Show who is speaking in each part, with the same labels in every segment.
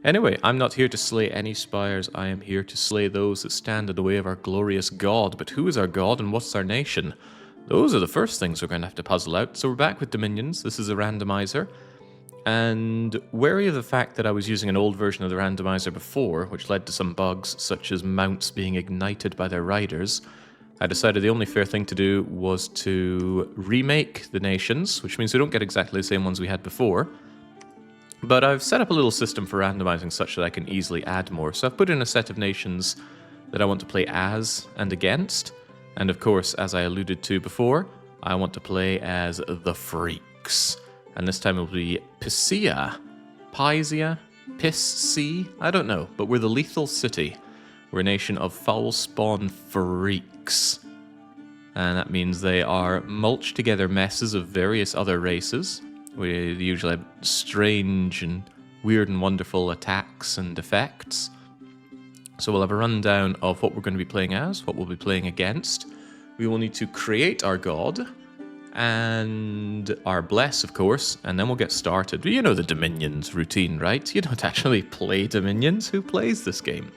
Speaker 1: Anyway, I'm not here to slay any spires, I am here to slay those that stand in the way of our glorious god. But who is our god and what's our nation? Those are the first things we're going to have to puzzle out. So we're back with Dominions. This is a randomizer. And wary of the fact that I was using an old version of the randomizer before, which led to some bugs, such as mounts being ignited by their riders, I decided the only fair thing to do was to remake the nations, which means we don't get exactly the same ones we had before. But I've set up a little system for randomizing such that I can easily add more. So I've put in a set of nations that I want to play as and against. And of course, as I alluded to before, I want to play as the Freaks. And this time it will be Pisea, Pisea, I don't know, but we're the Lethal City. We're a nation of foul spawn freaks. And that means they are mulched together messes of various other races. We usually have strange and weird and wonderful attacks and effects. So we'll have a rundown of what we're going to be playing as, what we'll be playing against. We will need to create our god and our bless, of course, and then we'll get started. You know the Dominions routine, right? You don't actually play Dominions. Who plays this game?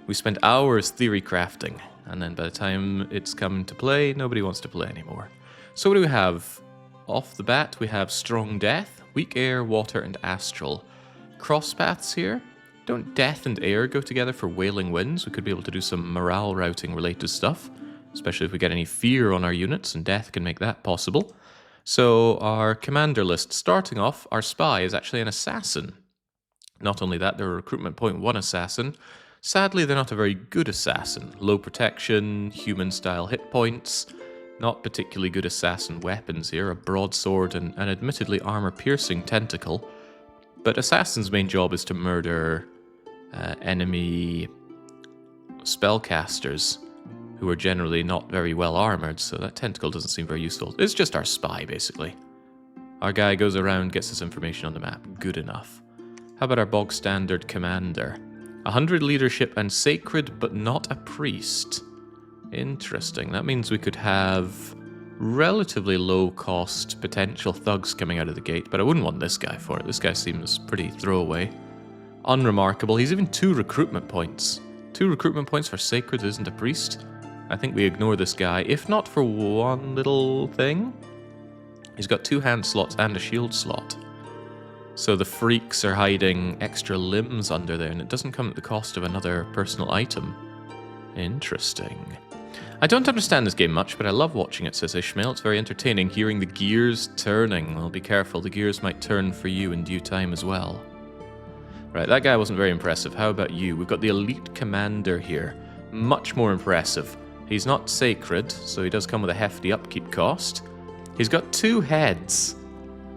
Speaker 1: We spent hours theory crafting, and then by the time it's come to play, nobody wants to play anymore. So what do we have? Off the bat, we have Strong Death, Weak Air, Water, and Astral. Cross paths here. Don't Death and Air go together for Wailing Winds? We could be able to do some morale routing related stuff, especially if we get any fear on our units, and Death can make that possible. So our commander list, starting off, our spy is actually an assassin. Not only that, they're a recruitment point 1 assassin. Sadly, they're not a very good assassin. Low protection, human-style hit points, not particularly good assassin weapons here, a broadsword and an admittedly armor-piercing tentacle. But assassin's main job is to murder enemy spellcasters, who are generally not very well armored, so that tentacle doesn't seem very useful. It's just our spy, basically. Our guy goes around, gets this information on the map. Good enough. How about our bog-standard commander? 100 leadership and sacred, but not a priest. Interesting. That means we could have relatively low-cost potential thugs coming out of the gate, but I wouldn't want this guy for it. This guy seems pretty throwaway. Unremarkable. He's even 2 recruitment points. 2 recruitment points for sacred isn't a priest. I think we ignore this guy, if not for one little thing. He's got 2 hand slots and a shield slot. So the freaks are hiding extra limbs under there, and it doesn't come at the cost of another personal item. Interesting. I don't understand this game much, but I love watching it, says Ishmael. It's very entertaining, hearing the gears turning. Well, be careful, the gears might turn for you in due time as well. Right, that guy wasn't very impressive. How about you? We've got the elite commander here. Much more impressive. He's not sacred, so he does come with a hefty upkeep cost. He's got 2 heads,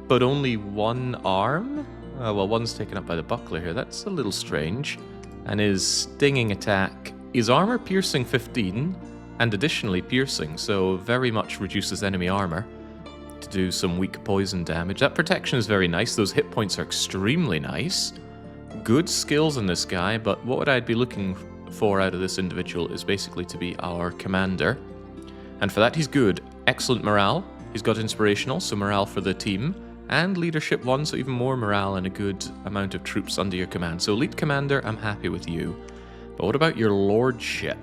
Speaker 1: but only 1 arm? Oh, well, one's taken up by the buckler here. That's a little strange. And his stinging attack is armor piercing 15, and additionally piercing, so very much reduces enemy armor to do some weak poison damage. That protection is very nice. Those hit points are extremely nice. Good skills in this guy, but what I'd be looking for out of this individual is basically to be our commander. And for that, he's good. Excellent morale. He's got inspirational, so morale for the team. And leadership 1, so even more morale and a good amount of troops under your command. So elite commander, I'm happy with you. But what about your lordship?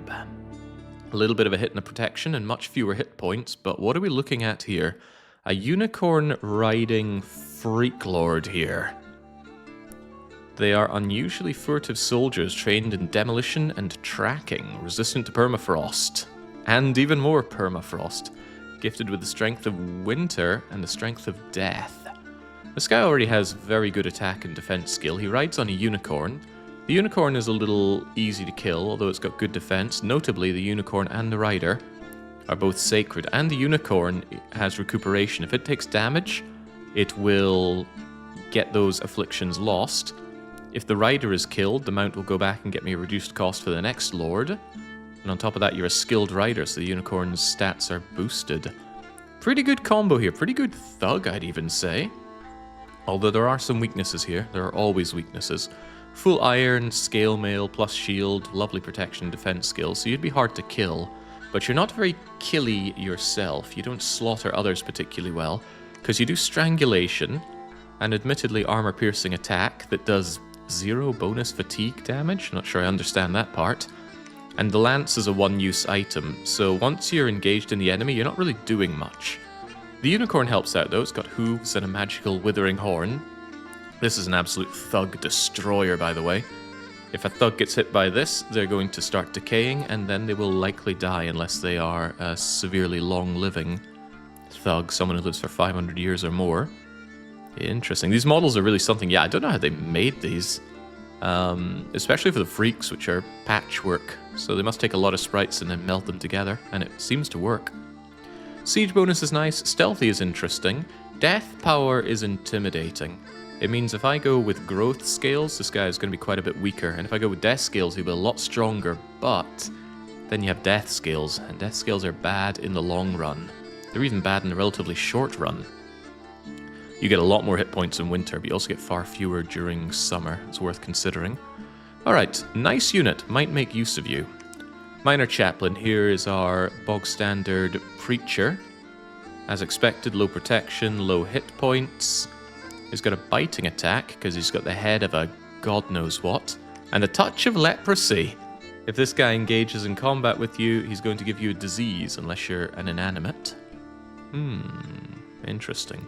Speaker 1: A little bit of a hit and a protection and much fewer hit points, but what are we looking at here? A unicorn riding freak lord here. They are unusually furtive soldiers trained in demolition and tracking, resistant to permafrost, and even more permafrost, gifted with the strength of winter and the strength of death. This guy already has very good attack and defense skill. He rides on a unicorn. The unicorn is a little easy to kill, although it's got good defense. Notably, the unicorn and the rider are both sacred, and the unicorn has recuperation. If it takes damage, it will get those afflictions lost. If the rider is killed, the mount will go back and get me a reduced cost for the next lord. And on top of that, you're a skilled rider, so the unicorn's stats are boosted. Pretty good combo here. Pretty good thug, I'd even say. Although there are some weaknesses here. There are always weaknesses. Full iron, scale mail, plus shield, lovely protection, defense skills, so you'd be hard to kill. But you're not very killy yourself. You don't slaughter others particularly well, because you do strangulation, and admittedly armor-piercing attack that does 0 bonus fatigue damage. Not sure I understand that part. And the lance is a one-use item, so once you're engaged in the enemy, you're not really doing much. The unicorn helps out though. It's got hooves and a magical withering horn. This is an absolute thug destroyer, by the way. If a thug gets hit by this, they're going to start decaying, and then they will likely die unless they are a severely long-living thug, someone who lives for 500 years or more. Interesting. These models are really something. Yeah, I don't know how they made these. Especially for the freaks, which are patchwork. So they must take a lot of sprites and then melt them together, and it seems to work. Siege bonus is nice. Stealthy is interesting. Death power is intimidating. It means if I go with growth scales, this guy is going to be quite a bit weaker. And if I go with death scales, he'll be a lot stronger. But then you have death scales, and death scales are bad in the long run. They're even bad in the relatively short run. You get a lot more hit points in winter, but you also get far fewer during summer. It's worth considering. Alright, nice unit. Might make use of you. Minor Chaplain. Here is our bog standard Preacher. As expected, low protection, low hit points. He's got a biting attack, because he's got the head of a god knows what. And a touch of leprosy. If this guy engages in combat with you, he's going to give you a disease, unless you're an inanimate. Interesting.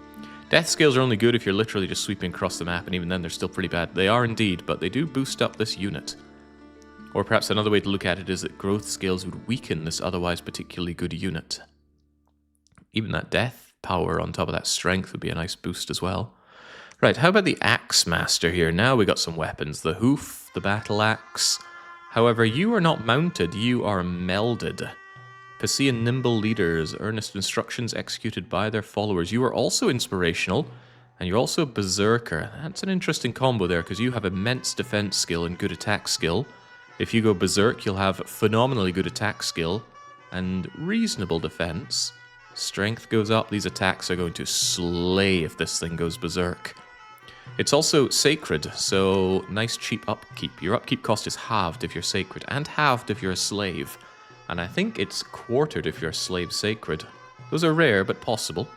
Speaker 1: Death scales are only good if you're literally just sweeping across the map, and even then they're still pretty bad. They are indeed, but they do boost up this unit. Or perhaps another way to look at it is that growth scales would weaken this otherwise particularly good unit. Even that death power on top of that strength would be a nice boost as well. Right, how about the Axe Master here? Now we got some weapons. The Hoof, the Battle Axe. However, you are not mounted, you are melded. Pisea nimble leaders, earnest instructions executed by their followers. You are also inspirational, and you're also berserker. That's an interesting combo there, because you have immense defense skill and good attack skill. If you go berserk, you'll have phenomenally good attack skill and reasonable defense. Strength goes up. These attacks are going to slay if this thing goes berserk. It's also sacred, so nice cheap upkeep. Your upkeep cost is halved if you're sacred, and halved if you're a slave. And I think it's quartered if you're a slave sacred. Those are rare, but possible.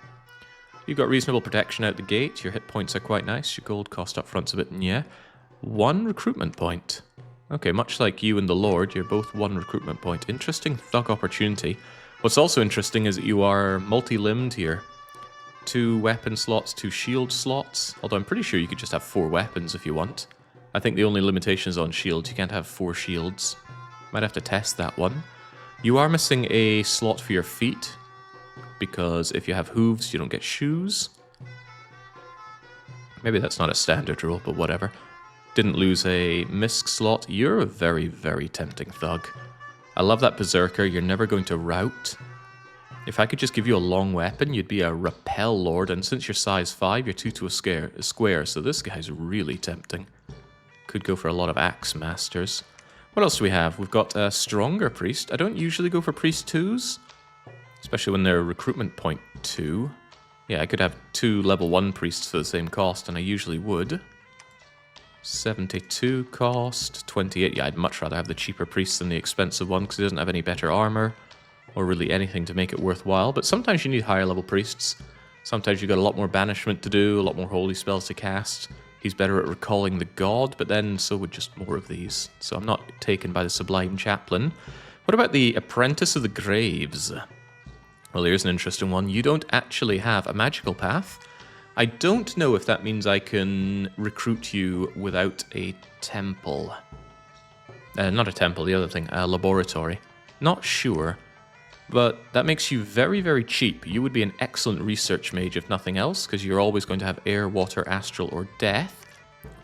Speaker 1: You've got reasonable protection out the gate. Your hit points are quite nice. Your gold cost up front's a bit, yeah. 1 recruitment point. Okay, much like you and the Lord, you're both 1 recruitment point. Interesting thug opportunity. What's also interesting is that you are multi-limbed here. 2 weapon slots, 2 shield slots. Although I'm pretty sure you could just have 4 weapons if you want. I think the only limitation is on shields. You can't have 4 shields. Might have to test that one. You are missing a slot for your feet, because if you have hooves, you don't get shoes. Maybe that's not a standard rule, but whatever. Didn't lose a misc slot. You're a very, very tempting thug. I love that berserker. You're never going to rout. If I could just give you a long weapon, you'd be a repel lord, and since you're size 5, you're 2 to a square, so this guy's really tempting. Could go for a lot of axe masters. What else do we have? We've got a stronger priest. I don't usually go for priest 2s, especially when they're recruitment point 2. Yeah, I could have 2 level 1 priests for the same cost, and I usually would. 72 cost, 28. Yeah, I'd much rather have the cheaper priest than the expensive one, because he doesn't have any better armor, or really anything to make it worthwhile. But sometimes you need higher level priests. Sometimes you've got a lot more banishment to do, a lot more holy spells to cast. He's better at recalling the god, but then so would just more of these. So I'm not taken by the Sublime Chaplain. What about the Apprentice of the Graves? Well, here's an interesting one. You don't actually have a magical path. I don't know if that means I can recruit you without a temple. Not a temple, the other thing, a laboratory. Not sure. But that makes you very, very cheap. You would be an excellent research mage if nothing else, because you're always going to have air, water, astral, or death,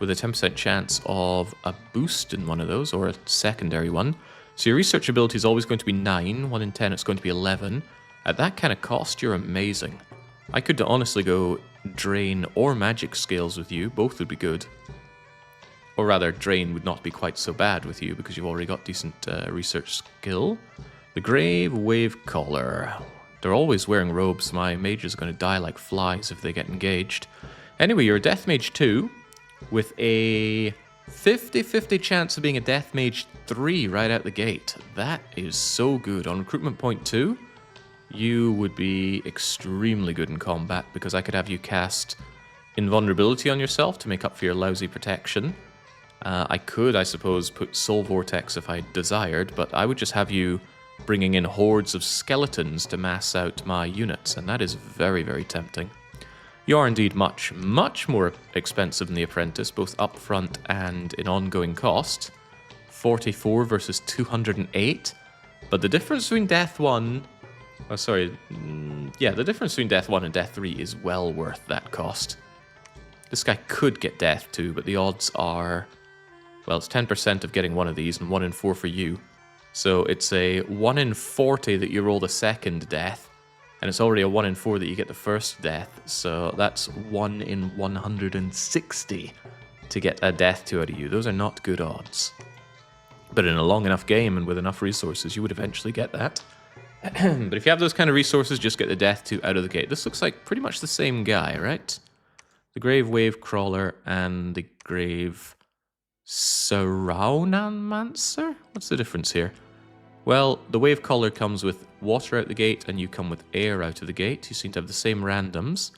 Speaker 1: with a 10% chance of a boost in one of those, or a secondary one. So your research ability is always going to be 9, 1 in 10 it's going to be 11. At that kind of cost, you're amazing. I could honestly go Drain or Magic Scales with you, both would be good. Or rather, Drain would not be quite so bad with you, because you've already got decent research skill. The Grave Wave Caller. They're always wearing robes. My mages are going to die like flies if they get engaged. Anyway, you're a Death Mage 2 with a 50-50 chance of being a Death Mage 3 right out the gate. That is so good. On recruitment point 2, you would be extremely good in combat, because I could have you cast Invulnerability on yourself to make up for your lousy protection. I could, I suppose, put Soul Vortex if I desired, but I would just have you bringing in hordes of skeletons to mass out my units, and that is very, very tempting. You are indeed much, much more expensive than the Apprentice, both upfront and in ongoing cost. 44 versus 208, but the difference between Death 1... Oh, sorry. Yeah, the difference between Death 1 and Death 3 is well worth that cost. This guy could get Death 2, but the odds are... Well, it's 10% of getting one of these and 1 in 4 for you. So it's a 1 in 40 that you roll the second death, and it's already a 1 in 4 that you get the first death. So that's 1 in 160 to get a Death 2 out of you. Those are not good odds. But in a long enough game and with enough resources, you would eventually get that. But if you have those kind of resources, just get the Death 2 out of the gate. This looks like pretty much the same guy, right? The Grave Wave Crawler and the Grave Surroundmancer? What's the difference here? Well, the Wave Caller comes with water out the gate and you come with air out of the gate. You seem to have the same randoms.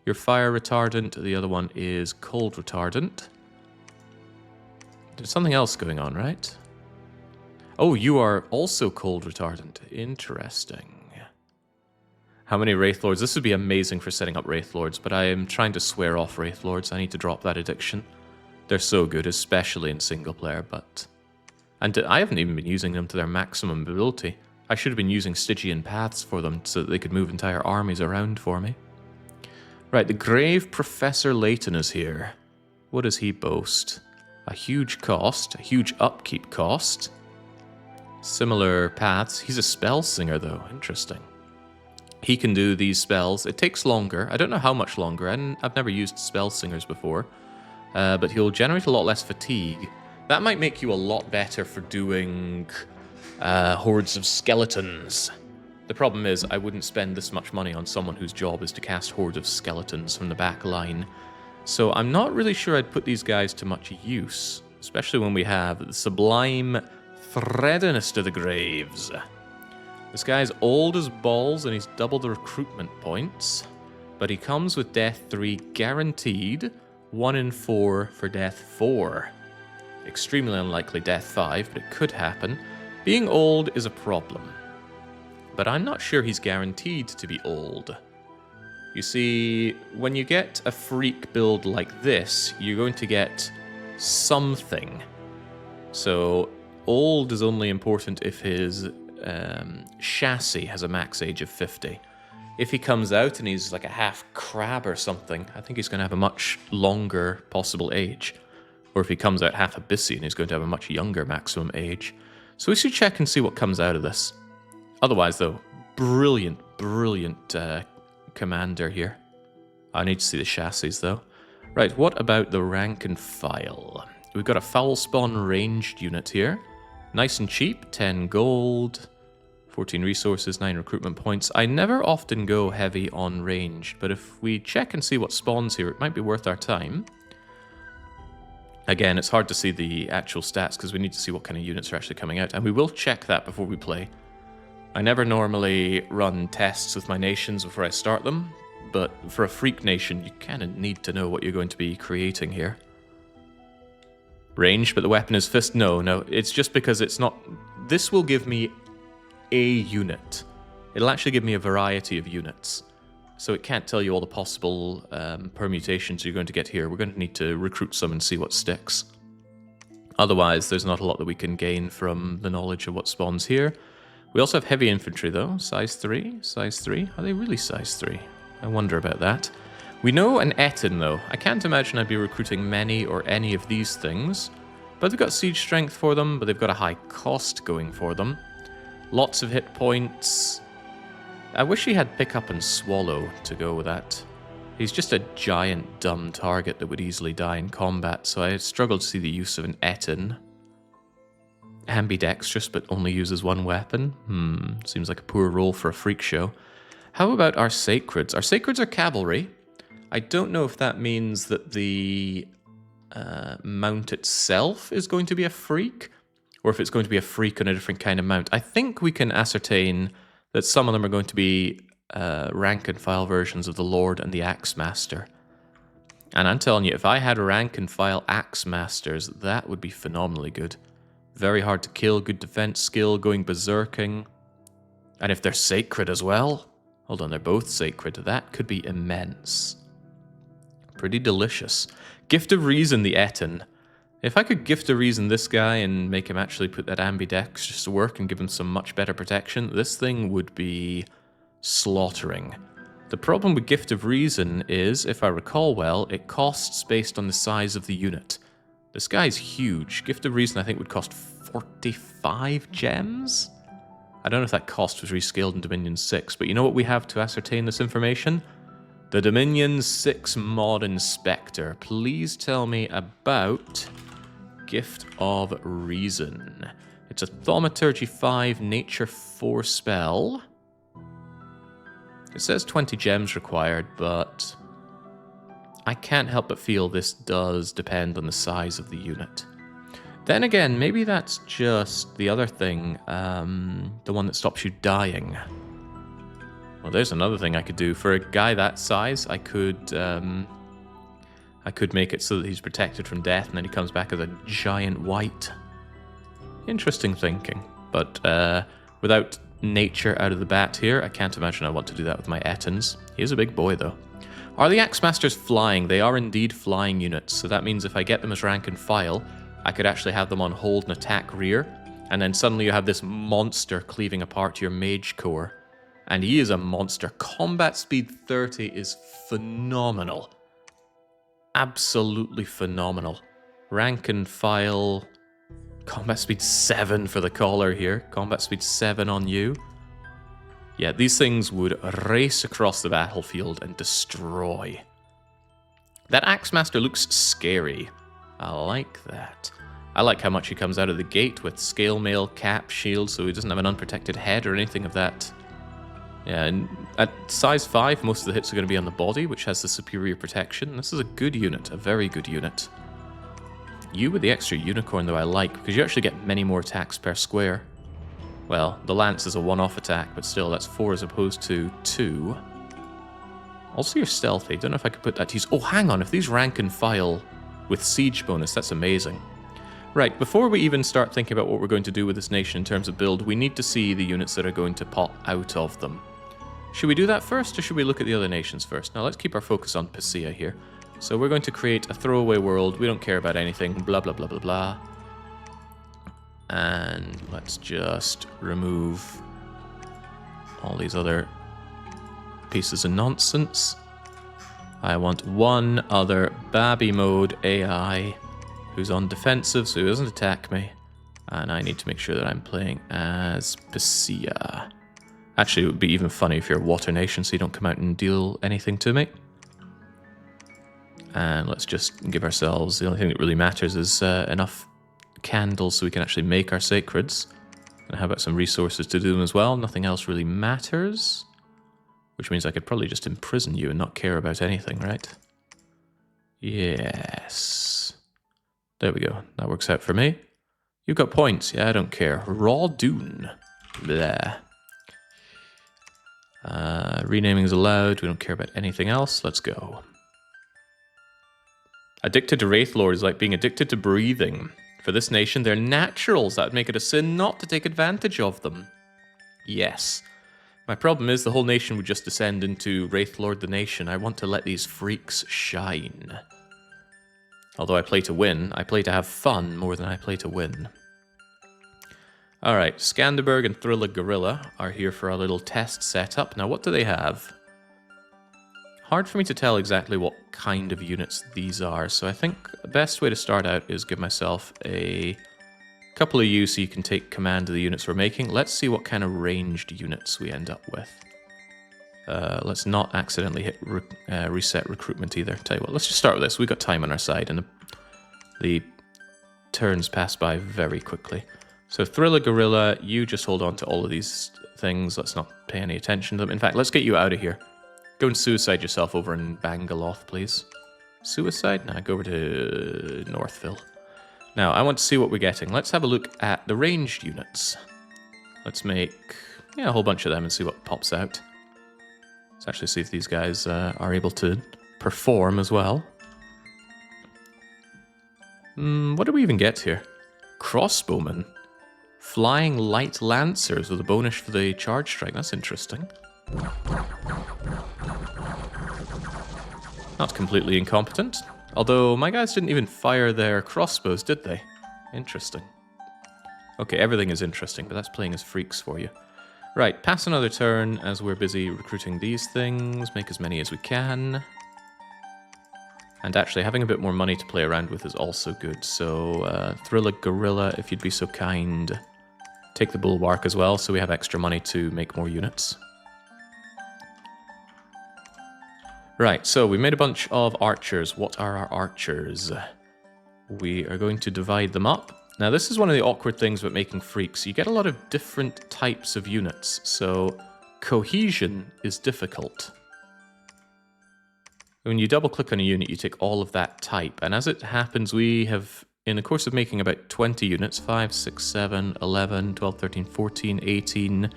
Speaker 1: You're fire retardant, the other one is cold retardant. There's something else going on, right? Oh, you are also cold retardant. Interesting. How many Wraith Lords? This would be amazing for setting up Wraith Lords, but I am trying to swear off Wraith Lords. I need to drop that addiction. They're so good, especially in single player, but... And I haven't even been using them to their maximum ability. I should have been using Stygian paths for them so that they could move entire armies around for me. Right, the Grave Professor Layton is here. What does he boast? A huge cost, a huge upkeep cost. Similar paths. He's a spell singer, though. Interesting. He can do these spells. It takes longer. I don't know how much longer, and I've never used spell singers before. But he'll generate a lot less fatigue. That might make you a lot better for doing hordes of skeletons. The problem is I wouldn't spend this much money on someone whose job is to cast hordes of skeletons from the back line. So I'm not really sure I'd put these guys to much use, especially when we have the Sublime Threadiness to the Graves. This guy's old as balls and he's double the recruitment points, but he comes with Death 3 guaranteed, 1 in 4 for Death 4. Extremely unlikely Death 5, but it could happen. Being old is a problem, but I'm not sure he's guaranteed to be old. You see, when you get a freak build like this, you're going to get something. So old is only important if his chassis has a max age of 50. If he comes out and he's like a half crab or something, I think he's going to have a much longer possible age. Or if he comes out half Abyssian, he's going to have a much younger maximum age. So we should check and see what comes out of this. Otherwise, though, brilliant, brilliant commander here. I need to see the chassis, though. Right, what about the rank and file? We've got a foul spawn ranged unit here. Nice and cheap, 10 gold, 14 resources, 9 recruitment points. I never often go heavy on ranged, but if we check and see what spawns here, it might be worth our time. Again, it's hard to see the actual stats because we need to see what kind of units are actually coming out, and we will check that before we play. I never normally run tests with my nations before I start them, but for a freak nation, you kind of need to know what you're going to be creating here. Range, but the weapon is fist? No, it's just because it's not... This will give me a unit. It'll actually give me a variety of units. So it can't tell you all the possible permutations you're going to get here. We're going to need to recruit some and see what sticks. Otherwise, there's not a lot that we can gain from the knowledge of what spawns here. We also have heavy infantry, though. Size 3? Size 3? Are they really size 3? I wonder about that. We know an Etin, though. I can't imagine I'd be recruiting many or any of these things. But they've got siege strength for them, but they've got a high cost going for them. Lots of hit points. I wish he had Pick Up and Swallow to go with that. He's just a giant dumb target that would easily die in combat, so I struggle to see the use of an Etin. Ambidextrous, but only uses one weapon? Seems like a poor role for a freak show. How about our Sacreds? Our Sacreds are cavalry. I don't know if that means that the mount itself is going to be a freak, or if it's going to be a freak on a different kind of mount. I think we can ascertain that some of them are going to be rank and file versions of the Lord and the Axemaster. And I'm telling you, if I had rank and file Axe Masters, that would be phenomenally good. Very hard to kill, good defense skill, going berserking. And if they're sacred as well, hold on, they're both sacred, that could be immense. Pretty delicious. Gift of Reason, the Etten. If I could Gift of Reason this guy and make him actually put that ambidextrous to work and give him some much better protection, this thing would be slaughtering. The problem with Gift of Reason is, if I recall well, it costs based on the size of the unit. This guy's huge. Gift of Reason I think would cost 45 gems? I don't know if that cost was rescaled in Dominion 6, but you know what we have to ascertain this information? The Dominion 6 Mod Inspector. Please tell me about Gift of Reason. It's a Thaumaturgy 5, Nature 4 spell. It says 20 gems required, but I can't help but feel this does depend on the size of the unit. Then again, maybe that's just the other thing, the one that stops you dying. Well, there's another thing I could do. For a guy that size, I could make it so that he's protected from death and then he comes back as a giant white. Interesting thinking, but without nature out of the bat here, I can't imagine I want to do that with my Ettins. He is a big boy, though. Are the Axe Masters flying? They are indeed flying units, so that means if I get them as rank and file, I could actually have them on hold and attack rear, and then suddenly you have this monster cleaving apart your mage core. And he is a monster. Combat speed 30 is phenomenal. Absolutely phenomenal. Rank and file. Combat speed 7 for the caller here. Combat speed 7 on you. Yeah, these things would race across the battlefield and destroy. That Axe Master looks scary. I like that. I like how much he comes out of the gate with scale mail, cap, shield, so he doesn't have an unprotected head or anything of that. Yeah, and at size 5, most of the hits are going to be on the body, which has the superior protection. This is a good unit, a very good unit. You with the extra unicorn, though, I like, because you actually get many more attacks per square. Well, the lance is a one-off attack, but still, that's 4 as opposed to 2. Also, you're stealthy. Don't know if I could put that to use. Oh, hang on. If these rank and file with siege bonus, that's amazing. Right, before we even start thinking about what we're going to do with this nation in terms of build, we need to see the units that are going to pop out of them. Should we do that first, or should we look at the other nations first? Now, let's keep our focus on Pisea here. So we're going to create a throwaway world. We don't care about anything. Blah, blah, blah, blah, blah. And let's just remove all these other pieces of nonsense. I want one other Babby mode AI who's on defensive, so he doesn't attack me. And I need to make sure that I'm playing as Pisea. Actually, it would be even funny if you're a water nation, so you don't come out and deal anything to me. And let's just give ourselves, the only thing that really matters is enough candles so we can actually make our sacreds. And how about some resources to do them as well? Nothing else really matters. Which means I could probably just imprison you and not care about anything, right? Yes. There we go. That works out for me. You've got points. Yeah, I don't care. Raw Dune. Blah. Renaming is allowed. We don't care about anything else. Let's go. Addicted to Wraith Lord is like being addicted to breathing. For this nation, they're naturals. That would make it a sin not to take advantage of them. Yes. My problem is the whole nation would just descend into Wraith Lord the Nation. I want to let these freaks shine. Although I play to win, I play to have fun more than I play to win. Alright, Skanderberg and Thrilla Gorilla are here for our little test setup. Now, what do they have? Hard for me to tell exactly what kind of units these are, so I think the best way to start out is give myself a couple of you so you can take command of the units we're making. Let's see what kind of ranged units we end up with. Let's not accidentally hit reset recruitment either. Tell you what, let's just start with this. We've got time on our side, and the turns pass by very quickly. So Thriller Gorilla, you just hold on to all of these things. Let's not pay any attention to them. In fact, let's get you out of here. Go and suicide yourself over in Bangaloth, please. Suicide? Nah, go over to Northville. Now, I want to see what we're getting. Let's have a look at the ranged units. Let's make a whole bunch of them and see what pops out. Let's actually see if these guys are able to perform as well. What do we even get here? Crossbowmen. Flying light lancers with a bonus for the charge strike. That's interesting. Not completely incompetent. Although my guys didn't even fire their crossbows, did they? Interesting. Okay, everything is interesting, but that's playing as freaks for you. Right, pass another turn as we're busy recruiting these things. Make as many as we can. And actually, having a bit more money to play around with is also good. So, thrill a gorilla, if you'd be so kind. Take the bulwark as well, so we have extra money to make more units. Right, so we made a bunch of archers. What are our archers? We are going to divide them up. Now, this is one of the awkward things about making freaks. You get a lot of different types of units, so cohesion is difficult. When you double-click on a unit, you take all of that type, and as it happens, we have, in the course of making about 20 units, 5, 6, 7, 11, 12, 13, 14, 18,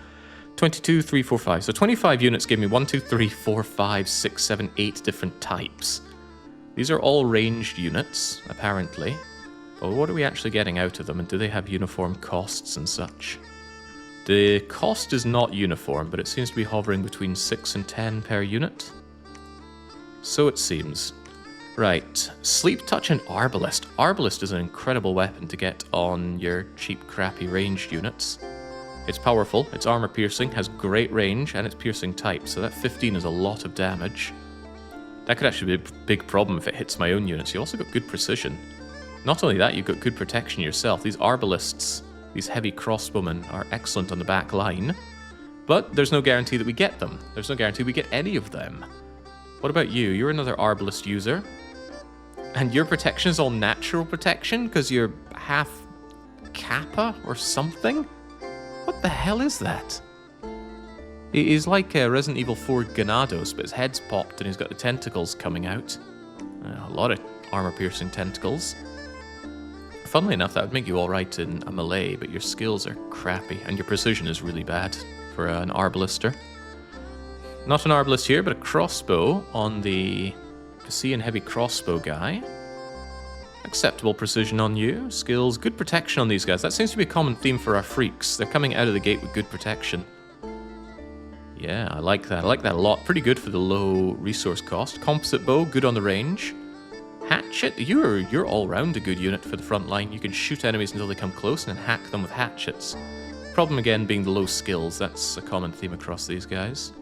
Speaker 1: 22, 3, 4, 5. So 25 units gave me 1, 2, 3, 4, 5, 6, 7, 8 different types. These are all ranged units, apparently. But what are we actually getting out of them, and do they have uniform costs and such? The cost is not uniform, but it seems to be hovering between 6 and 10 per unit. So it seems. Right, Sleep Touch and Arbalist. Arbalist is an incredible weapon to get on your cheap, crappy ranged units. It's powerful, it's armor piercing, has great range, and it's piercing type, so that 15 is a lot of damage. That could actually be a big problem if it hits my own units. You also got good precision. Not only that, you've got good protection yourself. These arbalists, these heavy crossbowmen, are excellent on the back line, but there's no guarantee that we get them. There's no guarantee we get any of them. What about you? You're another arbalist user, and your protection is all natural protection because you're half Kappa or something? What the hell is that? He's like Resident Evil 4 Ganados, but his head's popped and he's got the tentacles coming out. A lot of armor-piercing tentacles. Funnily enough, that would make you alright in a melee, but your skills are crappy, and your precision is really bad for an arbalister. Not an arbalist here, but a crossbow on the Pisea heavy crossbow guy. Acceptable precision on you. Skills, good protection on these guys. That seems to be a common theme for our freaks. They're coming out of the gate with good protection. Yeah, I like that. I like that a lot. Pretty good for the low resource cost. Composite bow, good on the range. Hatchet, you're all round a good unit for the front line. You can shoot enemies until they come close and then hack them with hatchets. Problem again being the low skills. That's a common theme across these guys.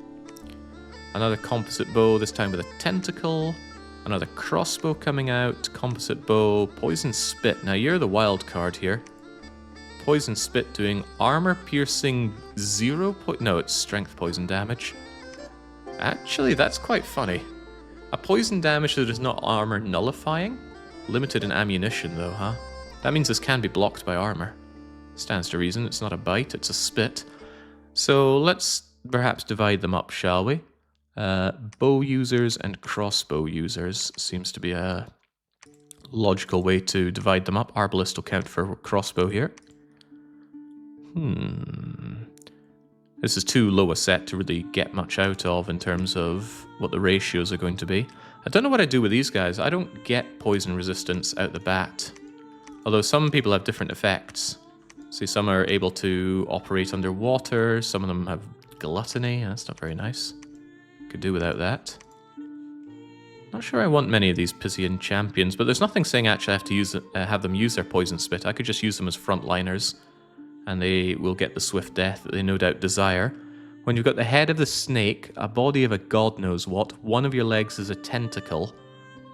Speaker 1: Another composite bow, this time with a tentacle. Another crossbow coming out. Composite bow, poison spit. Now you're the wild card here. Poison spit doing armor piercing 0 point. No, it's strength poison damage. Actually, that's quite funny. A poison damage that is not armor nullifying? Limited in ammunition though, huh? That means this can be blocked by armor. Stands to reason, it's not a bite, it's a spit. So let's perhaps divide them up, shall we? Bow users and crossbow users seems to be a logical way to divide them up. Arbalist will count for crossbow here. This is too low a set to really get much out of in terms of what the ratios are going to be. I don't know what I do with these guys. I don't get poison resistance out the bat. Although some people have different effects. See, some are able to operate underwater. Some of them have gluttony. That's not very nice. Could do without that. Not sure I want many of these Pisean champions, but there's nothing saying actually I have to have them use their poison spit. I could just use them as frontliners, and they will get the swift death that they no doubt desire. When you've got the head of the snake, a body of a god knows what, one of your legs is a tentacle,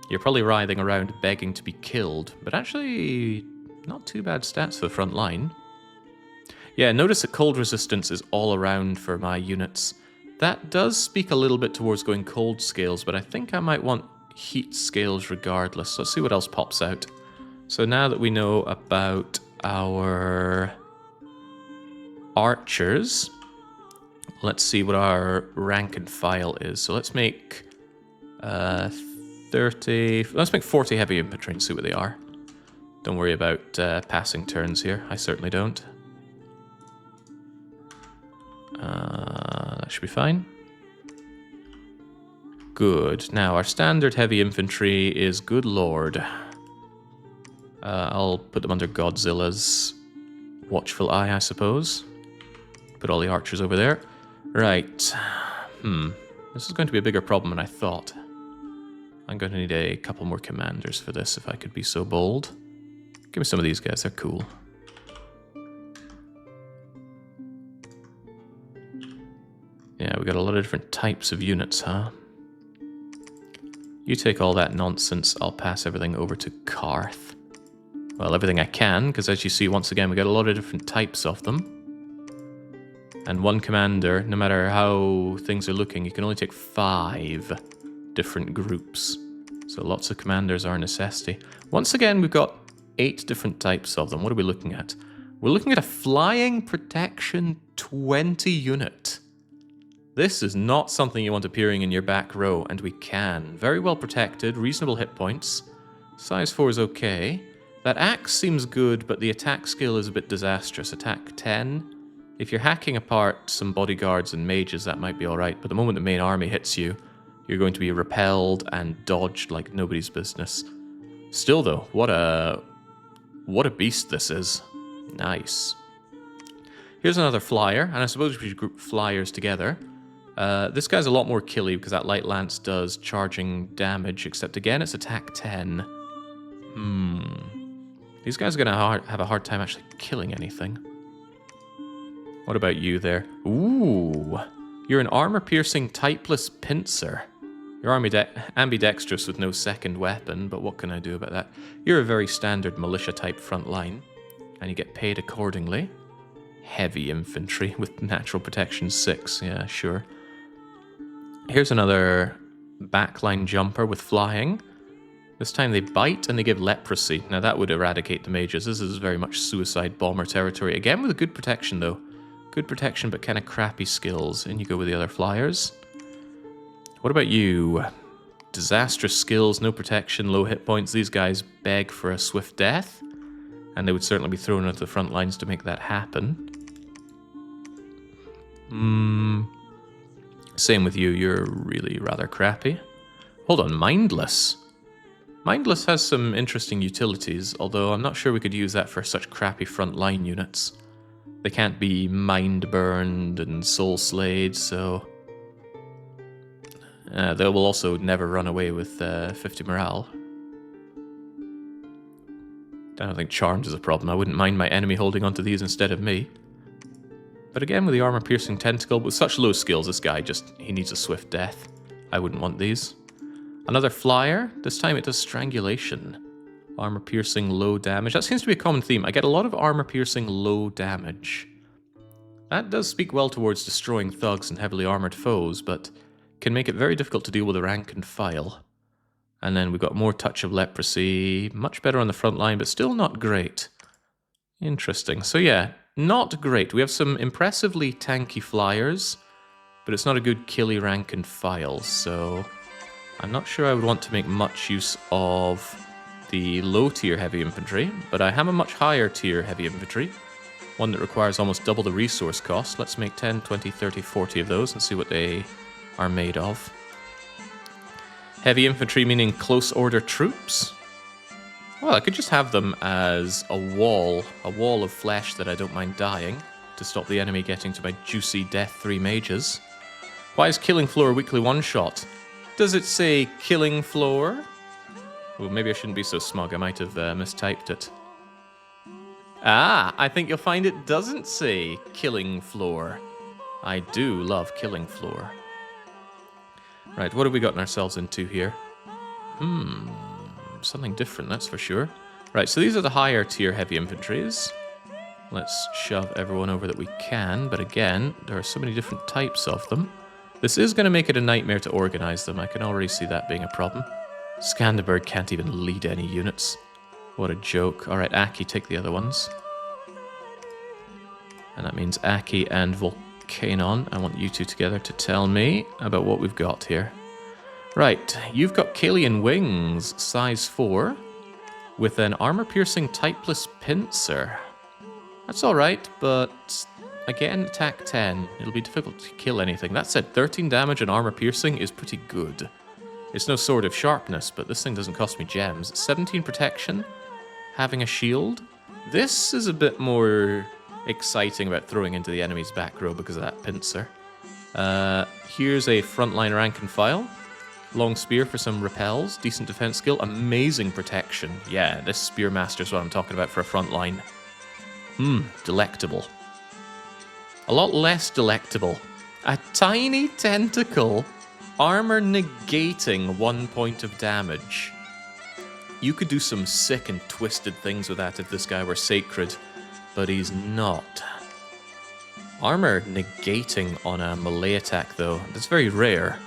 Speaker 1: you're probably writhing around begging to be killed, but actually not too bad stats for the front line. Yeah, notice that cold resistance is all around for my units. That does speak a little bit towards going cold scales, but I think I might want heat scales regardless. Let's see what else pops out. So now that we know about our archers, let's see what our rank and file is. So let's make 30. Let's make 40 heavy infantry and see what they are. Don't worry about passing turns here. I certainly don't. That should be fine. Good. Now, our standard heavy infantry is good lord. I'll put them under Godzilla's watchful eye, I suppose. Put all the archers over there. Right. This is going to be a bigger problem than I thought. I'm going to need a couple more commanders for this, if I could be so bold. Give me some of these guys, they're cool. Yeah, we got a lot of different types of units, huh? You take all that nonsense, I'll pass everything over to Karth. Well, everything I can, because as you see, once again, we got a lot of different types of them. And one commander, no matter how things are looking, you can only take 5 different groups. So lots of commanders are a necessity. Once again, we've got 8 different types of them. What are we looking at? We're looking at a Flying Protection 20 unit. This is not something you want appearing in your back row, and we can. Very well protected, reasonable hit points. Size 4 is okay. That axe seems good, but the attack skill is a bit disastrous. Attack 10. If you're hacking apart some bodyguards and mages, that might be alright, but the moment the main army hits you, you're going to be repelled and dodged like nobody's business. Still though, what a beast this is. Nice. Here's another flyer, and I suppose we should group flyers together. This guy's a lot more killy because that light lance does charging damage, except again it's attack 10. These guys are going to have a hard time actually killing anything. What about you there? Ooh, you're an armor-piercing typeless pincer. You're ambidextrous with no second weapon, but what can I do about that? You're a very standard militia-type front line, and you get paid accordingly. Heavy infantry with natural protection 6, yeah, sure. Here's another backline jumper with flying. This time they bite and they give leprosy. Now that would eradicate the mages. This is very much suicide bomber territory. Again with a good protection though. Good protection but kind of crappy skills. And you go with the other flyers. What about you? Disastrous skills, no protection, low hit points. These guys beg for a swift death. And they would certainly be thrown into the front lines to make that happen. Same with you, you're really rather crappy. Hold on, Mindless. Mindless has some interesting utilities, although I'm not sure we could use that for such crappy frontline units. They can't be mind-burned and soul-slayed, so... they will also never run away with 50 morale. I don't think charms is a problem. I wouldn't mind my enemy holding onto these instead of me. But again, with the armor-piercing tentacle, with such low skills, this guy he needs a swift death. I wouldn't want these. Another flyer. This time it does strangulation. Armor-piercing, low damage. That seems to be a common theme. I get a lot of armor-piercing, low damage. That does speak well towards destroying thugs and heavily armored foes, but can make it very difficult to deal with the rank and file. And then we've got more touch of leprosy. Much better on the front line, but still not great. Interesting. So yeah, not great. We have some impressively tanky flyers, but it's not a good killy rank and file, so I'm not sure I would want to make much use of the low-tier heavy infantry, but I have a much higher-tier heavy infantry, one that requires almost double the resource cost. Let's make 10, 20, 30, 40 of those and see what they are made of. Heavy infantry meaning close order troops? Well, I could just have them as a wall of flesh that I don't mind dying, to stop the enemy getting to my juicy Death 3 mages. Why is Killing Floor a weekly one-shot? Does it say Killing Floor? Well, maybe I shouldn't be so smug, I might have mistyped it. Ah, I think you'll find it doesn't say Killing Floor. I do love Killing Floor. Right, what have we gotten ourselves into here? Something different, that's for sure. Right, so these are the higher tier heavy infantries. Let's shove everyone over that we can, but again, there are so many different types of them. This is going to make it a nightmare to organize them. I can already see that being a problem. Skanderberg can't even lead any units. What a joke. Alright, Aki, take the other ones. And that means Aki and Volcanon. I want you two together to tell me about what we've got here. Right, you've got Kalian Wings, size 4, with an armor-piercing typeless pincer. That's alright, but again, attack 10. It'll be difficult to kill anything. That said, 13 damage and armor-piercing is pretty good. It's no sword of sharpness, but this thing doesn't cost me gems. 17 protection, having a shield. This is a bit more exciting about throwing into the enemy's back row because of that pincer. Here's a frontline rank and file. Long spear for some repels, decent defense skill, amazing protection. Yeah, this Spearmaster's what I'm talking about for a frontline. Delectable. A lot less delectable. A tiny tentacle, armor negating 1 point of damage. You could do some sick and twisted things with that if this guy were sacred, but he's not. Armor negating on a melee attack though, that's very rare.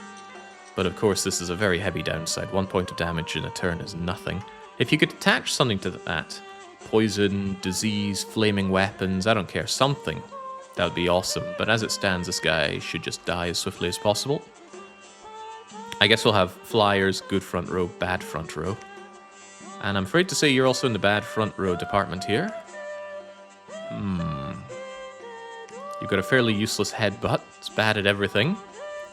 Speaker 1: But of course this is a very heavy downside. 1 point of damage in a turn is nothing. If you could attach something to that, poison, disease, flaming weapons, I don't care, something, that would be awesome. But as it stands, this guy should just die as swiftly as possible. I guess we'll have flyers, good front row, bad front row. And I'm afraid to say you're also in the bad front row department here. You've got a fairly useless headbutt. It's bad at everything.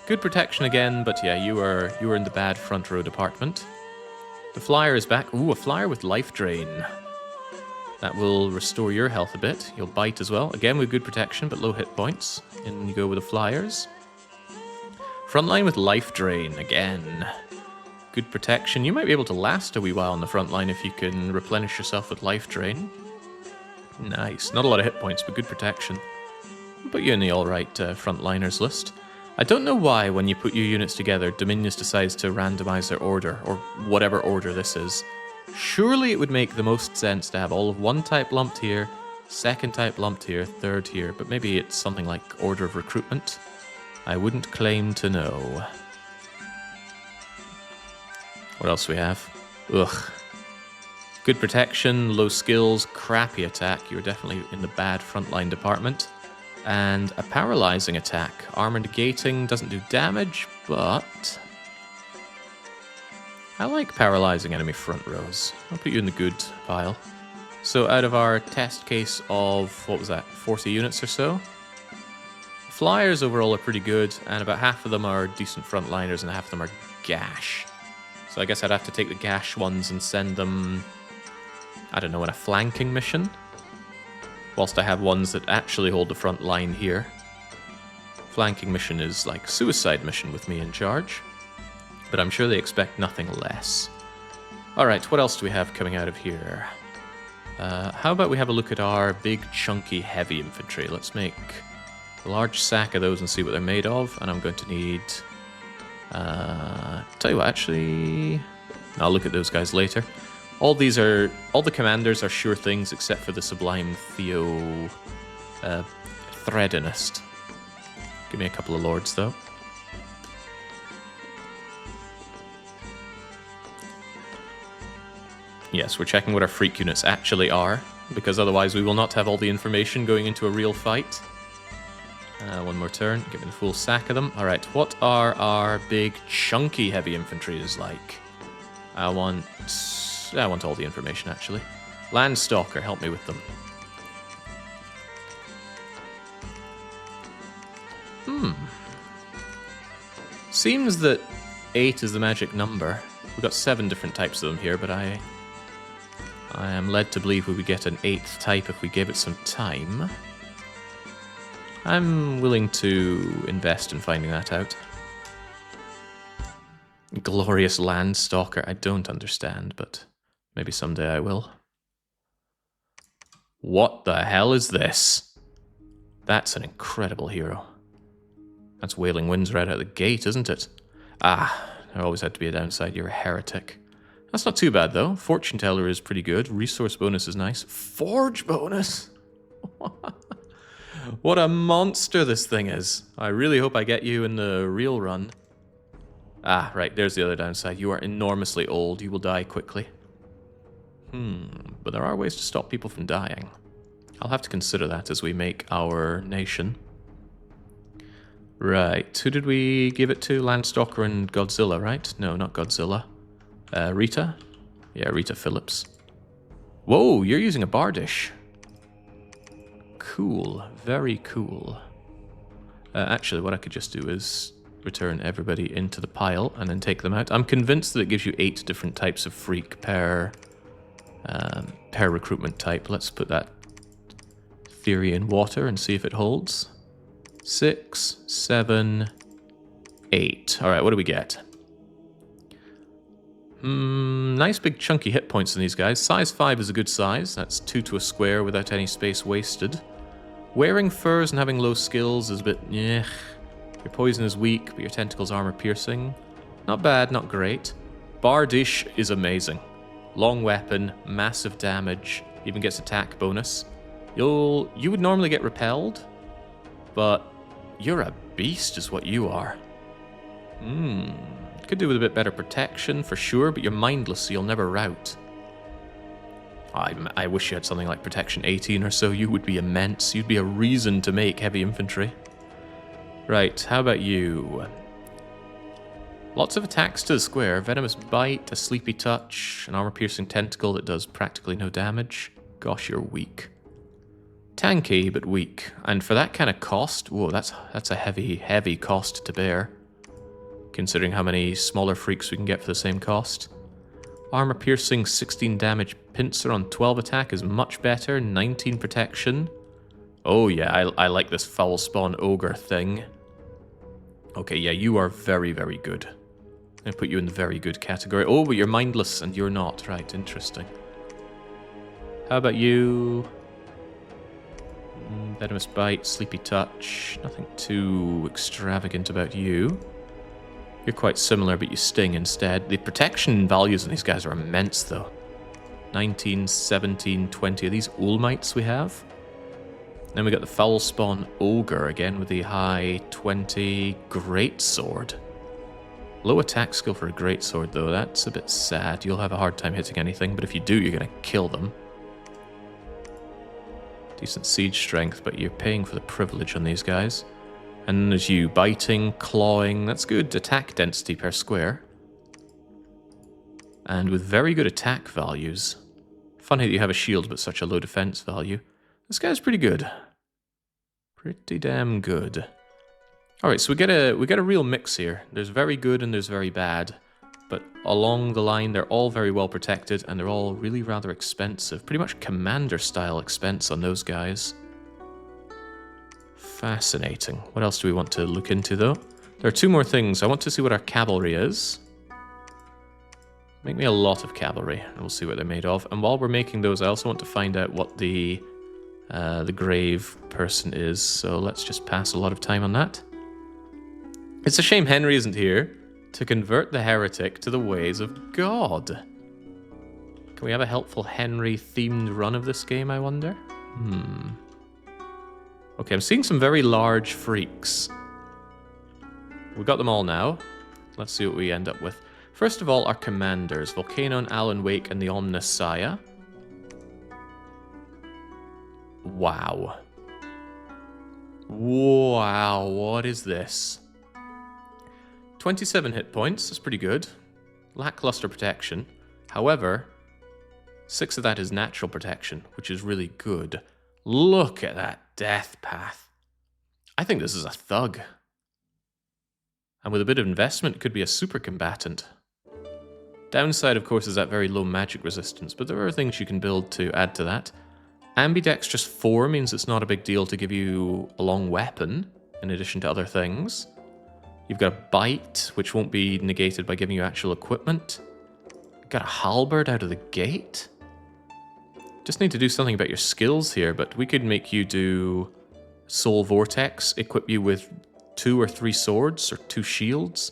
Speaker 1: Good protection again, but yeah, you are in the bad front row department. The flyer is back. Ooh, a flyer with life drain. That will restore your health a bit. You'll bite as well. Again with good protection, but low hit points. In you go with the flyers. Frontline with life drain again. Good protection. You might be able to last a wee while on the front line if you can replenish yourself with life drain. Nice. Not a lot of hit points, but good protection. I'll put you in the alright frontliners list. I don't know why when you put your units together, Dominions decides to randomize their order, or whatever order this is. Surely it would make the most sense to have all of one type lumped here, second type lumped here, third here, but maybe it's something like order of recruitment. I wouldn't claim to know. What else do we have? Ugh. Good protection, low skills, crappy attack. You're definitely in the bad frontline department. And a paralyzing attack. Armor negating doesn't do damage, but I like paralyzing enemy front rows. I'll put you in the good pile. So out of our test case of, what was that, 40 units or so? Flyers overall are pretty good, and about half of them are decent frontliners and half of them are gash. So I guess I'd have to take the gash ones and send them, I don't know, in a flanking mission? Whilst I have ones that actually hold the front line here. Flanking mission is like suicide mission with me in charge. But I'm sure they expect nothing less. Alright, what else do we have coming out of here? How about we have a look at our big, chunky, heavy infantry. Let's make a large sack of those and see what they're made of. And I'm going to need... tell you what, actually... I'll look at those guys later. All the commanders are sure things except for the Sublime Theo Threadinist. Give me a couple of lords, though. Yes, we're checking what our freak units actually are, because otherwise we will not have all the information going into a real fight. One more turn, give me the full sack of them. Alright, what are our big, chunky heavy infantries like? I want all the information, actually. Landstalker, help me with them. Seems that 8 is the magic number. We've got 7 different types of them here, but I am led to believe we would get an 8th type if we gave it some time. I'm willing to invest in finding that out. Glorious Landstalker, I don't understand, but maybe someday I will. What the hell is this? That's an incredible hero. That's Wailing Winds right out the gate, isn't it? Ah, there always had to be a downside. You're a heretic. That's not too bad, though. Fortune Teller is pretty good. Resource bonus is nice. Forge bonus? What a monster this thing is. I really hope I get you in the real run. Ah, right, there's the other downside. You are enormously old. You will die quickly. But there are ways to stop people from dying. I'll have to consider that as we make our nation. Right, who did we give it to? Landstalker and Godzilla, right? No, not Godzilla. Rita? Yeah, Rita Phillips. Whoa, you're using a Bardish. Cool, very cool. Actually, what I could just do is return everybody into the pile and then take them out. I'm convinced that it gives you 8 different types of freak per per recruitment type. Let's put that theory in water and see if it holds. 6, 7, 8. Alright, what do we get? Nice big chunky hit points in these guys. Size 5 is a good size. That's 2 to a square without any space wasted. Wearing furs and having low skills is a bit... Your poison is weak, but your tentacles armor piercing. Not bad, not great. Bardish is amazing. Long weapon, massive damage, even gets attack bonus. You would normally get repelled, but you're a beast is what you are. Could do with a bit better protection for sure, but you're mindless, so you'll never rout. I wish you had something like protection 18 or so. You would be immense. You'd be a reason to make heavy infantry. Right, how about you? Lots of attacks to the square. Venomous Bite, a Sleepy Touch, an armor-piercing tentacle that does practically no damage. Gosh, you're weak. Tanky, but weak. And for that kind of cost, whoa, that's a heavy, heavy cost to bear. Considering how many smaller freaks we can get for the same cost. Armor-piercing, 16 damage. Pincer on 12 attack is much better. 19 protection. Oh yeah, I like this foul spawn ogre thing. Okay, yeah, you are very, very good. I'm gonna put you in the very good category. Oh, but you're mindless and you're not. Right, interesting. How about you? Venomous Bite, Sleepy Touch. Nothing too extravagant about you. You're quite similar, but you sting instead. The protection values on these guys are immense, though. 19, 17, 20 of these Ulmites we have. Then we got the Foul Spawn Ogre again with the high 20 Greatsword. Low attack skill for a Greatsword, though. That's a bit sad. You'll have a hard time hitting anything, but if you do, you're going to kill them. Decent siege strength, but you're paying for the privilege on these guys. And there's you biting, clawing. That's good attack density per square. And with very good attack values. Funny that you have a shield but such a low defense value. This guy's pretty good. Pretty damn good. Alright, so we get a real mix here. There's very good and there's very bad. But along the line, they're all very well protected and they're all really rather expensive. Pretty much commander-style expense on those guys. Fascinating. What else do we want to look into, though? There are two more things. I want to see what our cavalry is. Make me a lot of cavalry, and we'll see what they're made of. And while we're making those, I also want to find out what the grave person is. So let's just pass a lot of time on that. It's a shame Henry isn't here to convert the heretic to the ways of God. Can we have a helpful Henry-themed run of this game, I wonder? Okay, I'm seeing some very large freaks. We've got them all now. Let's see what we end up with. First of all, our commanders. Volcanon, Alan Wake, and the Omnissiah. Wow. Wow, what is this? 27 hit points, that's pretty good. Lackluster protection. However, 6 of that is natural protection, which is really good. Look at that death path. I think this is a thug. And with a bit of investment, it could be a super combatant. Downside, of course, is that very low magic resistance, but there are things you can build to add to that. Ambidextrous 4 means it's not a big deal to give you a long weapon, in addition to other things. You've got a bite, which won't be negated by giving you actual equipment. You've got a halberd out of the gate. Just need to do something about your skills here, but we could make you do Soul Vortex, equip you with 2 or 3 swords, or 2 shields.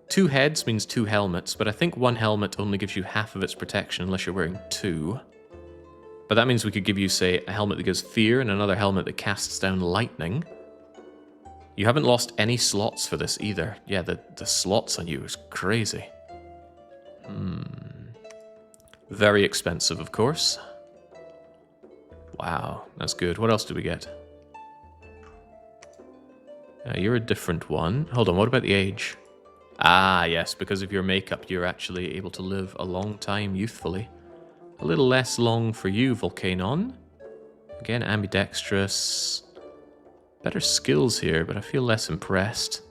Speaker 1: 2 heads means 2 helmets, but I think 1 helmet only gives you half of its protection unless you're wearing 2. But that means we could give you, say, a helmet that gives fear and another helmet that casts down lightning. You haven't lost any slots for this either. Yeah, the slots on you is crazy. Very expensive, of course. Wow, that's good. What else do we get? You're a different one. Hold on, what about the age? Ah, yes, because of your makeup, you're actually able to live a long time youthfully. A little less long for you, Volcanon. Again, ambidextrous. Better skills here, but I feel less impressed.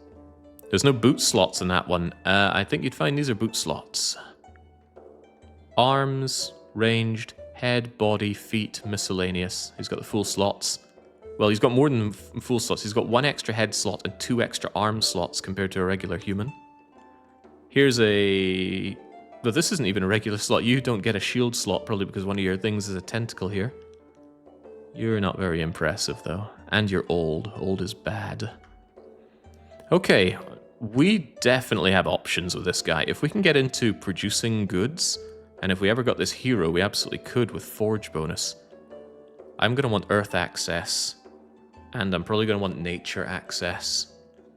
Speaker 1: There's no boot slots in that one. I think you'd find these are boot slots. Arms, ranged, Head, body, feet, miscellaneous. He's got the full slots. Well, he's got more than full slots. He's got 1 extra head slot and 2 extra arm slots compared to a regular human. Here's a... Though this isn't even a regular slot. You don't get a shield slot, probably because one of your things is a tentacle here. You're not very impressive, though. And you're old. Old is bad. Okay, we definitely have options with this guy. If we can get into producing goods, and if we ever got this hero, we absolutely could with Forge bonus. I'm going to want Earth access, and I'm probably going to want Nature access.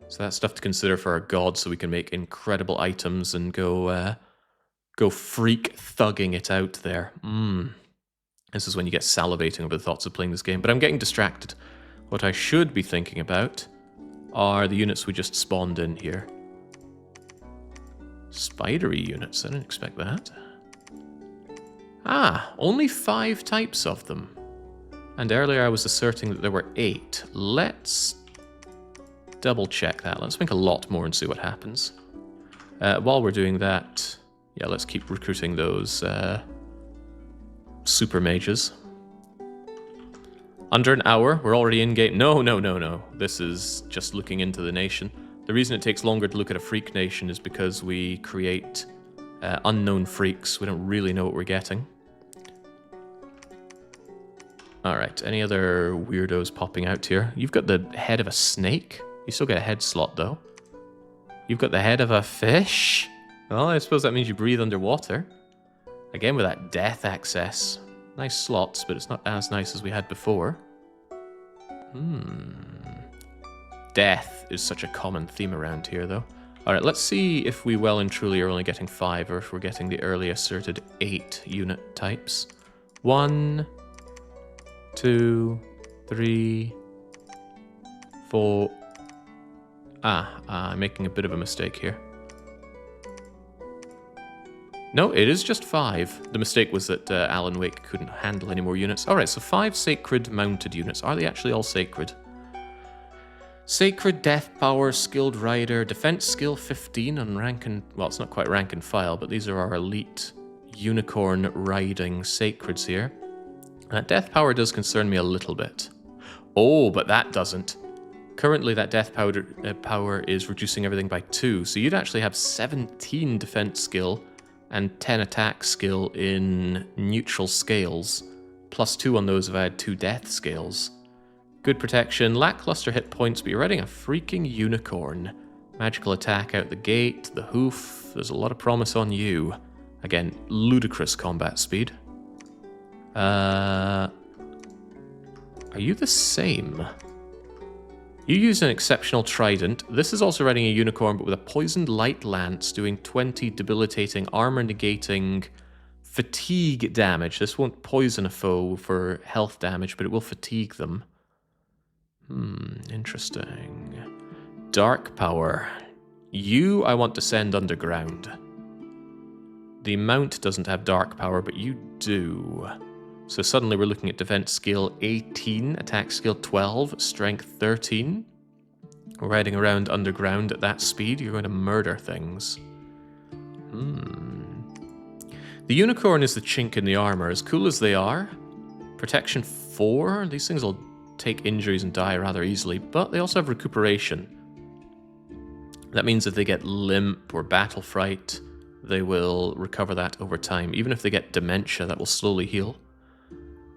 Speaker 1: So that's stuff to consider for our god, so we can make incredible items and go freak thugging it out there. This is when you get salivating over the thoughts of playing this game. But I'm getting distracted. What I should be thinking about are the units we just spawned in here. Spidery units, I didn't expect that. Ah, only 5 types of them. And earlier I was asserting that there were 8. Let's double check that. Let's make a lot more and see what happens. While we're doing that, yeah, let's keep recruiting those super mages. Under an hour, we're already in game. No. This is just looking into the nation. The reason it takes longer to look at a freak nation is because we create unknown freaks. We don't really know what we're getting. Alright, any other weirdos popping out here? You've got the head of a snake. You still get a head slot, though. You've got the head of a fish. Well, I suppose that means you breathe underwater. Again, with that death access. Nice slots, but it's not as nice as we had before. Death is such a common theme around here, though. Alright, let's see if we well and truly are only getting 5, or if we're getting the early asserted 8 unit types. 1, 2, 3, 4... I'm making a bit of a mistake here. No, it is just 5. The mistake was that Alan Wake couldn't handle any more units. Alright, so 5 sacred mounted units. Are they actually all sacred? Sacred, Death Power, Skilled Rider, Defense Skill 15 on rank and... Well, it's not quite rank and file, but these are our elite unicorn riding sacreds here. Death Power does concern me a little bit. Oh, but that doesn't. Currently, that Death Power is reducing everything by 2, so you'd actually have 17 defense skill and 10 attack skill in neutral scales, plus 2 on those if I had 2 death scales. Good protection, lackluster hit points, but you're riding a freaking unicorn. Magical attack out the gate, the hoof, there's a lot of promise on you. Again, ludicrous combat speed. Are you the same? You use an exceptional trident. This is also riding a unicorn, but with a poisoned light lance, doing 20 debilitating, armor negating, fatigue damage. This won't poison a foe for health damage, but it will fatigue them. Interesting. Dark power. You, I want to send underground. The mount doesn't have dark power, but you do. So suddenly we're looking at defense skill 18, attack skill 12, strength 13. Riding around underground at that speed, you're going to murder things. The unicorn is the chink in the armor. As cool as they are, protection 4, these things will take injuries and die rather easily, but they also have recuperation. That means if they get limp or battle fright, they will recover that over time. Even if they get dementia, that will slowly heal.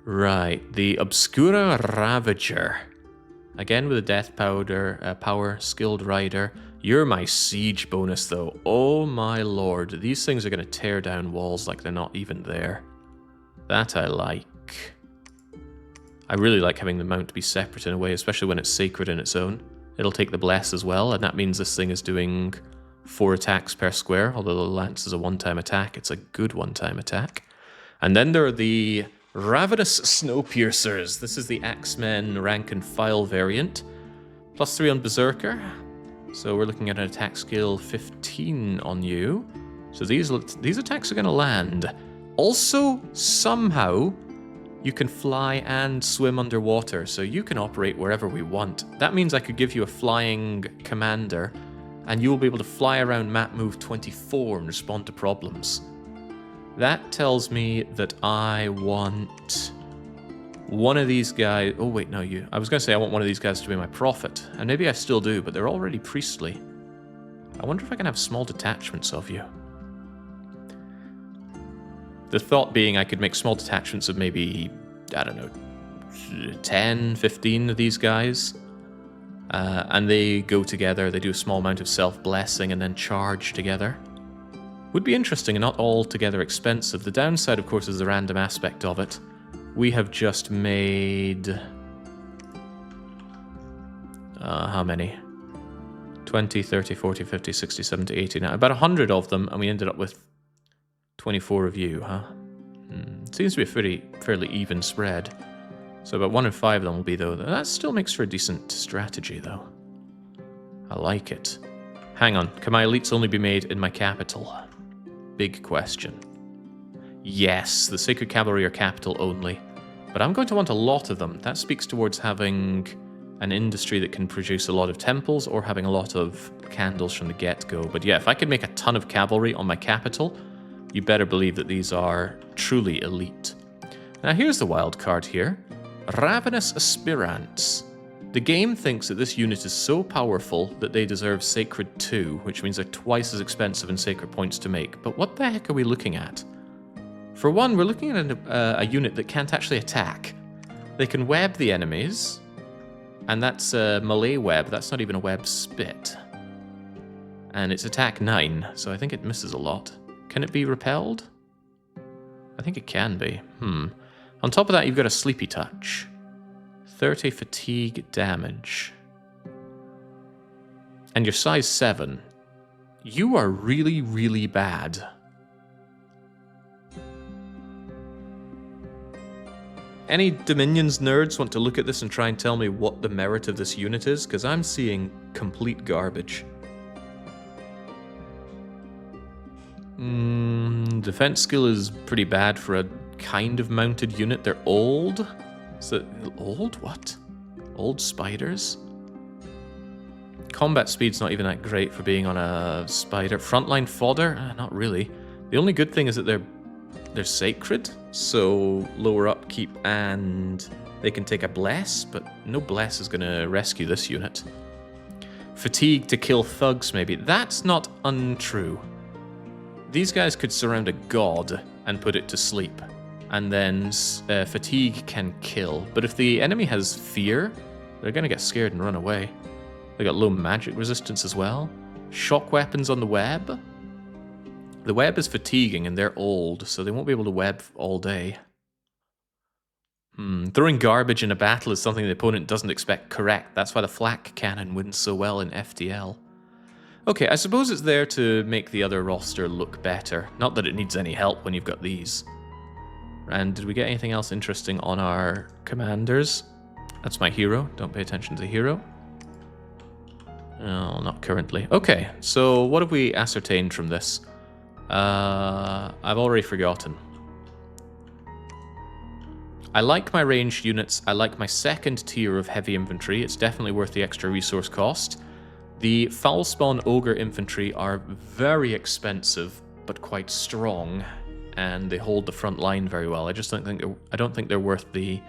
Speaker 1: Right, the Obscura Ravager. Again with a Death Power, Skilled Rider. You're my siege bonus though. Oh my lord, these things are going to tear down walls like they're not even there. That I like. I really like having the mount be separate in a way, especially when it's sacred in its own. It'll take the Bless as well, and that means this thing is doing 4 attacks per square. Although the Lance is a one-time attack, it's a good one-time attack. And then there are the Ravenous Snowpiercers. This is the Axemen rank and file variant. Plus 3 on Berserker. So we're looking at an attack skill 15 on you. So these attacks are going to land. Also, somehow, you can fly and swim underwater, so you can operate wherever we want. That means I could give you a flying commander, and you will be able to fly around map move 24 and respond to problems. That tells me that I want one of these guys... Oh, wait, no, you... I was going to say I want one of these guys to be my prophet. And maybe I still do, but they're already priestly. I wonder if I can have small detachments of you. The thought being I could make small detachments of maybe, I don't know, 10, 15 of these guys. And they go together, they do a small amount of self-blessing and then charge together. Would be interesting and not altogether expensive. The downside, of course, is the random aspect of it. We have just made... how many? 20, 30, 40, 50, 60, 70, 80, now about 100 of them, and we ended up with 24 of you, huh? Seems to be a fairly even spread. So about 1 in 5 of them will be, though. That still makes for a decent strategy, though. I like it. Hang on, can my elites only be made in my capital? Big question. Yes, the Sacred Cavalry are capital only. But I'm going to want a lot of them. That speaks towards having an industry that can produce a lot of temples or having a lot of candles from the get-go. But yeah, if I could make a ton of cavalry on my capital, you better believe that these are truly elite. Now here's the wild card here. Ravenous Aspirants. The game thinks that this unit is so powerful that they deserve Sacred 2, which means they're twice as expensive in Sacred points to make. But what the heck are we looking at? For one, we're looking at a unit that can't actually attack. They can web the enemies, and that's a melee web. That's not even a web spit. And it's attack 9, so I think it misses a lot. Can it be repelled? I think it can be. On top of that, you've got a Sleepy Touch. 30 fatigue damage. And you're size 7. You are really, really bad. Any Dominions nerds want to look at this and try and tell me what the merit of this unit is? Because I'm seeing complete garbage. Defense skill is pretty bad for a kind of mounted unit. They're old. Is it old? What? Old spiders? Combat speed's not even that great for being on a spider. Frontline fodder? Not really. The only good thing is that they're sacred, so lower upkeep and they can take a bless, but no bless is going to rescue this unit. Fatigue to kill thugs, maybe. That's not untrue. These guys could surround a god and put it to sleep, and then fatigue can kill. But if the enemy has fear, they're going to get scared and run away. They got low magic resistance as well. Shock weapons on the web. The web is fatiguing and they're old, so they won't be able to web all day. Throwing garbage in a battle is something the opponent doesn't expect correct. That's why the flak cannon wins so well in FTL. Okay, I suppose it's there to make the other roster look better. Not that it needs any help when you've got these. And did we get anything else interesting on our commanders? That's my hero. Don't pay attention to the hero. No, not currently. Okay, so what have we ascertained from this? I've already forgotten. I like my ranged units. I like my second tier of heavy infantry. It's definitely worth the extra resource cost. The foul spawn ogre infantry are very expensive, but quite strong, and they hold the front line very well. I don't think they're worth the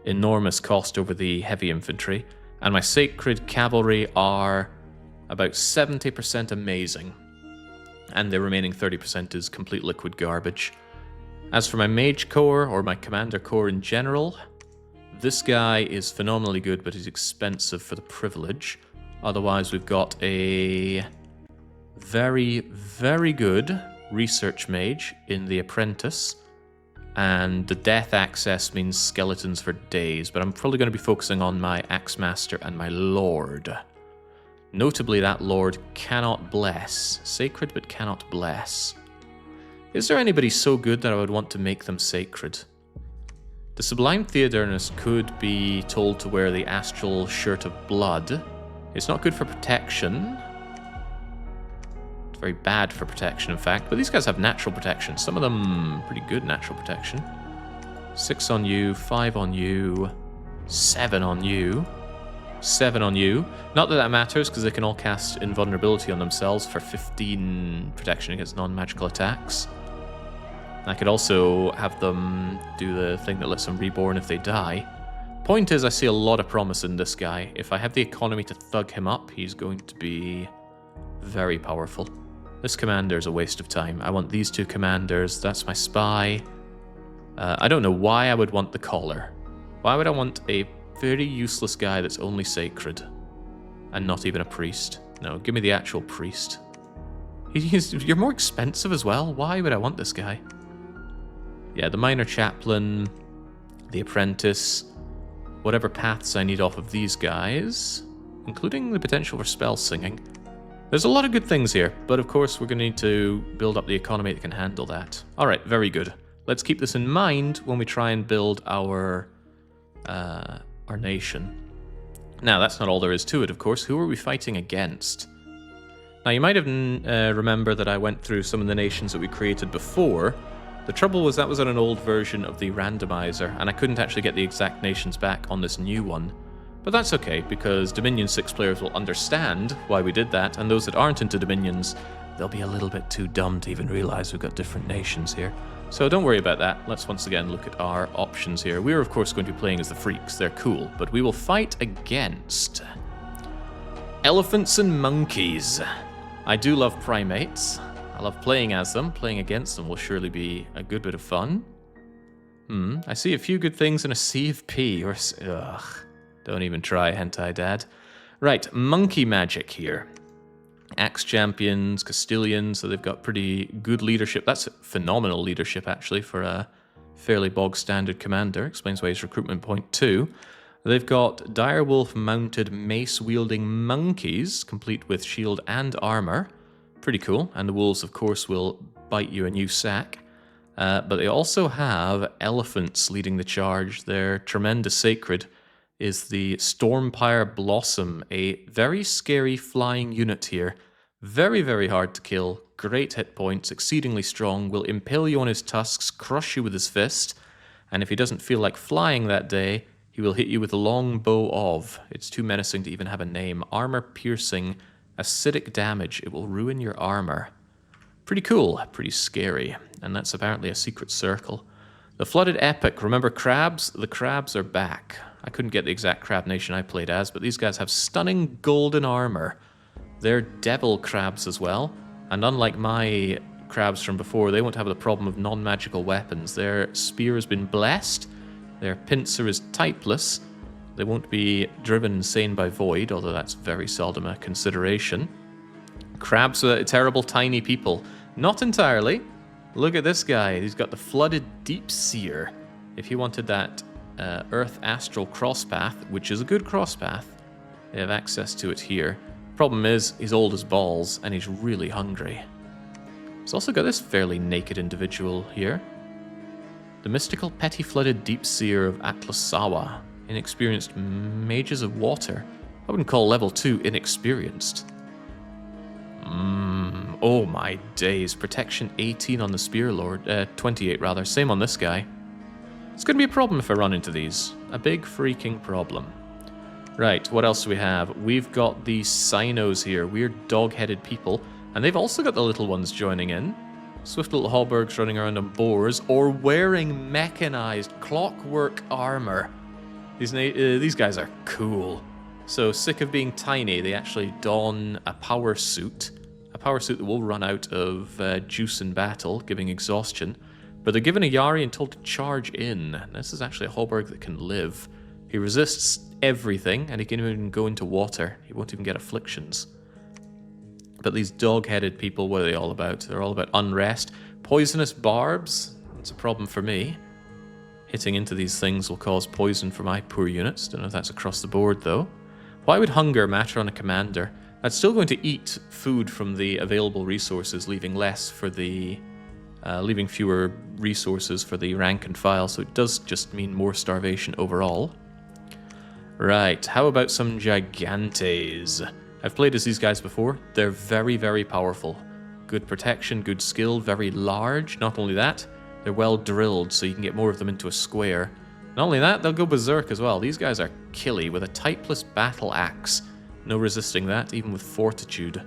Speaker 1: enormous cost over the heavy infantry. And my sacred cavalry are about 70% amazing. And the remaining 30% is complete liquid garbage. As for my mage corps, or my commander corps in general, this guy is phenomenally good, but he's expensive for the privilege. Otherwise, we've got a very, very good research mage in the apprentice. And the death access means skeletons for days, but I'm probably going to be focusing on my axe master and my lord. Notably, that lord cannot bless. Sacred, but cannot bless. Is there anybody so good that I would want to make them sacred? The Sublime Theodernus could be told to wear the astral shirt of blood. It's not good for protection. It's very bad for protection, in fact. But these guys have natural protection. Some of them pretty good natural protection. 6 on you, 5 on you, 7 on you. 7 on you. Not that that matters, because they can all cast Invulnerability on themselves for 15 protection against non-magical attacks. I could also have them do the thing that lets them reborn if they die. Point is, I see a lot of promise in this guy. If I have the economy to thug him up, he's going to be very powerful. This commander is a waste of time. I want these two commanders. That's my spy. I don't know why I would want the collar. Why would I want a very useless guy that's only sacred and not even a priest? No, give me the actual priest. You're more expensive as well. Why would I want this guy? Yeah, the minor chaplain, the apprentice, whatever paths I need off of these guys, including the potential for spell singing. There's a lot of good things here, but of course we're going to need to build up the economy that can handle that. Alright, very good. Let's keep this in mind when we try and build our nation. Now, that's not all there is to it, of course. Who are we fighting against? Now, you might have remember that I went through some of the nations that we created before. The trouble was that was on an old version of the randomizer, and I couldn't actually get the exact nations back on this new one. But that's okay, because Dominion 6 players will understand why we did that, and those that aren't into Dominions, they'll be a little bit too dumb to even realize we've got different nations here. So don't worry about that. Let's once again look at our options here. We're of course going to be playing as the freaks. They're cool, but we will fight against elephants and monkeys. I do love primates. I love playing as them. Playing against them will surely be a good bit of fun. I see a few good things in a sea of P. Ugh. Don't even try, hentai dad. Right, monkey magic here. Axe champions, Castilians, so they've got pretty good leadership. That's phenomenal leadership, actually, for a fairly bog-standard commander. Explains why he's recruitment point 2. They've got direwolf-mounted mace-wielding monkeys, complete with shield and armor. Pretty cool. And the wolves, of course, will bite you a new sack. But they also have elephants leading the charge. Their tremendous sacred is the Stormpire Blossom, a very scary flying unit here. Very, very hard to kill. Great hit points, exceedingly strong, will impale you on his tusks, crush you with his fist, and if he doesn't feel like flying that day, he will hit you with a long bow of. It's too menacing to even have a name. Armor piercing, acidic damage. It will ruin your armor. Pretty cool, pretty scary, and that's apparently a secret circle. The Flooded Epic. Remember crabs? The crabs are back. I couldn't get the exact crab nation I played as, but these guys have stunning golden armor. They're devil crabs as well, and unlike my crabs from before, they won't have the problem of non-magical weapons. Their spear has been blessed, their pincer is typeless, they won't be driven insane by void, although that's very seldom a consideration. Crabs are terrible tiny people. Not entirely. Look at this guy, he's got the Flooded Deep Seer. If you wanted that Earth Astral Crosspath, which is a good crosspath, they have access to it here. Problem is, he's old as balls, and he's really hungry. He's also got this fairly naked individual here. The Mystical Petty Flooded Deep Seer of Atlasawa. Inexperienced Mages of Water. I wouldn't call level 2 inexperienced. Oh my days. Protection 18 on the Spear Lord. 28 rather. Same on this guy. It's going to be a problem if I run into these. A big freaking problem. Right, what else do we have? We've got the Sinos here. Weird dog-headed people. And they've also got the little ones joining in. Swift little haubergs running around on boars. Or wearing mechanized clockwork armor. These guys are cool. So, sick of being tiny, they actually don a power suit. A power suit that will run out of juice in battle, giving exhaustion. But they're given a Yari and told to charge in. This is actually a hauberg that can live. He resists everything, and he can even go into water. He won't even get afflictions. But these dog-headed people, what are they all about? They're all about unrest. Poisonous barbs. That's a problem for me. Hitting into these things will cause poison for my poor units. Don't know if that's across the board, though. Why would hunger matter on a commander? That's still going to eat food from the available resources, leaving less for the... leaving fewer resources for the rank and file, so it does just mean more starvation overall. Right, how about some Gigantes? I've played as these guys before. They're very, very powerful. Good protection, good skill, very large. Not only that, they're well drilled, so you can get more of them into a square. Not only that, they'll go berserk as well. These guys are killy with a typeless battle axe. No resisting that, even with fortitude.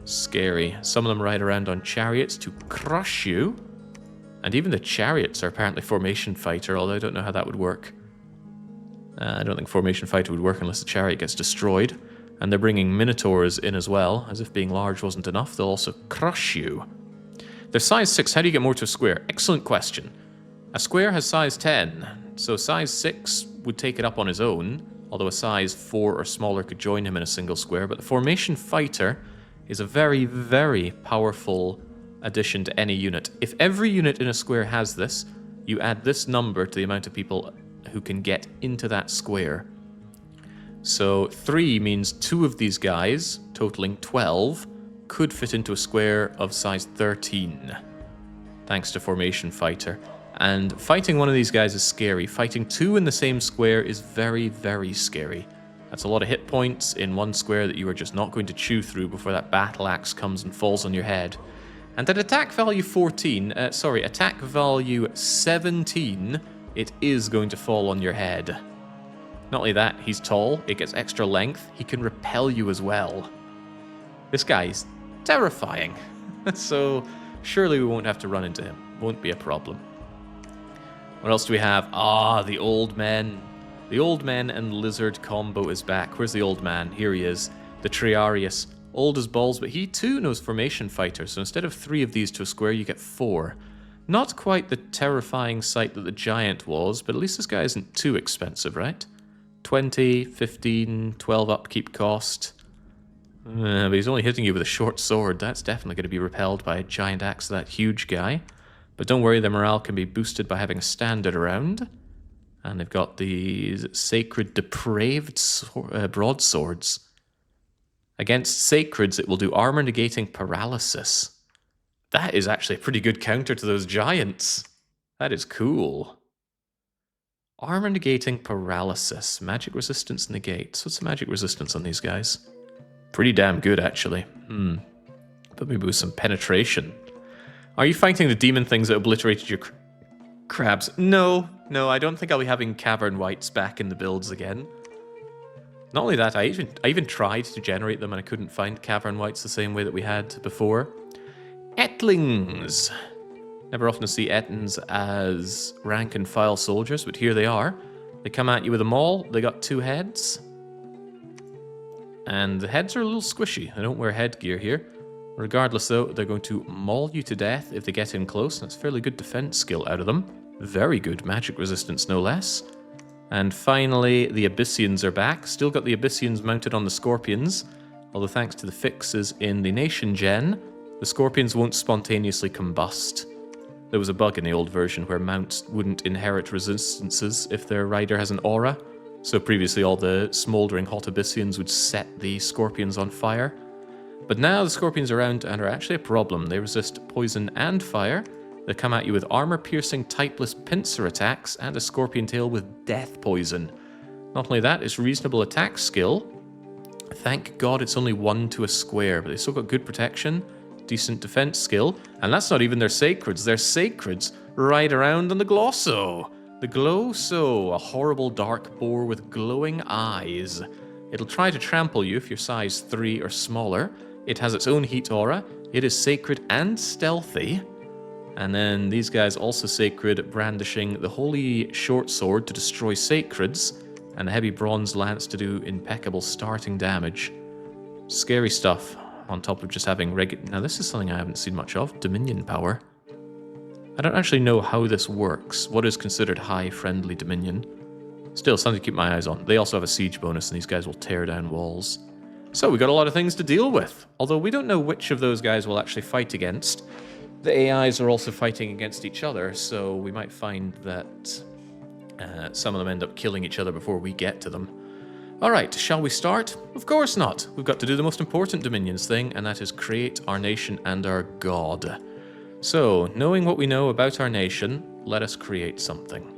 Speaker 1: Scary. Some of them ride around on chariots to crush you. And even the chariots are apparently formation fighter, although I don't know how that would work. I don't think formation fighter would work unless the chariot gets destroyed. And they're bringing minotaurs in as well, as if being large wasn't enough. They'll also crush you. They're size 6. How do you get more to a square? Excellent question. A square has size 10, so size 6 would take it up on his own, although a size 4 or smaller could join him in a single square. But the formation fighter is a very, very powerful addition to any unit. If every unit in a square has this, you add this number to the amount of people who can get into that square. So 3 means 2 of these guys, totaling 12, could fit into a square of size 13, thanks to formation fighter. And fighting one of these guys is scary. Fighting 2 in the same square is very, very scary. That's a lot of hit points in one square that you are just not going to chew through before that battle axe comes and falls on your head. And at attack value attack value 17, it is going to fall on your head. Not only that, he's tall, it gets extra length, he can repel you as well. This guy's terrifying. So surely we won't have to run into him. Won't be a problem. What else do we have? Ah, the old men. The old men and lizard combo is back. Where's the old man? Here he is. The Triarius. Old as balls, but he too knows formation fighter. So instead of 3 of these to a square, you get 4. Not quite the terrifying sight that the giant was, but at least this guy isn't too expensive, right? 20, 15, 12 upkeep cost. But he's only hitting you with a short sword. That's definitely going to be repelled by a giant axe, that huge guy. But don't worry, their morale can be boosted by having a standard around. And they've got these sacred depraved broadswords. Against sacreds, it will do armor negating paralysis. That is actually a pretty good counter to those giants. That is cool. Armor negating paralysis. Magic resistance negates. What's the magic resistance on these guys? Pretty damn good, actually. But maybe with some penetration. Are you fighting the demon things that obliterated your crabs? No, I don't think I'll be having cavern wights back in the builds again. Not only that, I even tried to generate them and I couldn't find cavern wights the same way that we had before. Etlings. Never often see Ettins as rank and file soldiers, but here they are. They come at you with a maul. They got 2 heads. And the heads are a little squishy. They don't wear headgear here. Regardless, though, they're going to maul you to death if they get in close. That's fairly good defense skill out of them. Very good magic resistance, no less. And finally, the Abyssians are back. Still got the Abyssians mounted on the Scorpions. Although thanks to the fixes in the Nation Gen, the Scorpions won't spontaneously combust. There was a bug in the old version where mounts wouldn't inherit resistances if their rider has an aura. So previously all the smouldering hot Abyssians would set the Scorpions on fire. But now the Scorpions around and are actually a problem. They resist poison and fire. They come at you with armor-piercing, typeless pincer attacks and a Scorpion tail with death poison. Not only that, it's reasonable attack skill. Thank God it's only 1 to a square, but they still got good protection, decent defense skill, and that's not even their sacreds. Their sacreds ride around on the Glosso. The Glosso, a horrible dark boar with glowing eyes. It'll try to trample you if you're size 3 or smaller. It has its own heat aura. It is sacred and stealthy. And then these guys also sacred, brandishing the holy short sword to destroy sacreds, and the heavy bronze lance to do impeccable starting damage. Scary stuff, on top of just having regular... Now this is something I haven't seen much of, Dominion power. I don't actually know how this works. What is considered high friendly Dominion? Still, something to keep my eyes on. They also have a siege bonus, and these guys will tear down walls. So we got a lot of things to deal with, although we don't know which of those guys we'll actually fight against. The AIs are also fighting against each other, so we might find that some of them end up killing each other before we get to them. Alright, shall we start? Of course not. We've got to do the most important Dominions thing, and that is create our nation and our god. So, knowing what we know about our nation, let us create something.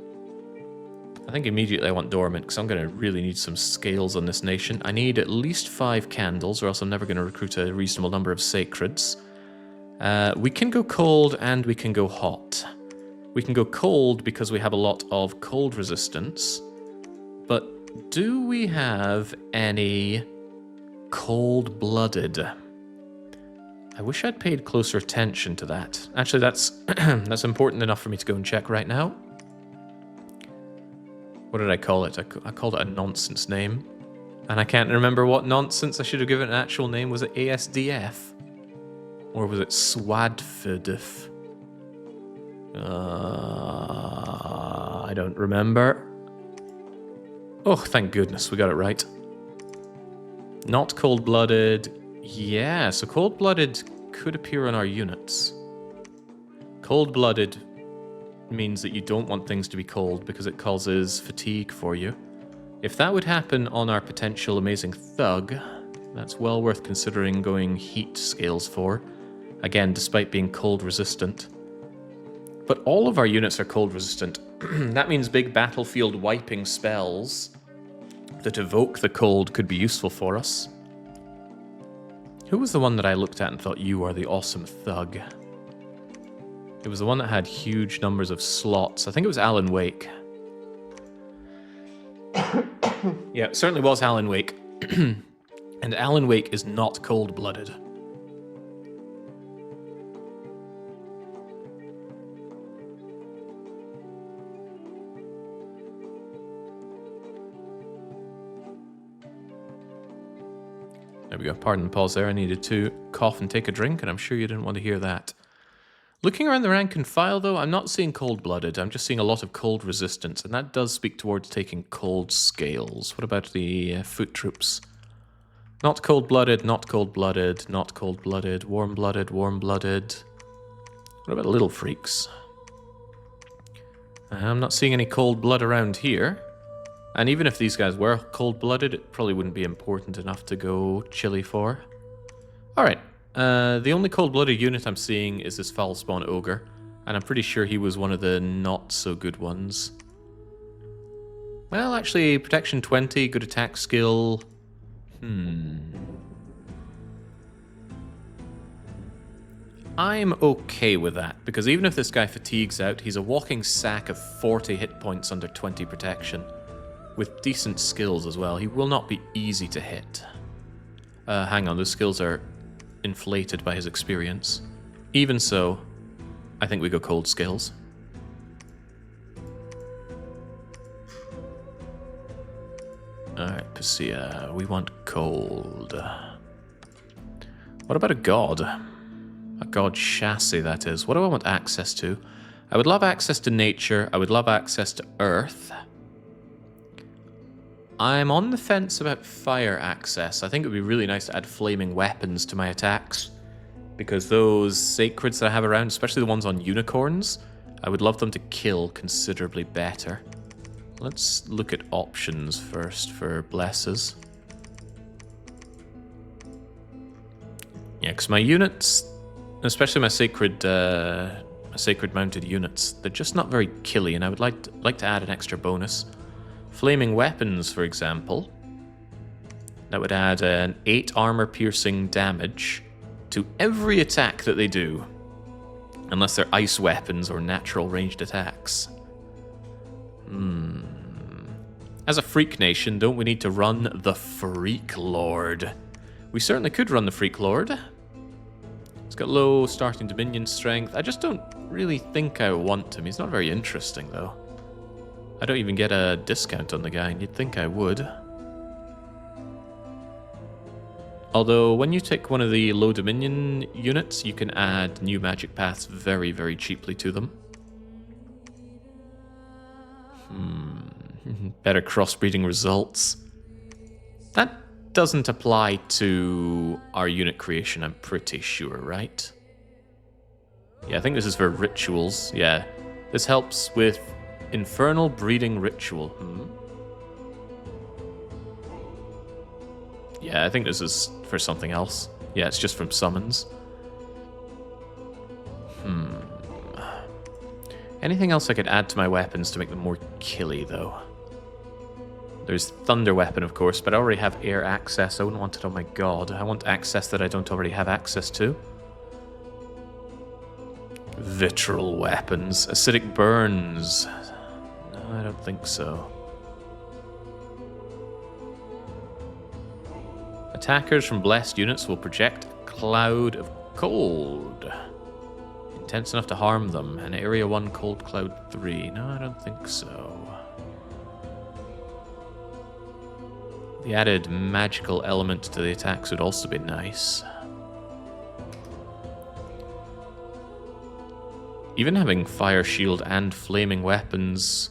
Speaker 1: I think immediately I want dormant, because I'm going to really need some scales on this nation. I need at least 5 candles, or else I'm never going to recruit a reasonable number of sacreds. We can go cold and we can go hot. We can go cold because we have a lot of cold resistance. But do we have any cold-blooded? I wish I'd paid closer attention to that. Actually, that's that's important enough for me to go and check right now. What did I call it? I called it a nonsense name. And I can't remember what nonsense I should have given it an actual name. Was it ASDF? Or was it Swadfidif? I don't remember. Oh, thank goodness, we got it right. Not cold-blooded. Yeah, so cold-blooded could appear on our units. Cold-blooded means that you don't want things to be cold because it causes fatigue for you. If that would happen on our potential amazing thug, that's well worth considering going heat scales for. Again, despite being cold resistant. But all of our units are cold resistant. That means big battlefield wiping spells that evoke the cold could be useful for us. Who was the one that I looked at and thought, you are the awesome thug? It was the one that had huge numbers of slots. I think it was Alan Wake. Yeah, it certainly was Alan Wake. And Alan Wake is not cold-blooded. There we go. Pardon the pause there. I needed to cough and take a drink, and I'm sure you didn't want to hear that. Looking around the rank and file, though, I'm not seeing cold-blooded. I'm just seeing a lot of cold resistance, and that does speak towards taking cold scales. What about the foot troops? Not cold-blooded, not cold-blooded, not cold-blooded, warm-blooded, warm-blooded. What about the little freaks? I'm not seeing any cold blood around here. And even if these guys were cold-blooded, it probably wouldn't be important enough to go chilly for. Alright, the only cold-blooded unit I'm seeing is this foul spawn ogre, and I'm pretty sure he was one of the not-so-good ones. Well, actually, protection 20, good attack skill. I'm okay with that, because even if this guy fatigues out, he's a walking sack of 40 hit points under 20 protection. With decent skills as well. He will not be easy to hit. Hang on, those skills are inflated by his experience. Even so, I think we go cold skills. Alright, Pisea, we want cold. What about a god? A god chassis, that is. What do I want access to? I would love access to nature. I would love access to earth. I'm on the fence about fire access. I think it would be really nice to add flaming weapons to my attacks. Because those sacreds that I have around, especially the ones on unicorns, I would love them to kill considerably better. Let's look at options first for blesses. Yeah, because my units, especially my sacred mounted units, they're just not very killy, and I would like to add an extra bonus. Flaming weapons, for example. That would add an 8 armor-piercing damage to every attack that they do. Unless they're ice weapons or natural ranged attacks. As a freak nation, don't we need to run the Freak Lord? We certainly could run the Freak Lord. He's got low starting Dominion strength. I just don't really think I want him. He's not very interesting, though. I don't even get a discount on the guy, and you'd think I would. Although, when you take one of the low Dominion units, you can add new magic paths very, very cheaply to them. Better crossbreeding results. That doesn't apply to our unit creation, I'm pretty sure, right? Yeah, I think this is for rituals. Yeah, this helps with Infernal Breeding Ritual. Yeah, I think this is for something else. Yeah, it's just from summons. Anything else I could add to my weapons to make them more killy, though? There's Thunder Weapon, of course, but I already have air access. I wouldn't want it on my god. I want access that I don't already have access to. Vitral weapons. Acidic burns. No, I don't think so. Attackers from blessed units will project a cloud of Cold. Intense enough to harm them. And Area 1, Cold Cloud 3. No, I don't think so. The added magical element to the attacks would also be nice. Even having Fire Shield and Flaming Weapons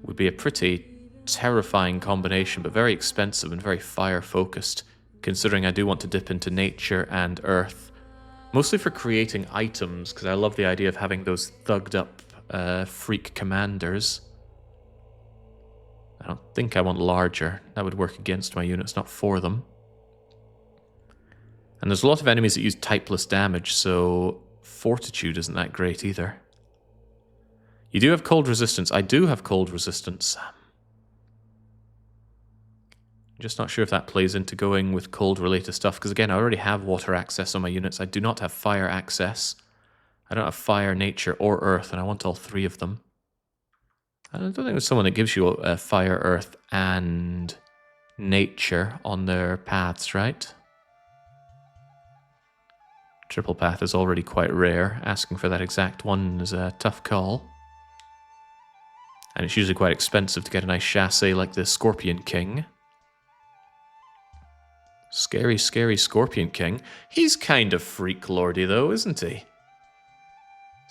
Speaker 1: would be a pretty terrifying combination, but very expensive and very fire-focused, considering I do want to dip into nature and earth. Mostly for creating items, because I love the idea of having those thugged-up freak commanders. I don't think I want larger. That would work against my units, not for them. And there's a lot of enemies that use typeless damage, so fortitude isn't that great either. You do have cold resistance. I do have cold resistance. Just not sure if that plays into going with cold-related stuff, because again, I already have water access on my units. I do not have fire access. I don't have fire, nature, or earth, and I want all three of them. I don't think there's someone that gives you fire, earth, and nature on their paths, right? Triple path is already quite rare. Asking for that exact one is a tough call. And it's usually quite expensive to get a nice chassis like the Scorpion King. Scary, scary Scorpion King. He's kind of freak lordy though, isn't he?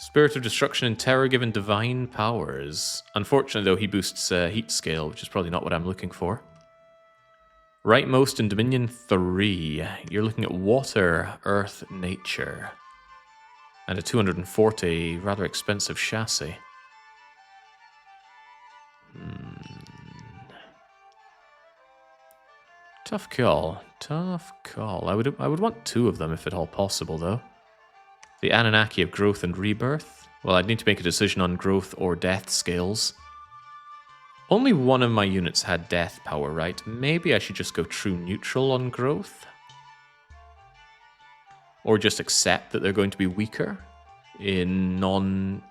Speaker 1: Spirit of Destruction and Terror given divine powers. Unfortunately though, he boosts heat scale, which is probably not what I'm looking for. Rightmost in Dominion 3. You're looking at water, earth, nature. And a 240 rather expensive chassis. Tough call. Tough call. I would want two of them if at all possible though. The Anunnaki of growth and rebirth. Well, I'd need to make a decision on growth or death scales. Only one of my units had death power, right? Maybe I should just go true neutral on growth. Or just accept that they're going to be weaker in non...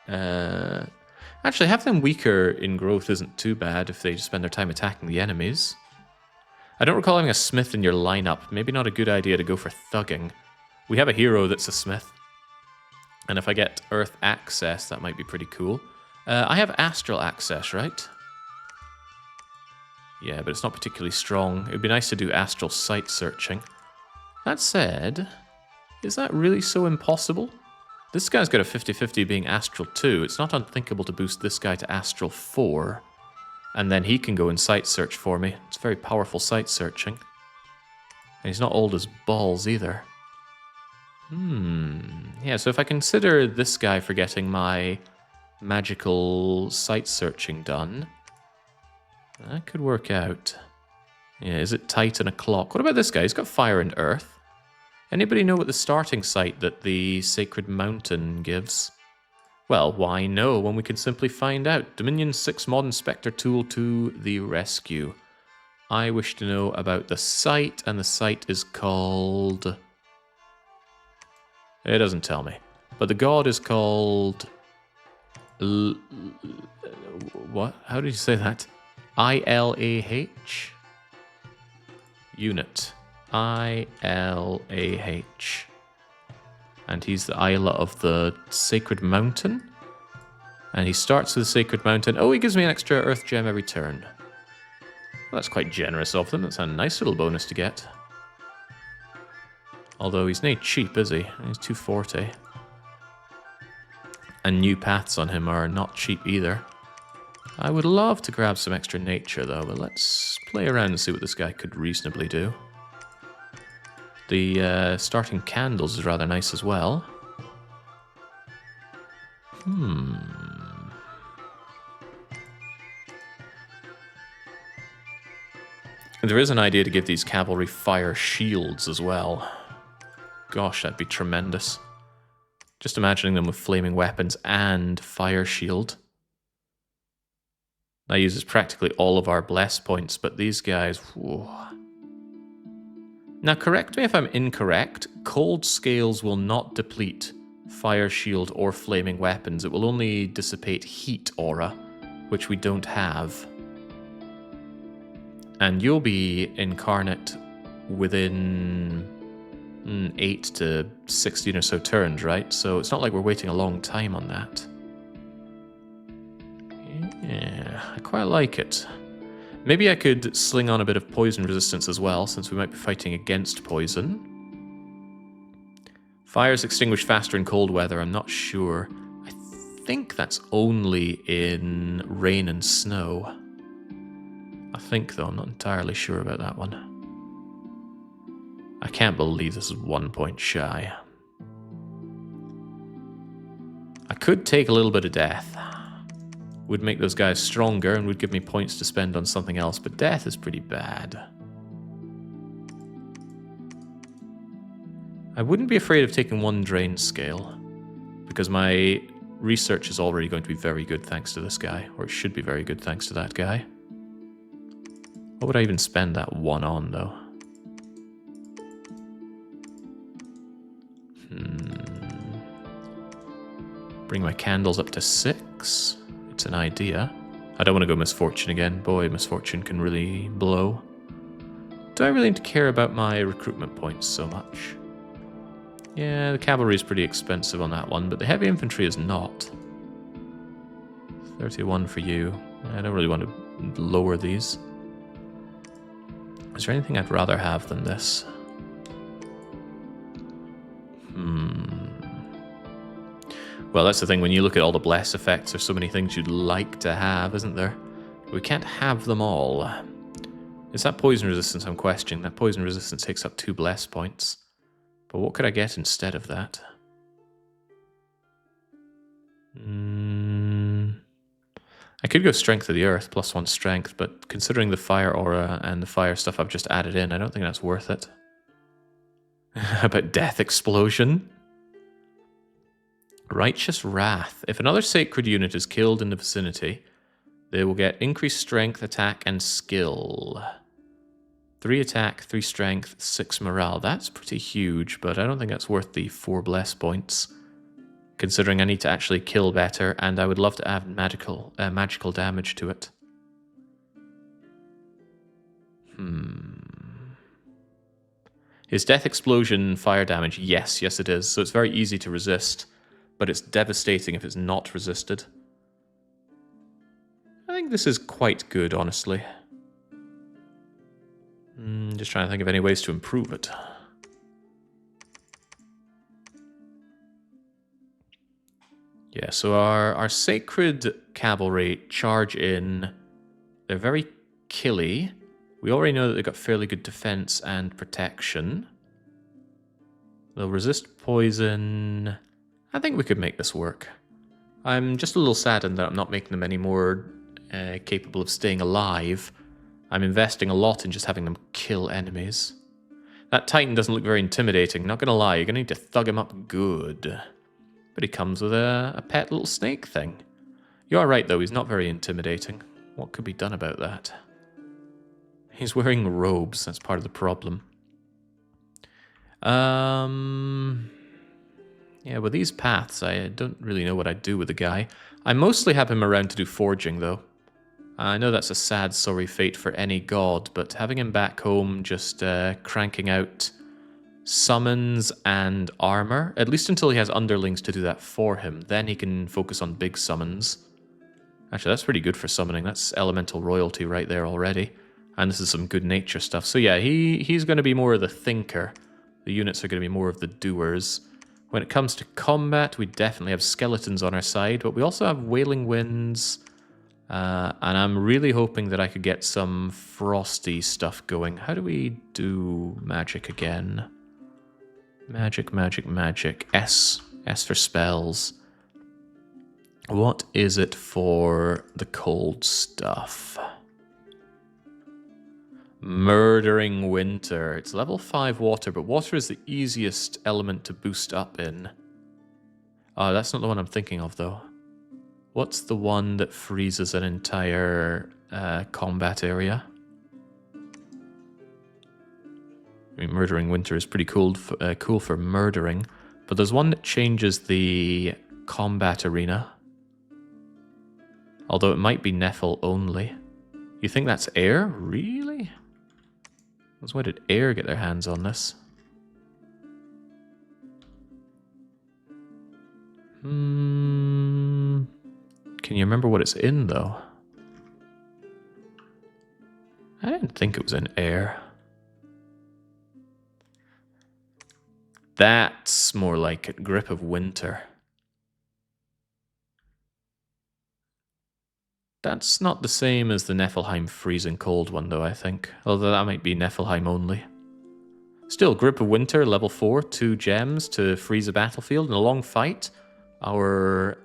Speaker 1: Actually, have them weaker in growth isn't too bad if they just spend their time attacking the enemies. I don't recall having a smith in your lineup. Maybe not a good idea to go for thugging. We have a hero that's a smith. And if I get earth access, that might be pretty cool. I have astral access, right? Yeah, but it's not particularly strong. It would be nice to do astral sight searching. That said, is that really so impossible? This guy's got a 50-50 being astral 2. It's not unthinkable to boost this guy to astral 4. And then he can go and sight search for me. It's very powerful sight searching. And he's not old as balls either. Yeah, so if I consider this guy for getting my magical sight searching done, that could work out. Yeah, is it Titan a clock? What about this guy? He's got fire and earth. Anybody know what the starting sight that the Sacred Mountain gives? Well, why no, when we can simply find out. Dominion 6 Modern Spectre tool to the rescue. I wish to know about the site, and the site is called... It doesn't tell me. But the god is called... What? How did you say that? I-L-A-H? Unit. I-L-A-H. And he's the Isla of the Sacred Mountain. And he starts with the Sacred Mountain. Oh, he gives me an extra Earth Gem every turn. Well, that's quite generous of them. That's a nice little bonus to get. Although he's not cheap, is he? He's 240. And new paths on him are not cheap either. I would love to grab some extra nature though, but let's play around and see what this guy could reasonably do. The starting candles is rather nice as well. There is an idea to give these cavalry fire shields as well. Gosh, that'd be tremendous. Just imagining them with flaming weapons and fire shield. That uses practically all of our bless points, but these guys... Whoa. Now, correct me if I'm incorrect. Cold scales will not deplete fire shield or flaming weapons. It will only dissipate heat aura, which we don't have. And you'll be incarnate within 8 to 16 or so turns, right? So it's not like we're waiting a long time on that. Yeah, I quite like it. Maybe I could sling on a bit of poison resistance as well, since we might be fighting against poison. Fires extinguish faster in cold weather, I'm not sure. I think that's only in rain and snow. I think, though, I'm not entirely sure about that one. I can't believe this is 1 point shy. I could take a little bit of death. Would make those guys stronger and would give me points to spend on something else, but death is pretty bad. I wouldn't be afraid of taking 1 drain scale, because my research is already going to be very good thanks to this guy, or it should be very good thanks to that guy. What would I even spend that 1 on, though? Bring my candles up to 6. It's an idea. I don't want to go Misfortune again. Boy, Misfortune can really blow. Do I really need to care about my recruitment points so much? Yeah, the cavalry is pretty expensive on that one, but the heavy infantry is not. 31 for you. I don't really want to lower these. Is there anything I'd rather have than this? Well, that's the thing, when you look at all the bless effects, there's so many things you'd like to have, isn't there? We can't have them all. It's that poison resistance I'm questioning. That poison resistance takes up 2 bless points. But what could I get instead of that? I could go Strength of the Earth, +1 strength, but considering the fire aura and the fire stuff I've just added in, I don't think that's worth it. How about Death Explosion? Righteous Wrath. If another sacred unit is killed in the vicinity, they will get increased strength, attack, and skill. 3 attack, 3 strength, 6 morale. That's pretty huge, but I don't think that's worth the 4 bless points, considering I need to actually kill better, and I would love to add magical damage to it. Is Death Explosion fire damage? Yes, it is. So it's very easy to resist, but it's devastating if it's not resisted. I think this is quite good, honestly. Just trying to think of any ways to improve it. Yeah, so our Sacred Cavalry charge in. They're very killy. We already know that they've got fairly good defense and protection. They'll resist poison. I think we could make this work. I'm just a little saddened that I'm not making them any more capable of staying alive. I'm investing a lot in just having them kill enemies. That Titan doesn't look very intimidating, not gonna lie, you're gonna need to thug him up good. But he comes with a pet little snake thing. You are right though, he's not very intimidating. What could be done about that? He's wearing robes, that's part of the problem. Yeah, with these paths, I don't really know what I'd do with the guy. I mostly have him around to do forging, though. I know that's a sad, sorry fate for any god, but having him back home just cranking out summons and armor, at least until he has underlings to do that for him, then he can focus on big summons. Actually, that's pretty good for summoning. That's elemental royalty right there already. And this is some good nature stuff. So yeah, he's going to be more of the thinker. The units are going to be more of the doers. When it comes to combat, we definitely have skeletons on our side, but we also have Wailing Winds, and I'm really hoping that I could get some frosty stuff going. How do we do magic again? Magic. S for spells. What is it for the cold stuff? Murdering Winter. It's level 5 water, but water is the easiest element to boost up in. Oh, that's not the one I'm thinking of, though. What's the one that freezes an entire combat area? I mean, Murdering Winter is pretty cool for murdering, but there's one that changes the combat arena. Although it might be Nephil only. You think that's air? Really? Why did air get their hands on this? Can you remember what it's in, though? I didn't think it was in air. That's more like it. Grip of Winter. That's not the same as the Niflheim Freezing Cold one, though, I think. Although that might be Niflheim only. Still, Grip of Winter, level 4, 2 gems to freeze a battlefield in a long fight. Our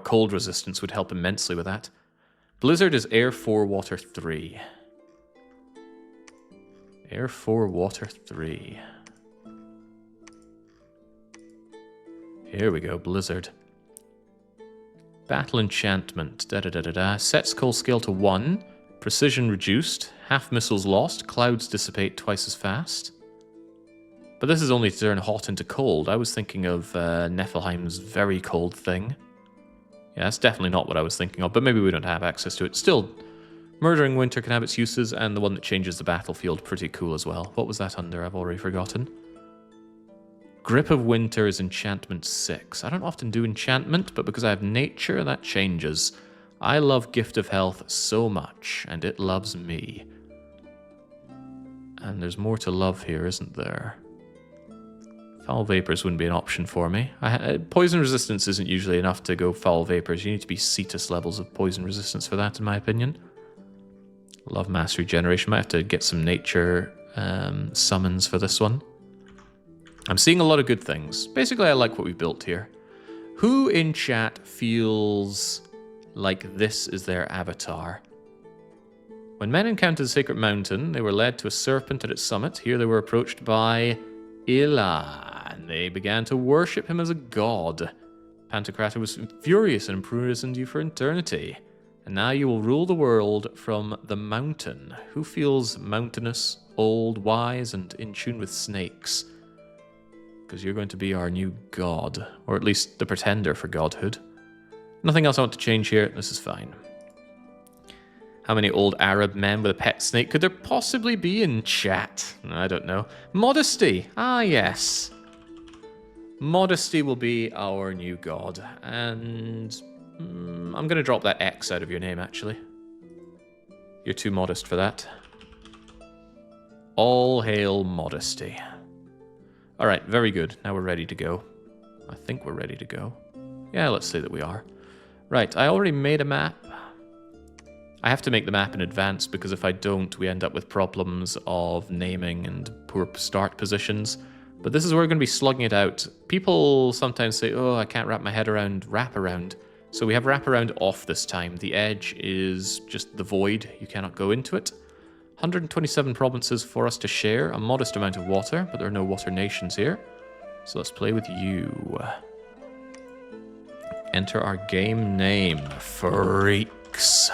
Speaker 1: cold resistance would help immensely with that. Blizzard is Air 4, Water 3. Air 4, Water 3. Here we go, Blizzard. Battle Enchantment. Sets cold scale to 1. Precision reduced. Half missiles lost. Clouds dissipate twice as fast. But this is only to turn hot into cold. I was thinking of Niflheim's very cold thing. Yeah, that's definitely not what I was thinking of, but maybe we don't have access to it. Still, Murdering Winter can have its uses, and the one that changes the battlefield, pretty cool as well. What was that under? I've already forgotten. Grip of Winter is enchantment 6. I don't often do enchantment, but because I have nature, that changes. I love Gift of Health so much, and it loves me. And there's more to love here, isn't there? Foul Vapors wouldn't be an option for me. Poison Resistance isn't usually enough to go Foul Vapors. You need to be Cetus levels of Poison Resistance for that, in my opinion. Love Mass Regeneration. Might have to get some nature summons for this one. I'm seeing a lot of good things. Basically, I like what we've built here. Who in chat feels like this is their avatar? When men encountered the Sacred Mountain, they were led to a serpent at its summit. Here they were approached by Ila, and they began to worship him as a god. Pantocrator was furious and imprisoned you for eternity. And now you will rule the world from the mountain. Who feels mountainous, old, wise, and in tune with snakes? Because you're going to be our new god, or at least the pretender for godhood. Nothing else I want to change here. This is fine. How many old Arab men with a pet snake could there possibly be in chat? I don't know. Modesty. Ah, yes. Modesty will be our new god. And I'm going to drop that X out of your name, actually. You're too modest for that. All hail modesty. All right, very good. Now we're ready to go. I think we're ready to go. Yeah, let's say that we are. Right, I already made a map. I have to make the map in advance because if I don't, we end up with problems of naming and poor start positions. But this is where we're going to be slugging it out. People sometimes say, oh, I can't wrap my head around wraparound. So we have wraparound off this time. The edge is just the void. You cannot go into it. 127 provinces for us to share. A modest amount of water, but there are no water nations here. So let's play with you. Enter our game name. Freaks.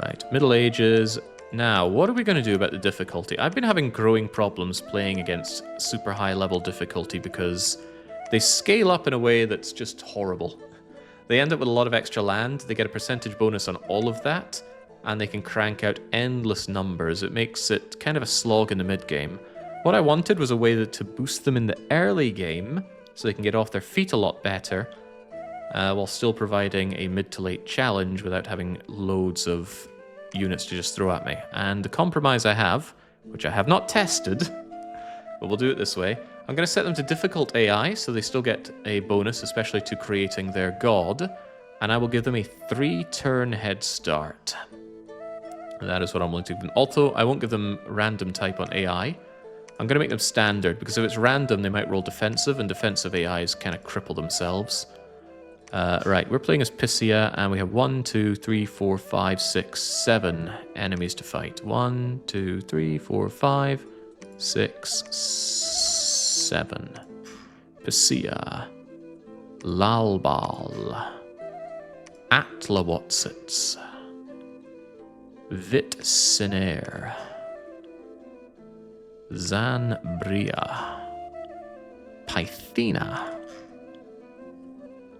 Speaker 1: Right, Middle Ages. Now, what are we going to do about the difficulty? I've been having growing problems playing against super high level difficulty because they scale up in a way that's just horrible. They end up with a lot of extra land, they get a percentage bonus on all of that, and they can crank out endless numbers. It makes it kind of a slog in the mid-game. What I wanted was a way to boost them in the early game, so they can get off their feet a lot better, while still providing a mid to late challenge without having loads of units to just throw at me. And the compromise I have, which I have not tested, but we'll do it this way, I'm going to set them to difficult AI, so they still get a bonus, especially to creating their god, and I will give them a 3-turn head start. That is what I'm willing to give them. Also, I won't give them random type on AI. I'm going to make them standard, because if it's random, they might roll defensive, and defensive AIs kind of cripple themselves. Right, we're playing as Pisea, and we have 1, 2, 3, 4, 5, 6, 7 enemies to fight. 1, 2, 3, 4, 5, 6, 7. Pisea. Lalbal. Atlawotsits. Vitsiner. Zanbria. Pythina.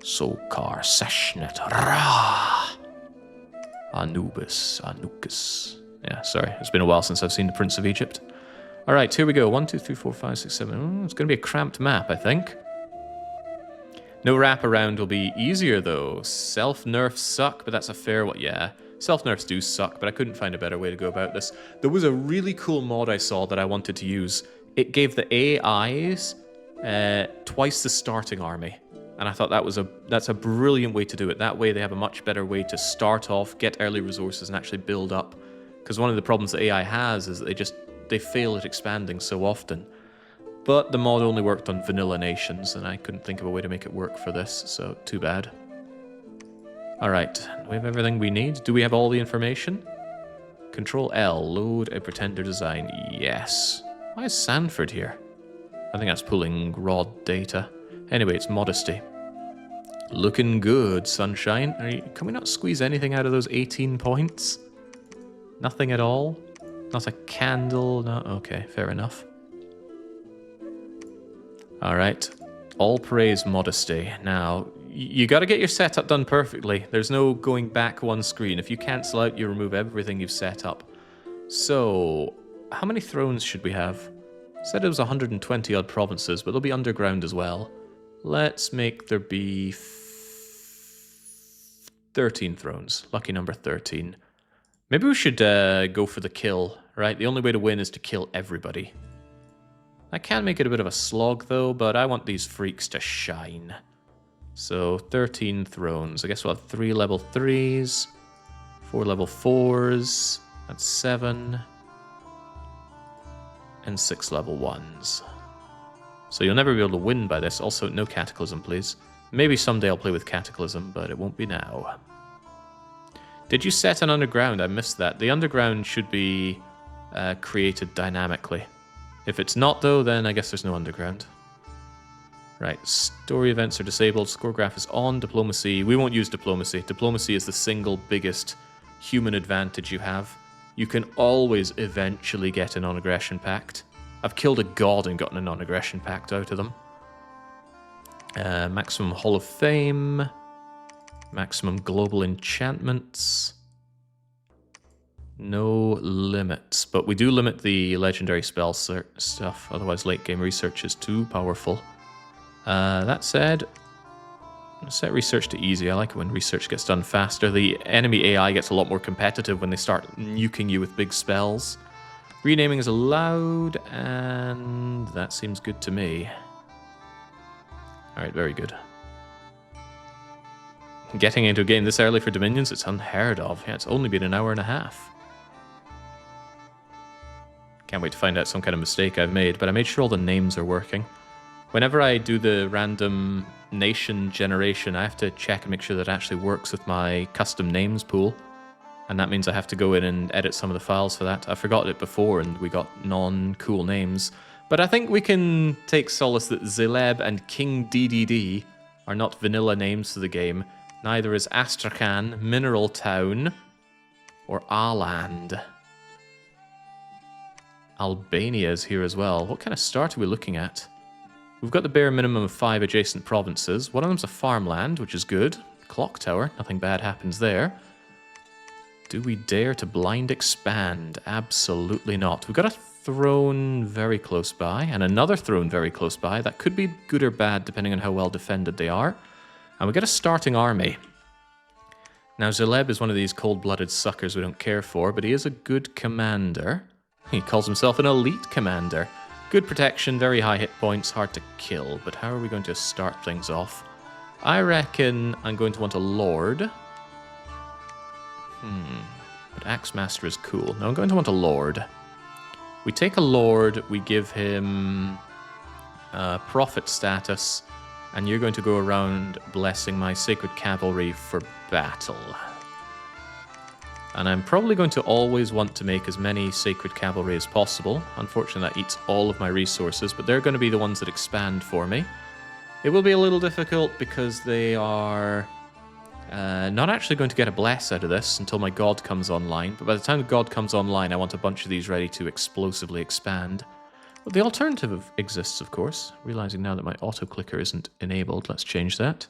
Speaker 1: Sokar Seshnet Ra Anubis. Yeah, sorry. It's been a while since I've seen the Prince of Egypt. All right, here we go. 1, 2, 3, 4, 5, 6, 7. Oh, it's going to be a cramped map, I think. No wraparound will be easier, though. Self-nerfs suck, but that's a fair one. Yeah, self-nerfs do suck, but I couldn't find a better way to go about this. There was a really cool mod I saw that I wanted to use. It gave the AIs twice the starting army. And I thought that's a brilliant way to do it. That way they have a much better way to start off, get early resources, and actually build up. Because one of the problems the AI has is that they fail at expanding so often. But the mod only worked on vanilla nations, and I couldn't think of a way to make it work for this, so too bad. Alright, we have everything we need. Do we have all the information? Control L, load a pretender design. Yes. Why is Sanford here? I think that's pulling raw data. Anyway, it's modesty. Looking good, sunshine. Can we not squeeze anything out of those 18 points? Nothing at all? Not a candle? No? Okay, fair enough. Alright. All praise modesty. Now, you gotta get your setup done perfectly. There's no going back one screen. If you cancel out, you remove everything you've set up. So, how many thrones should we have? Said it was 120 odd provinces, but they'll be underground as well. Let's make there be 13 thrones. Lucky number 13. Maybe we should go for the kill, right? The only way to win is to kill everybody. I can make it a bit of a slog, though, but I want these freaks to shine. So, 13 thrones. I guess we'll have 3 level 3s, 4 level 4s, that's 7, and 6 level 1s. So you'll never be able to win by this. Also, no Cataclysm, please. Maybe someday I'll play with Cataclysm, but it won't be now. Did you set an underground? I missed that. The underground should be created dynamically. If it's not, though, then I guess there's no underground. Right, story events are disabled. Score graph is on. Diplomacy. We won't use diplomacy. Diplomacy is the single biggest human advantage you have. You can always eventually get a non-aggression pact. I've killed a god and gotten a non-aggression pact out of them. Maximum Hall of Fame. Maximum global enchantments. No limits, but we do limit the legendary spell stuff, otherwise late game research is too powerful. That said, set research to easy. I like it when research gets done faster. The enemy AI gets a lot more competitive when they start nuking you with big spells. Renaming is allowed, and that seems good to me. Alright, very good. Getting into a game this early for Dominions, it's unheard of. Yeah, it's only been an hour and a half. Can't wait to find out some kind of mistake I've made, but I made sure all the names are working. Whenever I do the random nation generation, I have to check and make sure that it actually works with my custom names pool. And that means I have to go in and edit some of the files for that. I forgot it before and we got non-cool names. But I think we can take solace that Zeleb and King DDD are not vanilla names for the game. Neither is Astrakhan, Mineral Town, or Aland. Albania is here as well. What kind of start are we looking at? We've got the bare minimum of 5 adjacent provinces. One of them's a farmland, which is good. Clock tower, nothing bad happens there. Do we dare to blind expand? Absolutely not. We've got a throne very close by, and another throne very close by. That could be good or bad, depending on how well defended they are. And we got a starting army. Now, Zeleb is one of these cold-blooded suckers we don't care for, but he is a good commander. He calls himself an elite commander. Good protection, very high hit points, hard to kill. But how are we going to start things off? I reckon I'm going to want a lord. But Axemaster is cool. No, I'm going to want a lord. We take a lord, we give him prophet status, and you're going to go around blessing my sacred cavalry for battle. And I'm probably going to always want to make as many sacred cavalry as possible. Unfortunately, that eats all of my resources, but they're going to be the ones that expand for me. It will be a little difficult because they are not actually going to get a bless out of this until my god comes online. But by the time the god comes online, I want a bunch of these ready to explosively expand. But the alternative exists, of course. Realizing now that my auto-clicker isn't enabled, let's change that.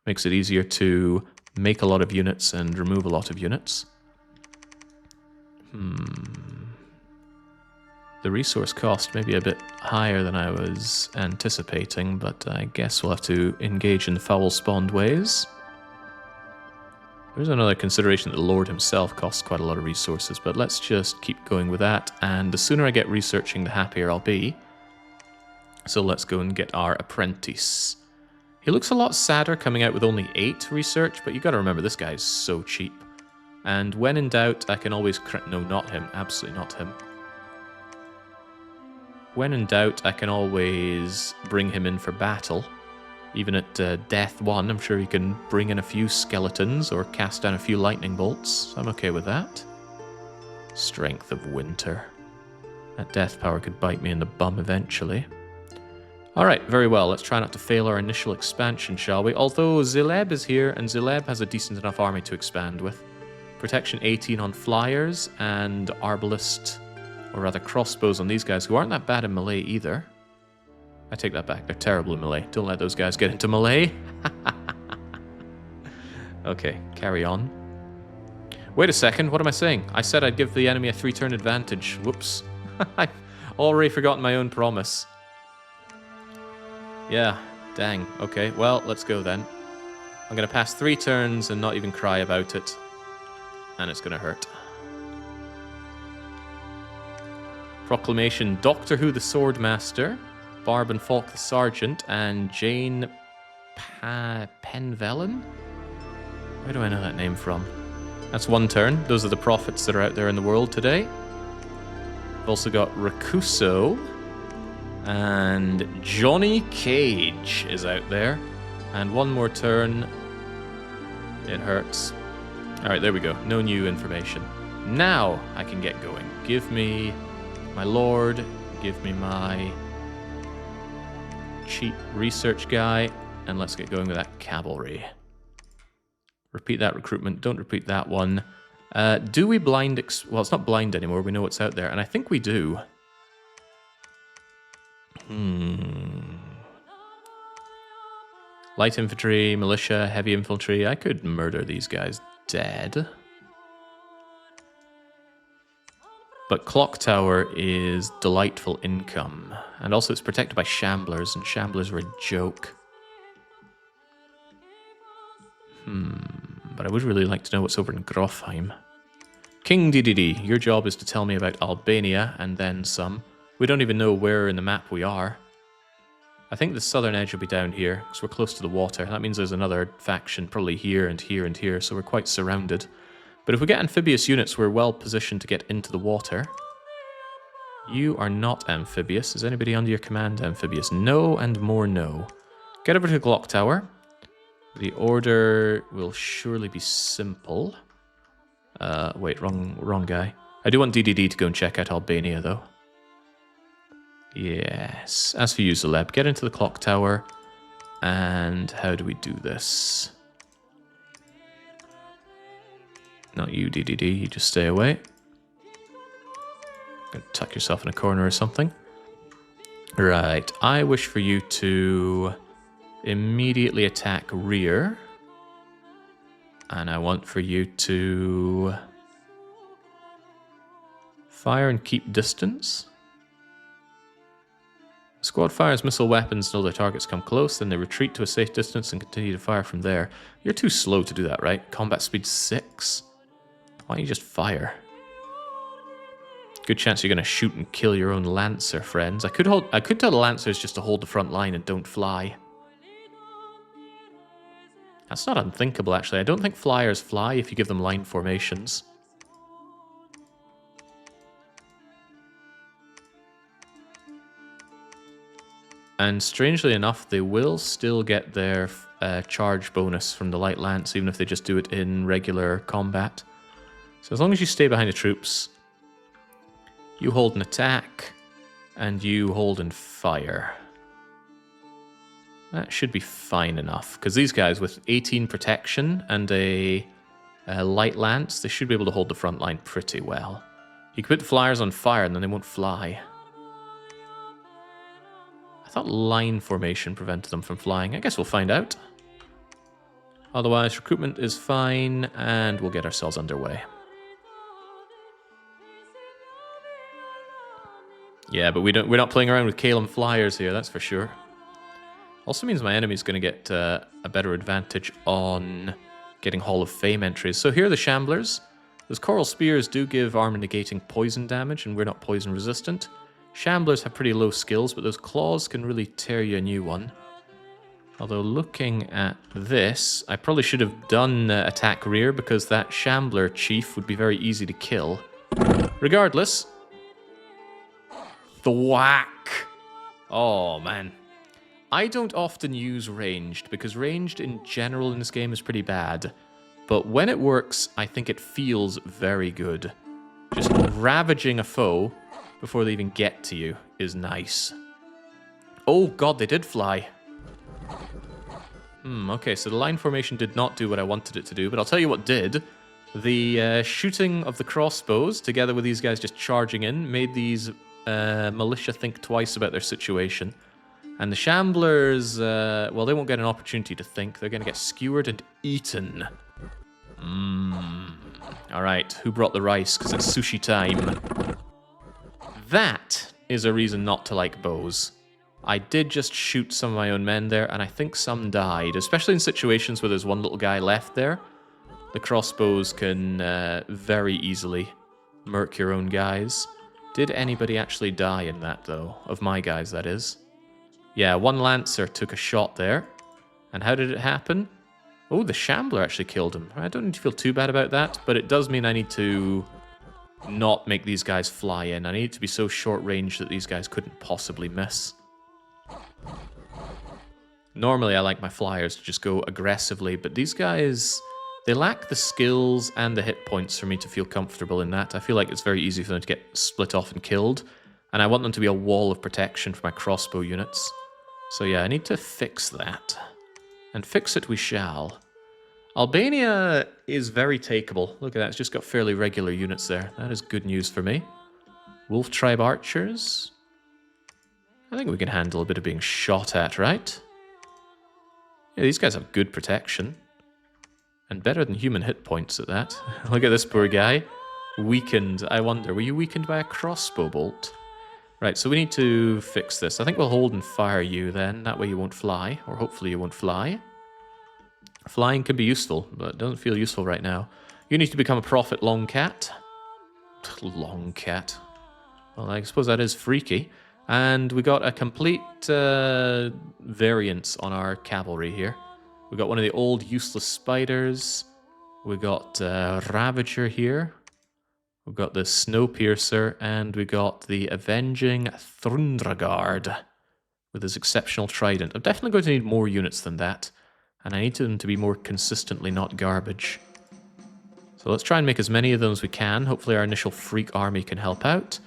Speaker 1: Makes it easier to make a lot of units and remove a lot of units. The resource cost may be a bit higher than I was anticipating, but I guess we'll have to engage in the foul-spawned ways. There's another consideration that the Lord himself costs quite a lot of resources, but let's just keep going with that, and the sooner I get researching, the happier I'll be. So let's go and get our apprentice. He looks a lot sadder coming out with only 8 research, but you gotta remember this guy's so cheap. And when in doubt, I can always... No, not him. Absolutely not him. When in doubt, I can always bring him in for battle. Even at Death 1, I'm sure he can bring in a few skeletons or cast down a few lightning bolts. I'm okay with that. Strength of Winter. That death power could bite me in the bum eventually. Alright, very well. Let's try not to fail our initial expansion, shall we? Although Zileb is here, and Zileb has a decent enough army to expand with. Protection 18 on flyers, and arbalist, or rather crossbows on these guys, who aren't that bad in melee either. I take that back. They're terrible in melee. Don't let those guys get into melee. Okay, carry on. Wait a second, what am I saying? I said I'd give the enemy a 3-turn advantage. Whoops. I've already forgotten my own promise. Yeah, dang. Okay, well, let's go then. I'm going to pass 3 turns and not even cry about it. And it's going to hurt. Proclamation: Doctor Who the Swordmaster, Barb and Falk the Sergeant, and Jane Penvellen? Where do I know that name from? That's 1 turn. Those are the prophets that are out there in the world today. We've also got Rakuso, and Johnny Cage is out there. And 1 more turn. It hurts. Alright, there we go. No new information. Now I can get going. Give me my lord. Give me my cheap research guy. And let's get going with that cavalry. Repeat that recruitment. Don't repeat that one. Do we blind... well, it's not blind anymore. We know what's out there. And I think we do. Light infantry, militia, heavy infantry. I could murder these guys dead. But Clock Tower is delightful income. And also it's protected by Shamblers, and Shamblers are a joke. But I would really like to know what's over in Grofheim. King DDD, your job is to tell me about Albania and then some. We don't even know where in the map we are. I think the southern edge will be down here, because we're close to the water. That means there's another faction probably here and here and here, so we're quite surrounded. But if we get amphibious units, we're well positioned to get into the water. You are not amphibious. Is anybody under your command amphibious? No and more no. Get over to the Clock Tower. The order will surely be simple. Wait, wrong guy. I do want DDD to go and check out Albania, though. Yes. As for you, Zaleb, get into the Clock Tower. And how do we do this? Not you, DDD. You just stay away. Gonna tuck yourself in a corner or something. Right. I wish for you to immediately attack rear. And I want for you to fire and keep distance. The squad fires missile weapons until their targets come close, then they retreat to a safe distance and continue to fire from there. You're too slow to do that, right? Combat speed 6. Why don't you just fire? Good chance you're going to shoot and kill your own Lancer, friends. I could tell the Lancers just to hold the front line and don't fly. That's not unthinkable, actually. I don't think flyers fly if you give them line formations. And strangely enough, they will still get their charge bonus from the Light Lance, even if they just do it in regular combat. So as long as you stay behind the troops, you hold an attack, and you hold and fire. That should be fine enough, because these guys with 18 protection and a Light Lance, they should be able to hold the front line pretty well. You can put the flyers on fire and then they won't fly. I thought line formation prevented them from flying. I guess we'll find out. Otherwise, recruitment is fine, and we'll get ourselves underway. Yeah, but we're not playing around with Calum flyers here, that's for sure. Also means my enemy's going to get a better advantage on getting Hall of Fame entries. So here are the Shamblers. Those Coral Spears do give armor negating poison damage, and we're not poison resistant. Shamblers have pretty low skills, but those claws can really tear you a new one. Although looking at this, I probably should have done attack rear, because that Shambler chief would be very easy to kill. Regardless. The whack! Oh, man. I don't often use ranged, because ranged in general in this game is pretty bad. But when it works, I think it feels very good. Just ravaging a foe before they even get to you is nice. Oh god, they did fly. Okay, so the line formation did not do what I wanted it to do, but I'll tell you what did. The shooting of the crossbows, together with these guys just charging in, made these militia think twice about their situation. And the Shamblers, well, they won't get an opportunity to think. They're going to get skewered and eaten. Alright, who brought the rice? Because it's sushi time. That is a reason not to like bows. I did just shoot some of my own men there, and I think some died. Especially in situations where there's one little guy left there. The crossbows can very easily murk your own guys. Did anybody actually die in that, though? Of my guys, that is. Yeah, one Lancer took a shot there. And how did it happen? Oh, the Shambler actually killed him. I don't need to feel too bad about that, but it does mean I need to not make these guys fly in. I need it to be so short range that these guys couldn't possibly miss. Normally, I like my flyers to just go aggressively, but these guys, they lack the skills and the hit points for me to feel comfortable in that. I feel like it's very easy for them to get split off and killed, and I want them to be a wall of protection for my crossbow units. So yeah, I need to fix that. And fix it we shall. Albania is very takeable. Look at that, it's just got fairly regular units there. That is good news for me. Wolf Tribe Archers. I think we can handle a bit of being shot at, right? Yeah, these guys have good protection. And better than human hit points at that. Look at this poor guy. Weakened. I wonder, were you weakened by a crossbow bolt? Right, so we need to fix this. I think we'll hold and fire you then. That way you won't fly. Or hopefully you won't fly. Flying can be useful, but it doesn't feel useful right now. You need to become a prophet, Longcat. Longcat. Well, I suppose that is freaky. And we got a complete variance on our cavalry here. We got one of the old useless spiders. We got Ravager here. We've got the Snowpiercer, and we got the Avenging Thundraguard with his exceptional trident. I'm definitely going to need more units than that, and I need them to be more consistently not garbage. So let's try and make as many of them as we can. Hopefully our initial freak army can help out.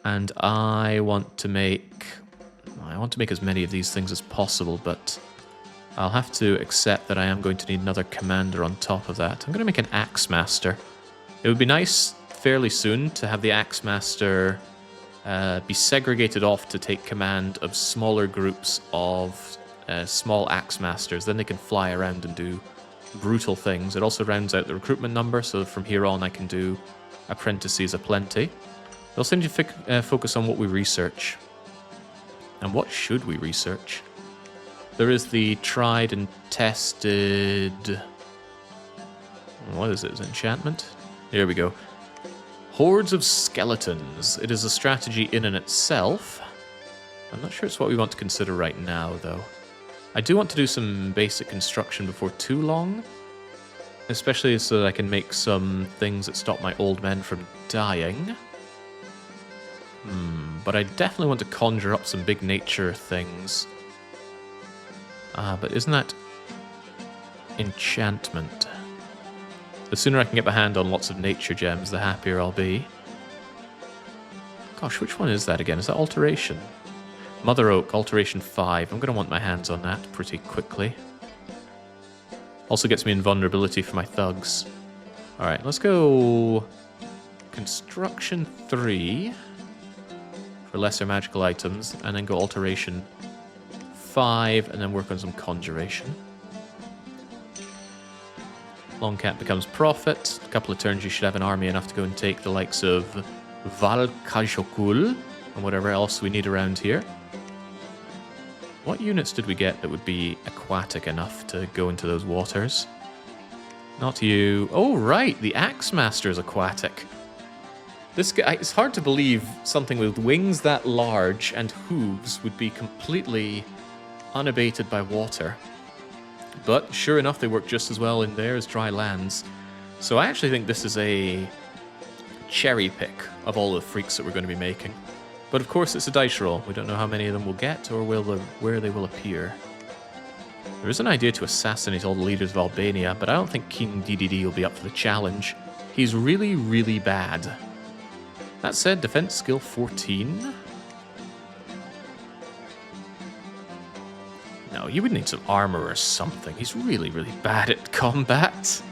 Speaker 1: And I want to make as many of these things as possible, but I'll have to accept that I am going to need another commander on top of that. I'm going to make an Axemaster. It would be nice fairly soon to have the Axemaster be segregated off to take command of smaller groups of small Axemasters. Then they can fly around and do brutal things. It also rounds out the recruitment number, so from here on I can do apprentices aplenty. We also need to focus on what we research. And what should we research? There is the tried and tested... What is it? Is it enchantment? Here we go. Hordes of Skeletons. It is a strategy in and itself. I'm not sure it's what we want to consider right now, though. I do want to do some basic construction before too long. Especially so that I can make some things that stop my old men from dying. But I definitely want to conjure up some big nature things. But isn't that enchantment? The sooner I can get my hand on lots of nature gems, the happier I'll be. Gosh, which one is that again? Is that Alteration? Mother Oak, Alteration 5. I'm going to want my hands on that pretty quickly. Also gets me invulnerability for my thugs. Alright, let's go... Construction 3... for lesser magical items, and then go Alteration 5, and then work on some Conjuration. Longcat becomes Prophet. A couple of turns you should have an army enough to go and take the likes of Valkajokul, and whatever else we need around here. What units did we get that would be aquatic enough to go into those waters? Not you. Oh, right, the Axe Master is aquatic. This guy, it's hard to believe something with wings that large and hooves would be completely unabated by water. But sure enough, they work just as well in there as dry lands. So I actually think this is a cherry pick of all the freaks that we're going to be making. But of course, it's a dice roll. We don't know how many of them we'll get or where they will appear. There is an idea to assassinate all the leaders of Albania, but I don't think King DDD will be up for the challenge. He's really, really bad. That said, defense skill 14. No, you would need some armor or something. He's really, really bad at combat.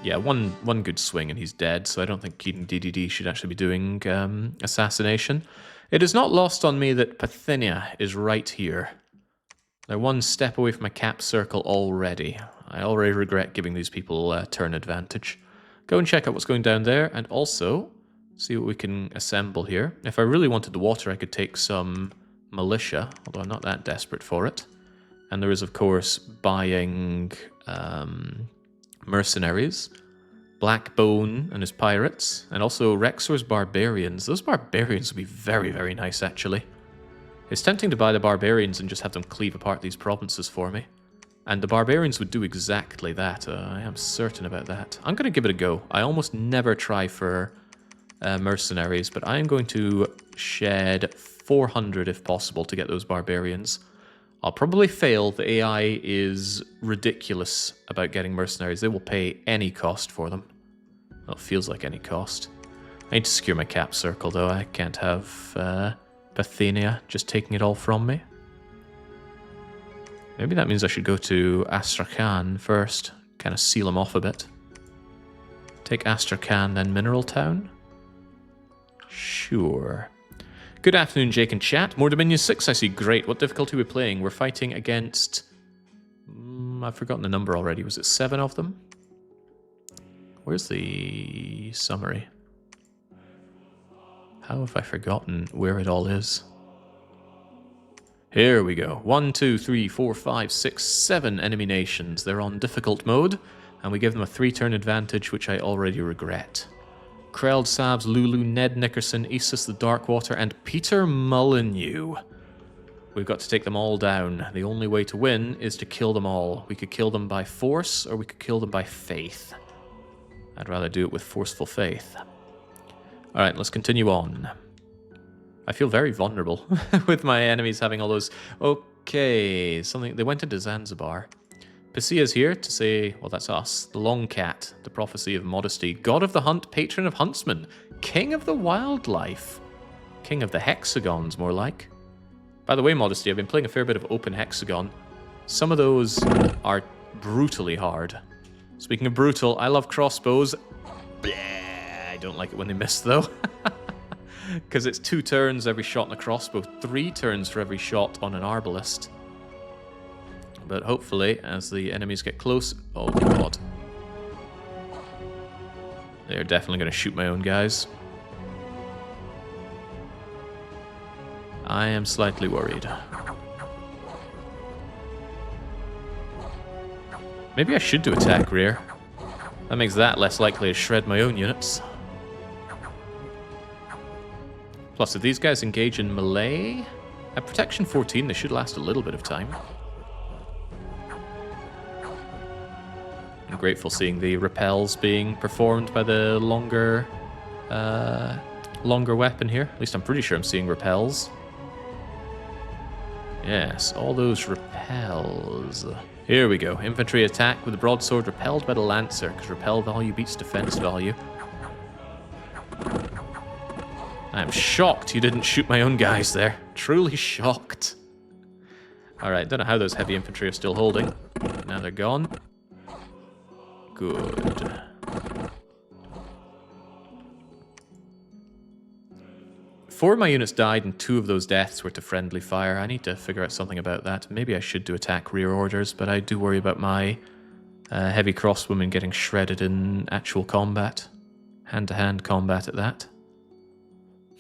Speaker 1: Yeah, one good swing and he's dead, so I don't think King DDD should actually be doing assassination. It is not lost on me that Pisea is right here. They're one step away from a cap circle already. I already regret giving these people turn advantage. Go and check out what's going down there, and also see what we can assemble here. If I really wanted the water, I could take some militia, although I'm not that desperate for it. And there is, of course, buying mercenaries, Blackbone and his pirates, and also Rexor's barbarians. Those barbarians would be very, very nice, actually. It's tempting to buy the barbarians and just have them cleave apart these provinces for me. And the barbarians would do exactly that. I am certain about that. I'm going to give it a go. I almost never try for mercenaries, but I am going to shed 400 if possible to get those barbarians. I'll probably fail. The AI is ridiculous about getting mercenaries. They will pay any cost for them. Well, it feels like any cost. I need to secure my cap circle, though. I can't have Pisea just taking it all from me. Maybe that means I should go to Astrakhan first. Kind of seal him off a bit. Take Astrakhan, then Mineral Town? Sure. Good afternoon, Jake and chat. More Dominion 6, I see. Great. What difficulty are we playing? We're fighting against... I've forgotten the number already. Was it 7 of them? Where's the summary? How have I forgotten where it all is? Here we go. 1, 2, 3, 4, 5, 6, 7 enemy nations. They're on difficult mode, and we give them a 3-turn advantage, which I already regret. Kreld, Sabs, Lulu, Ned Nickerson, Isis the Darkwater, and Peter Molyneux. We've got to take them all down. The only way to win is to kill them all. We could kill them by force, or we could kill them by faith. I'd rather do it with forceful faith. Alright, let's continue on. I feel very vulnerable with my enemies having all those... Okay, something... They went into Zanzibar. Pisea's here to say, well, that's us. The Long Cat, the prophecy of modesty, god of the hunt, patron of huntsmen, king of the wildlife, king of the hexagons, more like. By the way, Modesty, I've been playing a fair bit of open hexagon. Some of those are brutally hard. Speaking of brutal, I love crossbows. Bleh, I don't like it when they miss, though. Because it's 2 turns every shot on a crossbow, 3 turns for every shot on an arbalist. But hopefully, as the enemies get close... Oh, God. They're definitely going to shoot my own guys. I am slightly worried. Maybe I should do attack rear. That makes that less likely to shred my own units. Plus, if these guys engage in melee, at protection 14, they should last a little bit of time. I'm grateful seeing the repels being performed by the longer weapon here. At least I'm pretty sure I'm seeing repels. Yes, all those repels. Here we go. Infantry attack with the broadsword repelled by the lancer, because repel value beats defense value. I'm shocked you didn't shoot my own guys there. Truly shocked. Alright, don't know how those heavy infantry are still holding. Now they're gone. Good. 4 of my units died and 2 of those deaths were to friendly fire. I need to figure out something about that. Maybe I should do attack rear orders, but I do worry about my heavy crossbowmen getting shredded in actual combat. Hand-to-hand combat at that.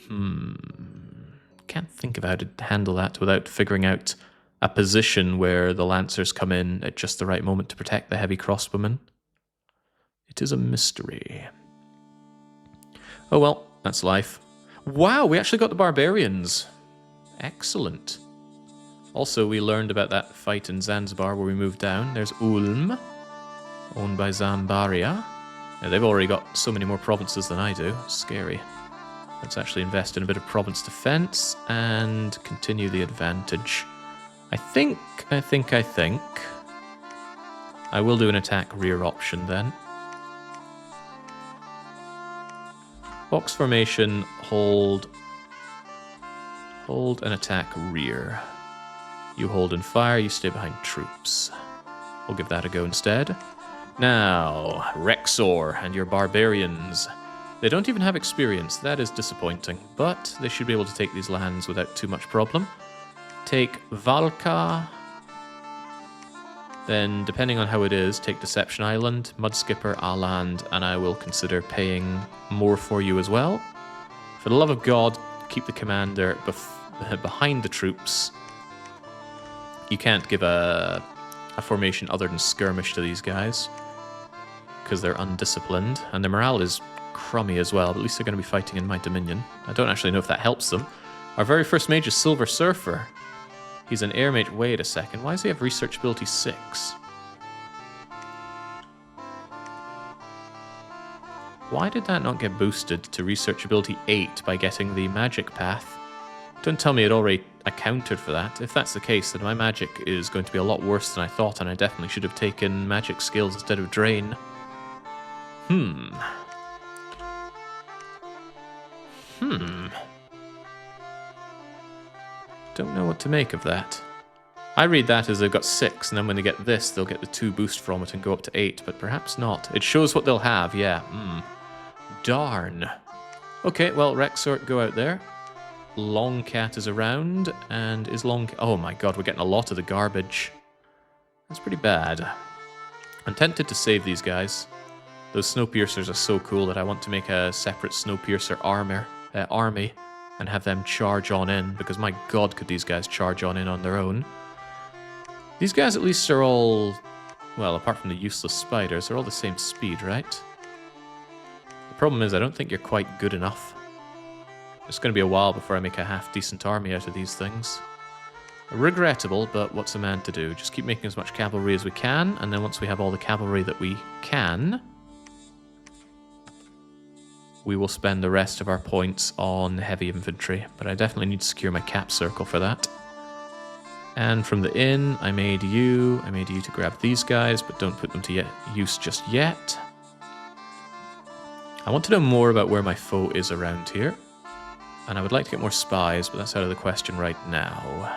Speaker 1: Can't think of how to handle that without figuring out a position where the Lancers come in at just the right moment to protect the heavy crossbowmen. It is a mystery. Oh well, that's life. Wow, we actually got the barbarians. Excellent. Also, we learned about that fight in Zanzibar where we moved down. There's Ulm, owned by Zambaria. Now, they've already got so many more provinces than I do. Scary. Let's actually invest in a bit of province defense and continue the advantage. I think I will do an attack rear option then. Box formation, hold and attack rear. You hold and fire, you stay behind troops. We'll give that a go instead. Now, Rexor and your barbarians. They don't even have experience, that is disappointing, but they should be able to take these lands without too much problem. Take Valka, then depending on how it is, take Deception Island, Mudskipper, Aland, and I will consider paying more for you as well. For the love of God, keep the commander behind the troops. You can't give a formation other than skirmish to these guys, because they're undisciplined, and their morale is crummy as well, but at least they're going to be fighting in my dominion. I don't actually know if that helps them. Our very first mage is Silver Surfer. He's an air mage. Wait a second, why does he have research ability 6? Why did that not get boosted to research ability 8 by getting the magic path? Don't tell me it already accounted for that. If that's the case, then my magic is going to be a lot worse than I thought, and I definitely should have taken magic skills instead of drain. Don't know what to make of that. I read that as they've got 6, and then when they get this, they'll get the 2 boost from it and go up to 8, but perhaps not. It shows what they'll have, yeah. Darn. Okay, well, Rexort, go out there. Longcat is around, and is oh my god, we're getting a lot of the garbage. That's pretty bad. I'm tempted to save these guys. Those Snowpiercers are so cool that I want to make a separate Snowpiercer army and have them charge on in, because my god, could these guys charge on in on their own. These guys at least are all, well, apart from the useless spiders, they're all the same speed, right? The problem is I don't think you're quite good enough. It's going to be a while before I make a half-decent army out of these things. Regrettable, but what's a man to do? Just keep making as much cavalry as we can, and then once we have all the cavalry that we can, we will spend the rest of our points on heavy infantry, but I definitely need to secure my cap circle for that. And from the inn, I made you to grab these guys, but don't put them to use just yet. I want to know more about where my foe is around here, and I would like to get more spies, but that's out of the question right now.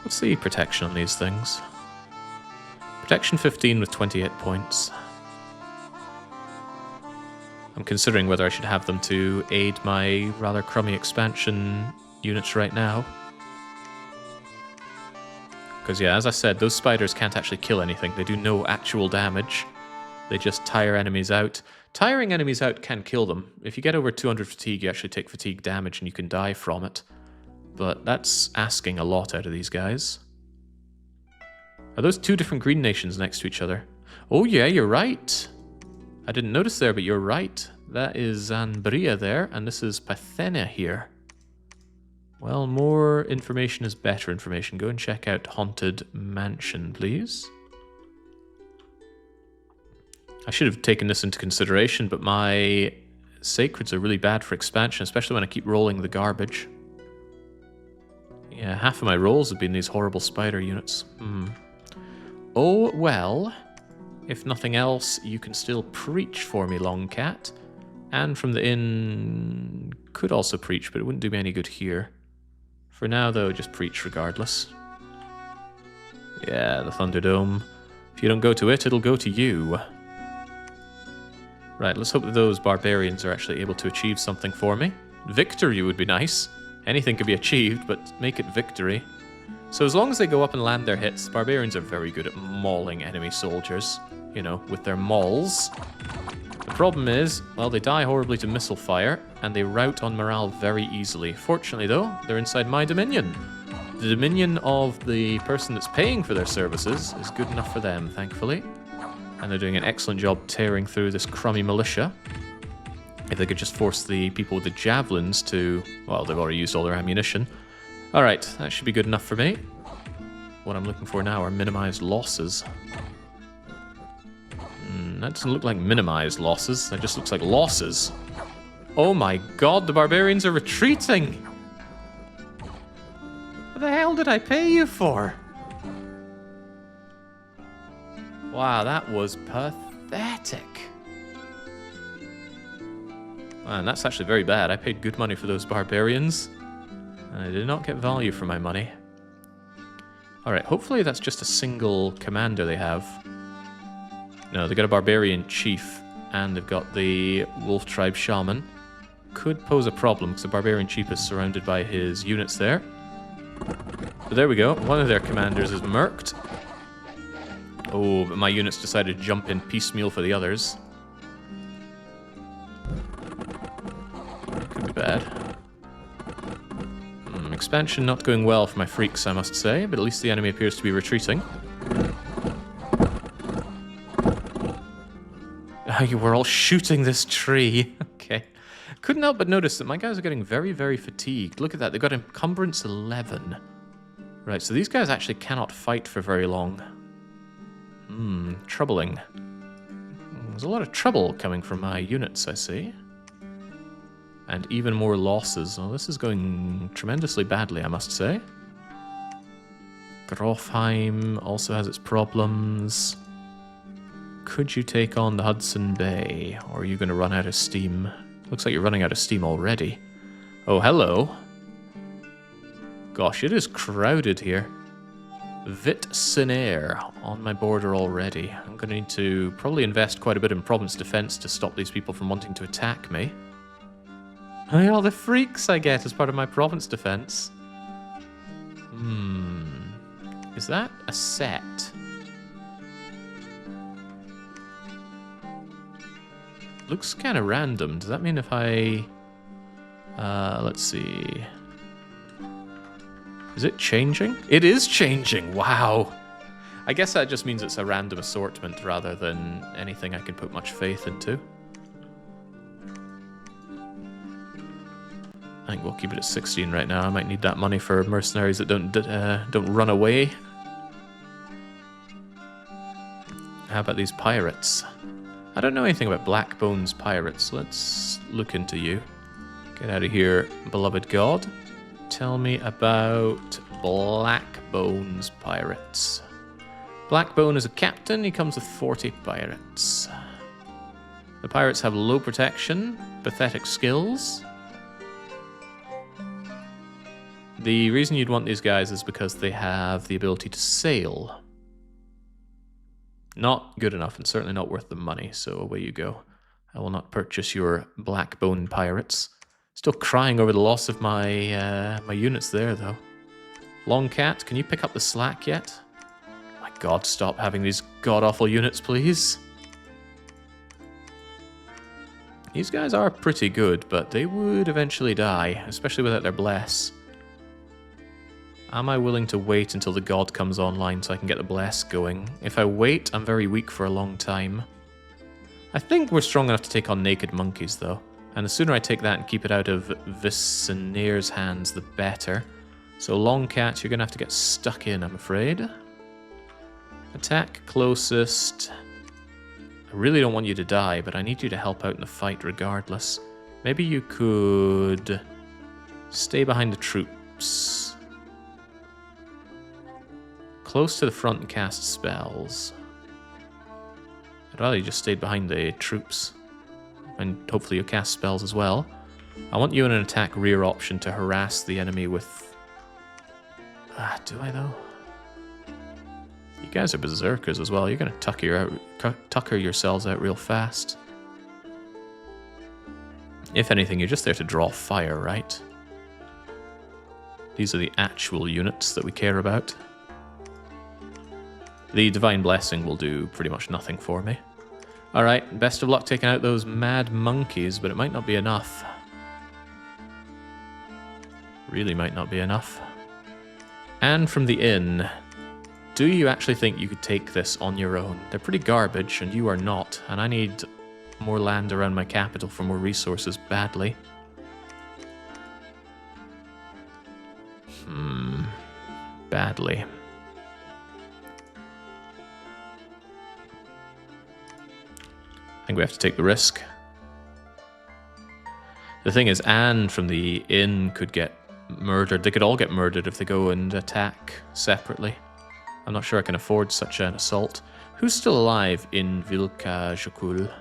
Speaker 1: What's the protection on these things? Protection 15 with 28 points. I'm considering whether I should have them to aid my rather crummy expansion units right now. Because yeah, as I said, those spiders can't actually kill anything. They do no actual damage. They just tire enemies out. Tiring enemies out can kill them. If you get over 200 fatigue, you actually take fatigue damage and you can die from it. But that's asking a lot out of these guys. Are those 2 different green nations next to each other? Oh yeah, you're right. I didn't notice there, but you're right. That is Zanbria there, and this is Parthenia here. Well, more information is better information. Go and check out Haunted Mansion, please. I should have taken this into consideration, but my sacreds are really bad for expansion, especially when I keep rolling the garbage. Yeah, half of my rolls have been these horrible spider units. Oh, well. If nothing else, you can still preach for me, Longcat. And from the inn, could also preach, but it wouldn't do me any good here. For now, though, just preach regardless. Yeah, the Thunderdome. If you don't go to it, it'll go to you. Right, let's hope that those barbarians are actually able to achieve something for me. Victory would be nice. Anything could be achieved, but make it victory. So as long as they go up and land their hits, barbarians are very good at mauling enemy soldiers, you know, with their mauls. The problem is, well, they die horribly to missile fire, and they rout on morale very easily. Fortunately, though, they're inside my dominion. The dominion of the person that's paying for their services is good enough for them, thankfully. And they're doing an excellent job tearing through this crummy militia. If they could just force the people with the javelins to... Well, they've already used all their ammunition. Alright, that should be good enough for me. What I'm looking for now are minimized losses. That doesn't look like minimized losses. That just looks like losses. Oh my god, the barbarians are retreating! What the hell did I pay you for? Wow, that was pathetic. Man, that's actually very bad. I paid good money for those barbarians, and I did not get value for my money. Alright, hopefully that's just a single commander they have. No, they've got a barbarian chief, and they've got the wolf tribe shaman. Could pose a problem, because the barbarian chief is surrounded by his units there. But there we go, one of their commanders is murked. Oh, but my units decided to jump in piecemeal for the others. Could be bad. Expansion not going well for my freaks, I must say, but at least the enemy appears to be retreating. You were all shooting this tree. Okay. Couldn't help but notice that my guys are getting very, very fatigued. Look at that, they've got encumbrance 11. Right, so these guys actually cannot fight for very long. Troubling. There's a lot of trouble coming from my units, I see. And even more losses. Oh, this is going tremendously badly, I must say. Grofheim also has its problems. Could you take on the Hudson Bay? Or are you going to run out of steam? Looks like you're running out of steam already. Oh, hello. Gosh, it is crowded here. Vit-Sinair on my border already. I'm going to need to probably invest quite a bit in province defense to stop these people from wanting to attack me. Hey, all the freaks I get as part of my province defense. Is that a set? Looks kind of random. Does that mean if I... let's see... Is it changing? It is changing! Wow! I guess that just means it's a random assortment rather than anything I can put much faith into. I think we'll keep it at 16 right now. I might need that money for mercenaries that don't run away. How about these pirates? I don't know anything about Blackbone's pirates. Let's look into you. Get out of here, beloved god. Tell me about Blackbone's pirates. Blackbone is a captain. He comes with 40 pirates. The pirates have low protection, pathetic skills. The reason you'd want these guys is because they have the ability to sail. Not good enough and certainly not worth the money, so away you go. I will not purchase your Blackbone pirates. Still crying over the loss of my my units there, though. Longcat, can you pick up the slack yet? My god, stop having these god-awful units, please. These guys are pretty good, but they would eventually die, especially without their bless. Am I willing to wait until the god comes online so I can get the bless going? If I wait, I'm very weak for a long time. I think we're strong enough to take on naked monkeys, though. And the sooner I take that and keep it out of Vit-Sinair's hands, the better. So Longcat, you're going to have to get stuck in, I'm afraid. Attack closest. I really don't want you to die, but I need you to help out in the fight regardless. Maybe you could stay behind the troops. Close to the front and cast spells. I'd rather you just stayed behind the troops. And hopefully you'll cast spells as well. I want you in an attack rear option to harass the enemy with... do I though? You guys are berserkers as well. You're going to tucker yourselves out real fast. If anything, you're just there to draw fire, right? These are the actual units that we care about. The Divine Blessing will do pretty much nothing for me. Alright, best of luck taking out those mad monkeys, but it might not be enough. Really might not be enough. And from the inn, do you actually think you could take this on your own? They're pretty garbage, and you are not, and I need more land around my capital for more resources badly. Badly. I think we have to take the risk. The thing is, Anne from the inn could get murdered. They could all get murdered if they go and attack separately. I'm not sure I can afford such an assault. Who's still alive in Vilka Jokul?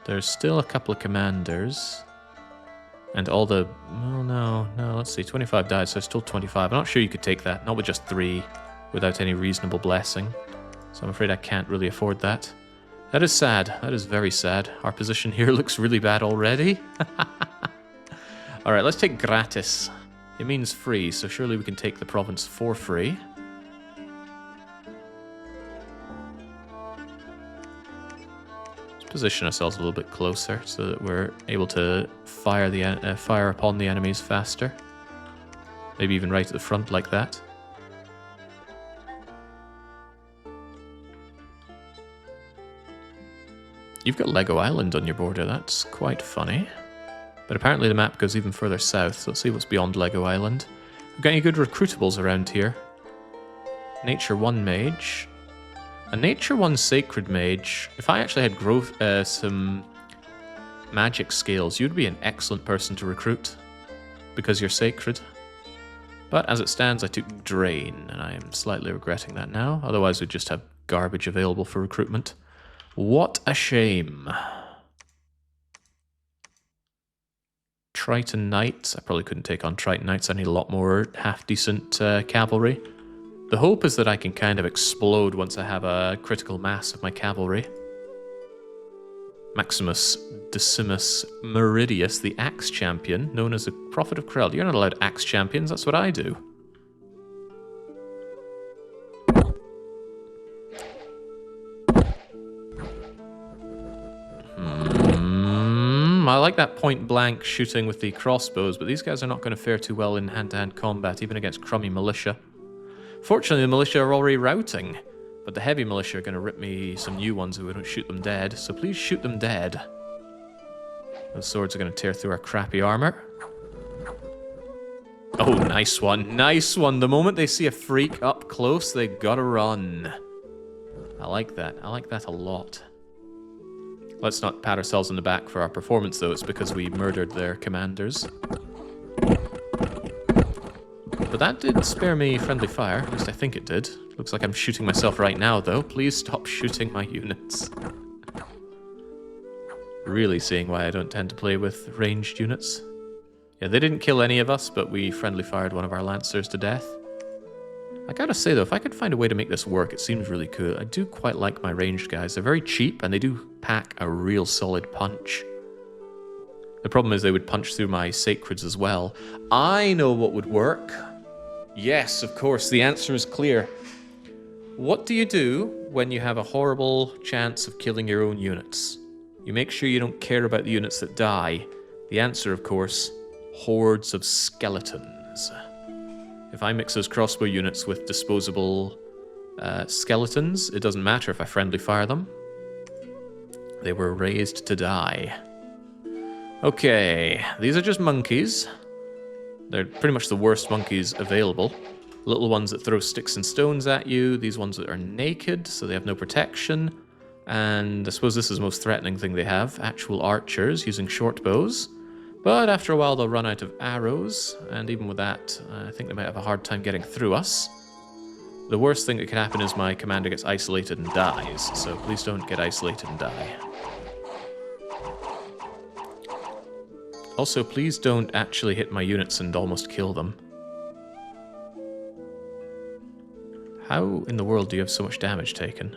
Speaker 1: There's still a couple of commanders. And all the... well, no, let's see. 25 died, so still 25. I'm not sure you could take that. Not with just 3, without any reasonable blessing. So I'm afraid I can't really afford that. That is sad. That is very sad. Our position here looks really bad already. Alright, let's take gratis. It means free, so surely we can take the province for free. Let's position ourselves a little bit closer so that we're able to fire upon the enemies faster. Maybe even right at the front like that. You've got Lego Island on your border, that's quite funny. But apparently the map goes even further south, so let's see what's beyond Lego Island. We've got any good recruitables around here. Nature 1 Mage. A Nature 1 Sacred Mage. If I actually had some magic skills, you'd be an excellent person to recruit. Because you're sacred. But as it stands, I took Drain, and I am slightly regretting that now. Otherwise we'd just have garbage available for recruitment. What a shame. Triton Knights. I probably couldn't take on Triton Knights. I need a lot more half-decent cavalry. The hope is that I can kind of explode once I have a critical mass of my cavalry. Maximus Decimus Meridius, the Axe Champion, known as the Prophet of Krell. You're not allowed Axe Champions, that's what I do. I like that point-blank shooting with the crossbows, but these guys are not going to fare too well in hand-to-hand combat, even against crummy militia. Fortunately, the militia are already routing, but the heavy militia are going to rip me some new ones if we don't shoot them dead, so please shoot them dead. Those swords are going to tear through our crappy armor. Oh, nice one, nice one. The moment they see a freak up close, they gotta run. I like that a lot. Let's not pat ourselves on the back for our performance, though. It's because we murdered their commanders. But that did spare me friendly fire. At least I think it did. Looks like I'm shooting myself right now, though. Please stop shooting my units. Really seeing why I don't tend to play with ranged units. Yeah, they didn't kill any of us, but we friendly fired one of our lancers to death. I gotta say, though, if I could find a way to make this work, it seems really cool. I do quite like my ranged guys. They're very cheap, and they do pack a real solid punch. The problem is they would punch through my sacreds as well. I know what would work. Yes, of course, the answer is clear. What do you do when you have a horrible chance of killing your own units? You make sure you don't care about the units that die. The answer, of course, hordes of skeletons. If I mix those crossbow units with disposable skeletons, it doesn't matter if I friendly fire them. They were raised to die. Okay, these are just monkeys. They're pretty much the worst monkeys available. Little ones that throw sticks and stones at you, these ones that are naked, so they have no protection. And I suppose this is the most threatening thing they have, actual archers using short bows. But after a while they'll run out of arrows, and even with that, I think they might have a hard time getting through us. The worst thing that could happen is my commander gets isolated and dies, so please don't get isolated and die. Also, please don't actually hit my units and almost kill them. How in the world do you have so much damage taken?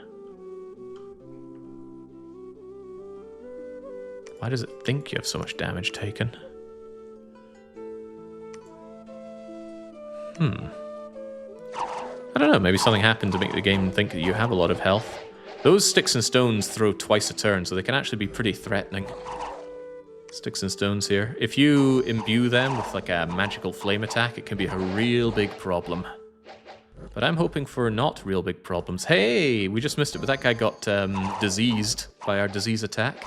Speaker 1: Why does it think you have so much damage taken? I don't know, maybe something happened to make the game think that you have a lot of health. Those sticks and stones throw twice a turn, so they can actually be pretty threatening. Sticks and stones here. If you imbue them with like a magical flame attack, it can be a real big problem. But I'm hoping for not real big problems. Hey, we just missed it, but that guy got diseased by our disease attack.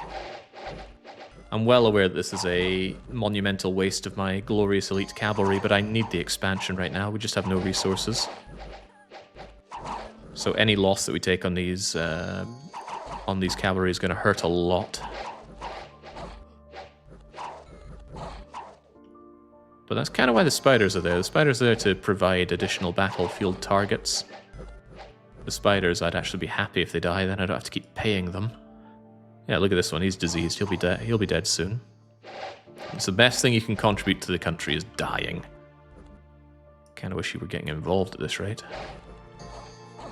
Speaker 1: I'm well aware that this is a monumental waste of my glorious elite cavalry, but I need the expansion right now. We just have no resources. So any loss that we take on these cavalry is going to hurt a lot. But that's kind of why the spiders are there. The spiders are there to provide additional battlefield targets. The spiders, I'd actually be happy if they die, then I don't have to keep paying them. Yeah, look at this one. He's diseased. He'll be dead soon. It's the best thing you can contribute to the country is dying. Kind of wish you were getting involved at this rate.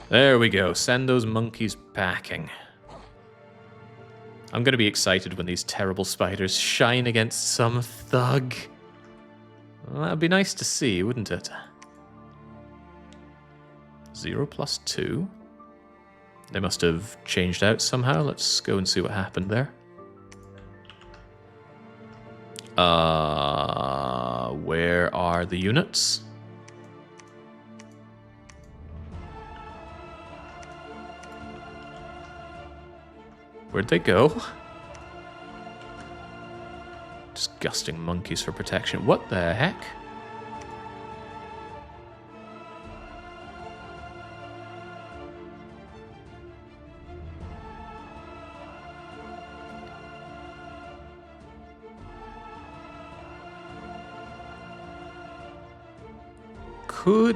Speaker 1: There we go. Send those monkeys packing. I'm going to be excited when these terrible spiders shine against some thug. Well, that would be nice to see, wouldn't it? 0 + 2. They must have changed out somehow. Let's go and see what happened there. Where are the units? Where'd they go? Disgusting monkeys for protection. What the heck?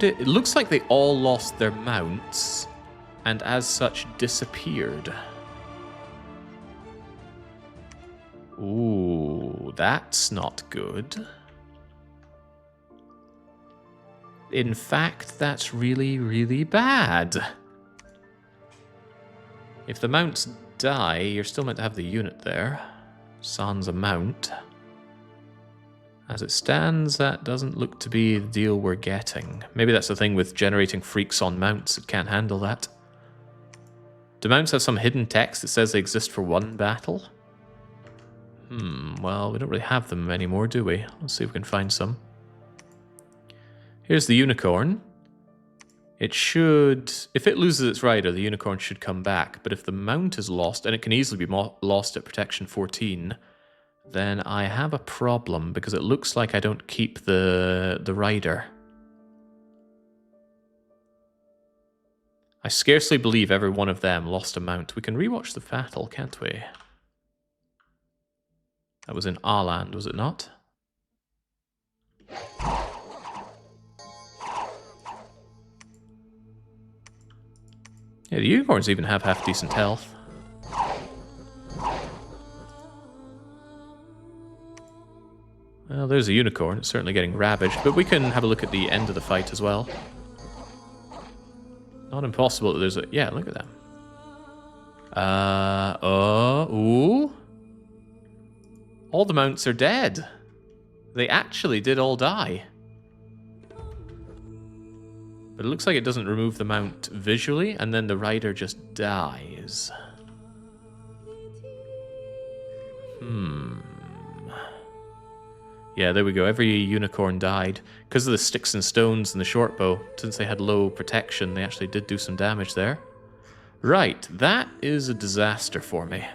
Speaker 1: It looks like they all lost their mounts and as such disappeared. Ooh, that's not good. In fact, that's really, really bad. If the mounts die, you're still meant to have the unit there. Sans a mount. As it stands, that doesn't look to be the deal we're getting. Maybe that's the thing with generating freaks on mounts. It can't handle that. Do mounts have some hidden text that says they exist for one battle? Well, we don't really have them anymore, do we? Let's see if we can find some. Here's the unicorn. It should... If it loses its rider, the unicorn should come back. But if the mount is lost, and it can easily be lost at protection 14... then I have a problem, because it looks like I don't keep the rider. I scarcely believe every one of them lost a mount. We can rewatch the battle, can't we? That was in our land, was it not? Yeah, the unicorns even have half decent health. Well, there's a unicorn. It's certainly getting ravaged, but we can have a look at the end of the fight as well. Not impossible that there's a... Yeah, look at them. Ooh. All the mounts are dead. They actually did all die. But it looks like it doesn't remove the mount visually, and then the rider just dies. Yeah, there we go. Every unicorn died. Because of the sticks and stones and the short bow, since they had low protection, they actually did do some damage there. Right, that is a disaster for me.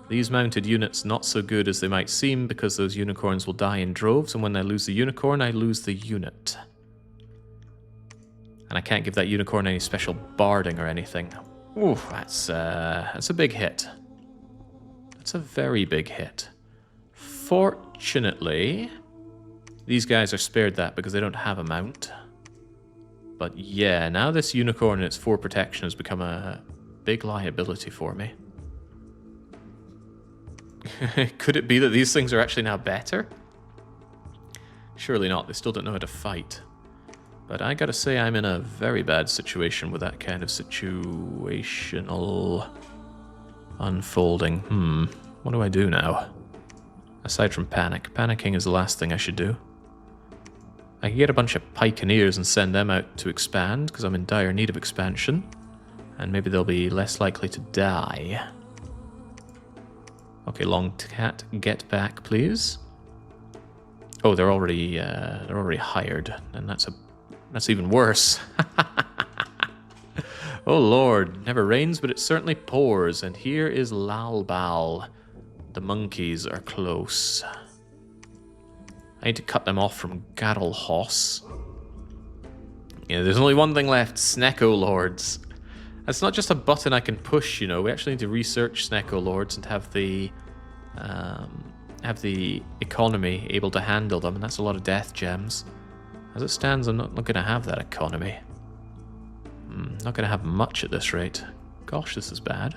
Speaker 1: These mounted units not so good as they might seem, because those unicorns will die in droves, and when I lose the unicorn, I lose the unit. And I can't give that unicorn any special barding or anything. Oof, that's a big hit. That's a very big hit. Fortunately, these guys are spared that because they don't have a mount. But yeah, now this unicorn and its 4 protection has become a big liability for me. Could it be that these things are actually now better? Surely not, they still don't know how to fight. But I gotta say I'm in a very bad situation with that kind of situational unfolding. What do I do now? Aside from panic. Panicking is the last thing I should do. I can get a bunch of pikeneers and send them out to expand, because I'm in dire need of expansion. And maybe they'll be less likely to die. Okay, long cat, get back, please. Oh, they're already hired, and that's even worse. Oh lord, never rains, but it certainly pours. And here is Lalbal. The monkeys are close. I need to cut them off from Garrelhoss. Yeah, there's only one thing left, Snecko Lords. That's not just a button I can push, you know. We actually need to research Snecko Lords and have the economy able to handle them, and that's a lot of death gems. As it stands, I'm not going to have that economy. Not going to have much at this rate. Gosh, this is bad.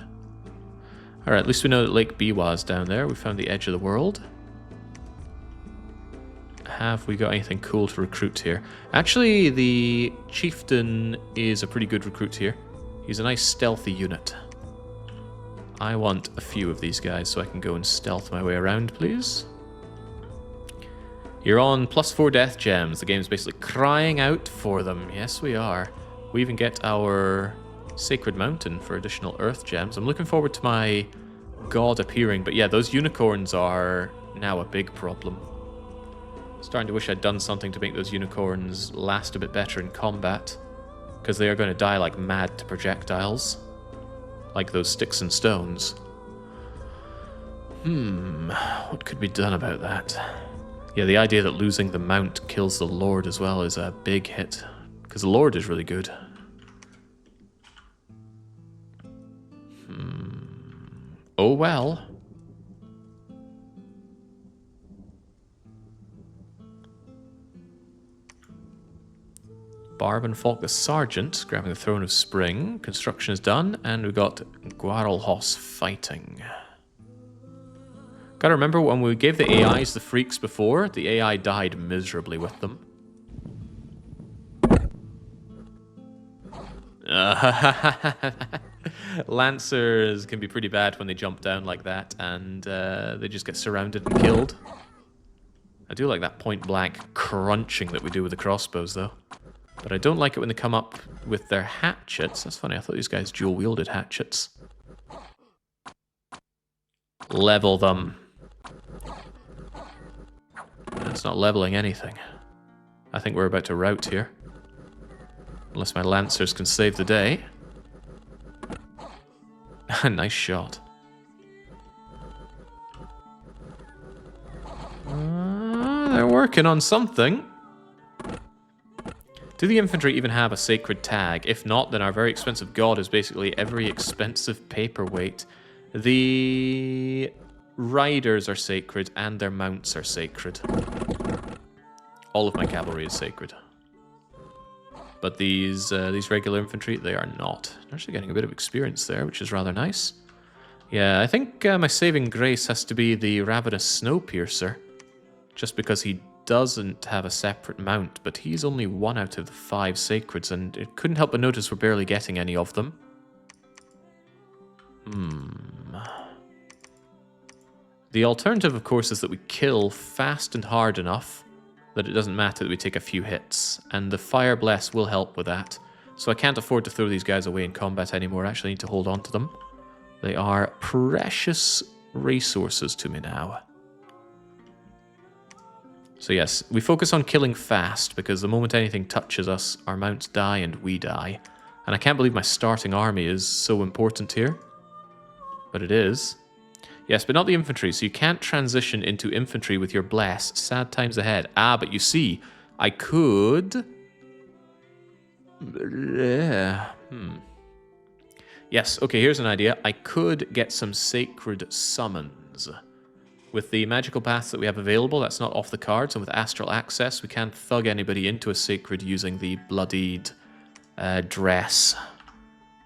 Speaker 1: Alright, at least we know that Lake Biwa is down there. We found the edge of the world. Have we got anything cool to recruit here? Actually, the chieftain is a pretty good recruit here. He's a nice stealthy unit. I want a few of these guys so I can go and stealth my way around, please. You're on +4 death gems. The game's basically crying out for them. Yes, we are. We even get our Sacred Mountain for additional earth gems. I'm looking forward to my god appearing, but yeah, those unicorns are now a big problem. Starting to wish I'd done something to make those unicorns last a bit better in combat, because they are going to die like mad to projectiles, like those sticks and stones. What could be done about that? Yeah, the idea that losing the mount kills the Lord as well is a big hit, because the Lord is really good. Oh well. Barban Falk the Sergeant, grabbing the Throne of Spring. Construction is done, and we've got Garrelhoss fighting. Gotta remember, when we gave the AIs the freaks before, the AI died miserably with them. Lancers can be pretty bad when they jump down like that, and they just get surrounded and killed. I do like that point-blank crunching that we do with the crossbows, though. But I don't like it when they come up with their hatchets. That's funny, I thought these guys dual-wielded hatchets. Level them. It's not leveling anything. I think we're about to rout here. Unless my Lancers can save the day. Nice shot. They're working on something. Do the infantry even have a sacred tag? If not, then our very expensive god is basically every expensive paperweight. The riders are sacred and their mounts are sacred. All of my cavalry is sacred. But these regular infantry, they are not. They're actually getting a bit of experience there, which is rather nice. Yeah, I think my saving grace has to be the Ravenous Snowpiercer. Just because he doesn't have a separate mount, but he's only 1 out of the 5 sacreds, and it couldn't help but notice we're barely getting any of them. The alternative, of course, is that we kill fast and hard enough that it doesn't matter that we take a few hits, and the Fire Bless will help with that. So I can't afford to throw these guys away in combat anymore. I actually need to hold on to them. They are precious resources to me now. So yes, we focus on killing fast, because the moment anything touches us, our mounts die and we die. And I can't believe my starting army is so important here. But it is. Yes, but not the infantry, so you can't transition into infantry with your bless. Sad times ahead. Ah, but you see, I could... Yes, okay, here's an idea. I could get some sacred summons. With the magical paths that we have available, that's not off the cards, and with astral access, we can't thug anybody into a sacred using the bloodied dress.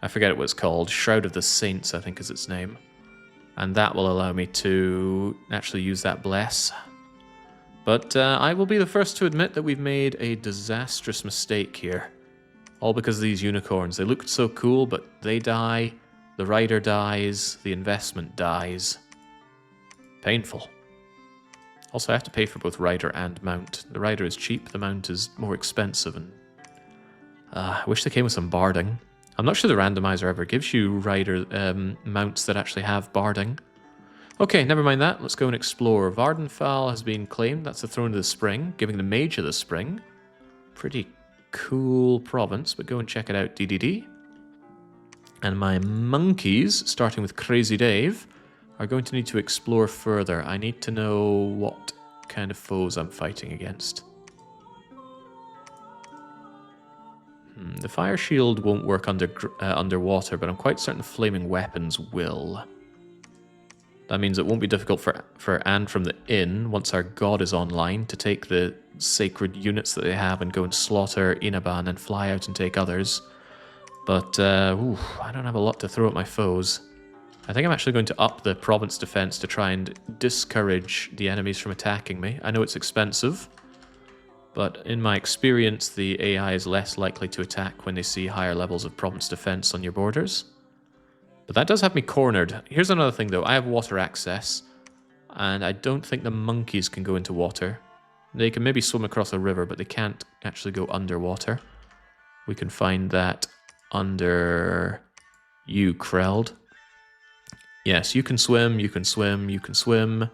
Speaker 1: I forget what it's called. Shroud of the Saints, I think is its name. And that will allow me to actually use that bless. But I will be the first to admit that we've made a disastrous mistake here. All because of these unicorns. They looked so cool, but they die, the rider dies, the investment dies. Painful. Also, I have to pay for both rider and mount. The rider is cheap, the mount is more expensive, and I wish they came with some barding. I'm not sure the randomizer ever gives you rider mounts that actually have barding. Okay, never mind that. Let's go and explore. Vardenfell has been claimed. That's the throne of the spring, giving the mage of the spring. Pretty cool province, but go and check it out, DDD. And my monkeys, starting with Crazy Dave, are going to need to explore further. I need to know what kind of foes I'm fighting against. The fire shield won't work underwater, but I'm quite certain flaming weapons will. That means it won't be difficult for Anne from the Inn, once our god is online, to take the sacred units that they have and go and slaughter Inaban and fly out and take others. But, I don't have a lot to throw at my foes. I think I'm actually going to up the province defense to try and discourage the enemies from attacking me. I know it's expensive, but in my experience, the AI is less likely to attack when they see higher levels of province defense on your borders. But that does have me cornered. Here's another thing, though. I have water access, and I don't think the monkeys can go into water. They can maybe swim across a river, but they can't actually go underwater. We can find that under you, Kreld. Yes, you can swim, you can swim, you can swim.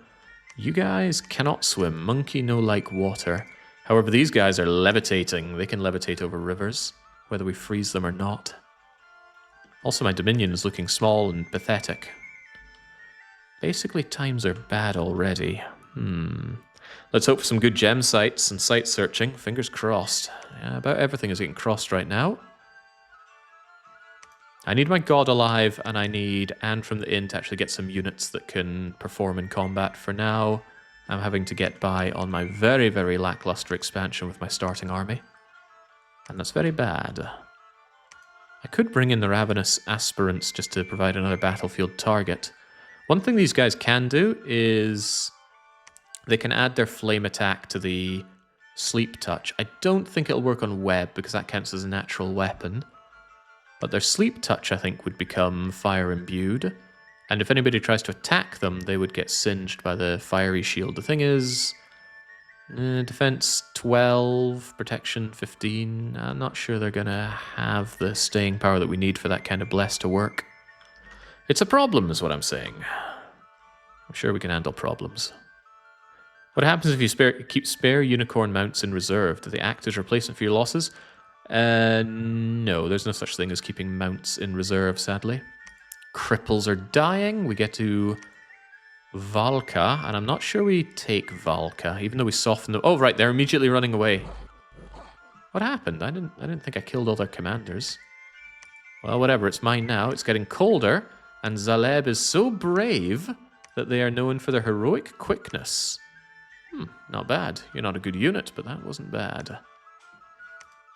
Speaker 1: You guys cannot swim. Monkey no like water. However, these guys are levitating. They can levitate over rivers, whether we freeze them or not. Also, my Dominion is looking small and pathetic. Basically, times are bad already. Let's hope for some good gem sites and site searching. Fingers crossed. Yeah, about everything is getting crossed right now. I need my god alive, and I need Anne from the Inn to actually get some units that can perform in combat. For now, I'm having to get by on my very, very lackluster expansion with my starting army. And that's very bad. I could bring in the Ravenous Aspirants just to provide another battlefield target. One thing these guys can do is they can add their flame attack to the sleep touch. I don't think it'll work on web because that counts as a natural weapon. But their sleep touch, I think, would become fire imbued. And if anybody tries to attack them, they would get singed by the fiery shield. The thing is, defense 12, protection 15. I'm not sure they're going to have the staying power that we need for that kind of bless to work. It's a problem, is what I'm saying. I'm sure we can handle problems. What happens if you keep spare unicorn mounts in reserve? Do they act as replacement for your losses? No, there's no such thing as keeping mounts in reserve, sadly. Cripples are dying. We get to Valka, and I'm not sure we take Valka, even though we soften them. Oh, right, they're immediately running away. What happened? I didn't think I killed all their commanders. Well, whatever, it's mine now. It's getting colder, and Zaleb is so brave that they are known for their heroic quickness. Not bad. You're not a good unit, but that wasn't bad.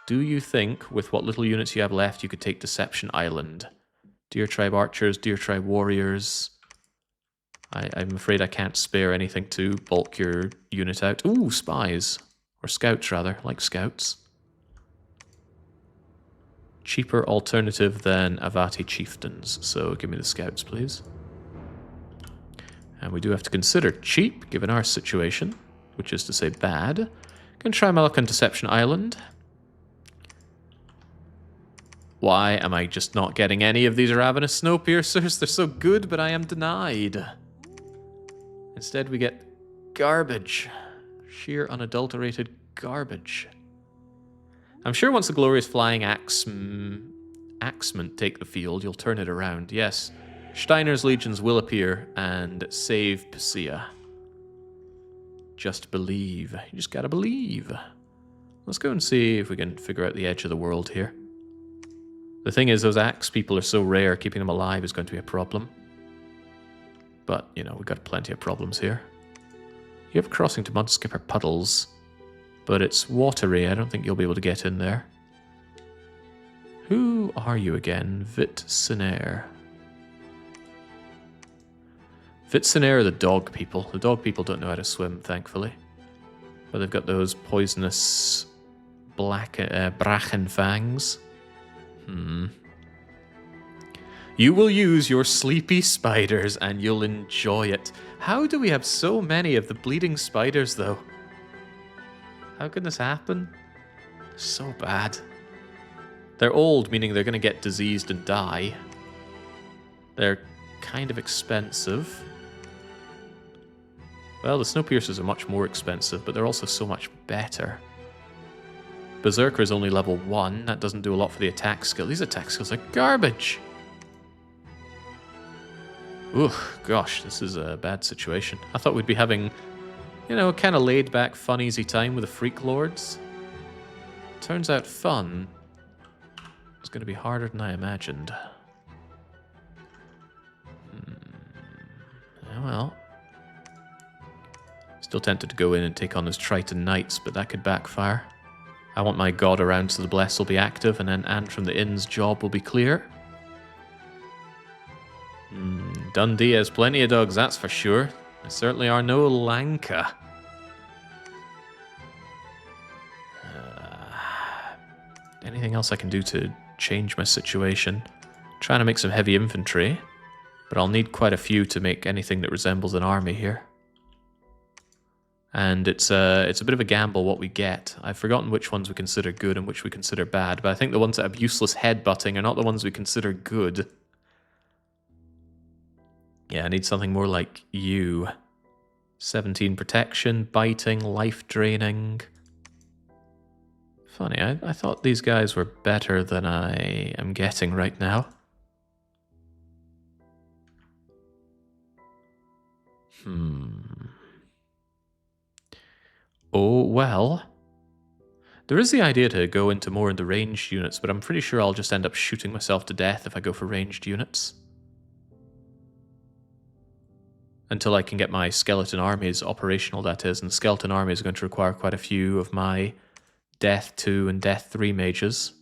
Speaker 1: Do you think, with what little units you have left, you could take Deception Island? Deer Tribe Archers, Deer Tribe Warriors. I'm afraid I can't spare anything to bulk your unit out. Ooh, Spies. Or Scouts, rather. Like Scouts. Cheaper alternative than Avati Chieftains. So give me the Scouts, please. And we do have to consider cheap, given our situation. Which is to say bad. Can try Malak on Deception Island. Why am I just not getting any of these Ravenous Snowpiercers? They're so good, but I am denied. Instead, we get garbage. Sheer unadulterated garbage. I'm sure once the glorious flying axemen take the field, you'll turn it around. Yes, Steiner's legions will appear and save Pisea. Just believe. You just gotta believe. Let's go and see if we can figure out the edge of the world here. The thing is, those axe people are so rare, keeping them alive is going to be a problem. But, you know, we've got plenty of problems here. You have crossing to Mudskipper Puddles, but it's watery. I don't think you'll be able to get in there. Who are you again? Vitsinair. Vitsinair are the dog people. The dog people don't know how to swim, thankfully. But they've got those poisonous Brachenfangs. You will use your sleepy spiders and you'll enjoy it. How do we have so many of the bleeding spiders, though? How can this happen? So bad. They're old, meaning they're going to get diseased and die. They're kind of expensive. Well, the Snowpiercers are much more expensive, but they're also so much better. Berserker is only level 1. That doesn't do a lot for the attack skill. These attack skills are garbage. Ooh, gosh, this is a bad situation. I thought we'd be having, you know, a kind of laid-back, fun, easy time with the Freak Lords. Turns out fun is going to be harder than I imagined. Well, still tempted to go in and take on those Triton Knights, but that could backfire. I want my god around so the Bless will be active, and then Anne from the Inn's job will be clear. Dundee has plenty of dogs, that's for sure. There certainly are no Lanka. Anything else I can do to change my situation? Trying to make some heavy infantry, but I'll need quite a few to make anything that resembles an army here. And it's a bit of a gamble what we get. I've forgotten which ones we consider good and which we consider bad, but I think the ones that have useless headbutting are not the ones we consider good. Yeah, I need something more like you. 17 protection, biting, life draining. Funny, I thought these guys were better than I am getting right now. Oh, well. There is the idea to go into more into ranged units, but I'm pretty sure I'll just end up shooting myself to death if I go for ranged units. Until I can get my skeleton armies operational, that is, and the skeleton army is going to require quite a few of my Death 2 and Death 3 mages.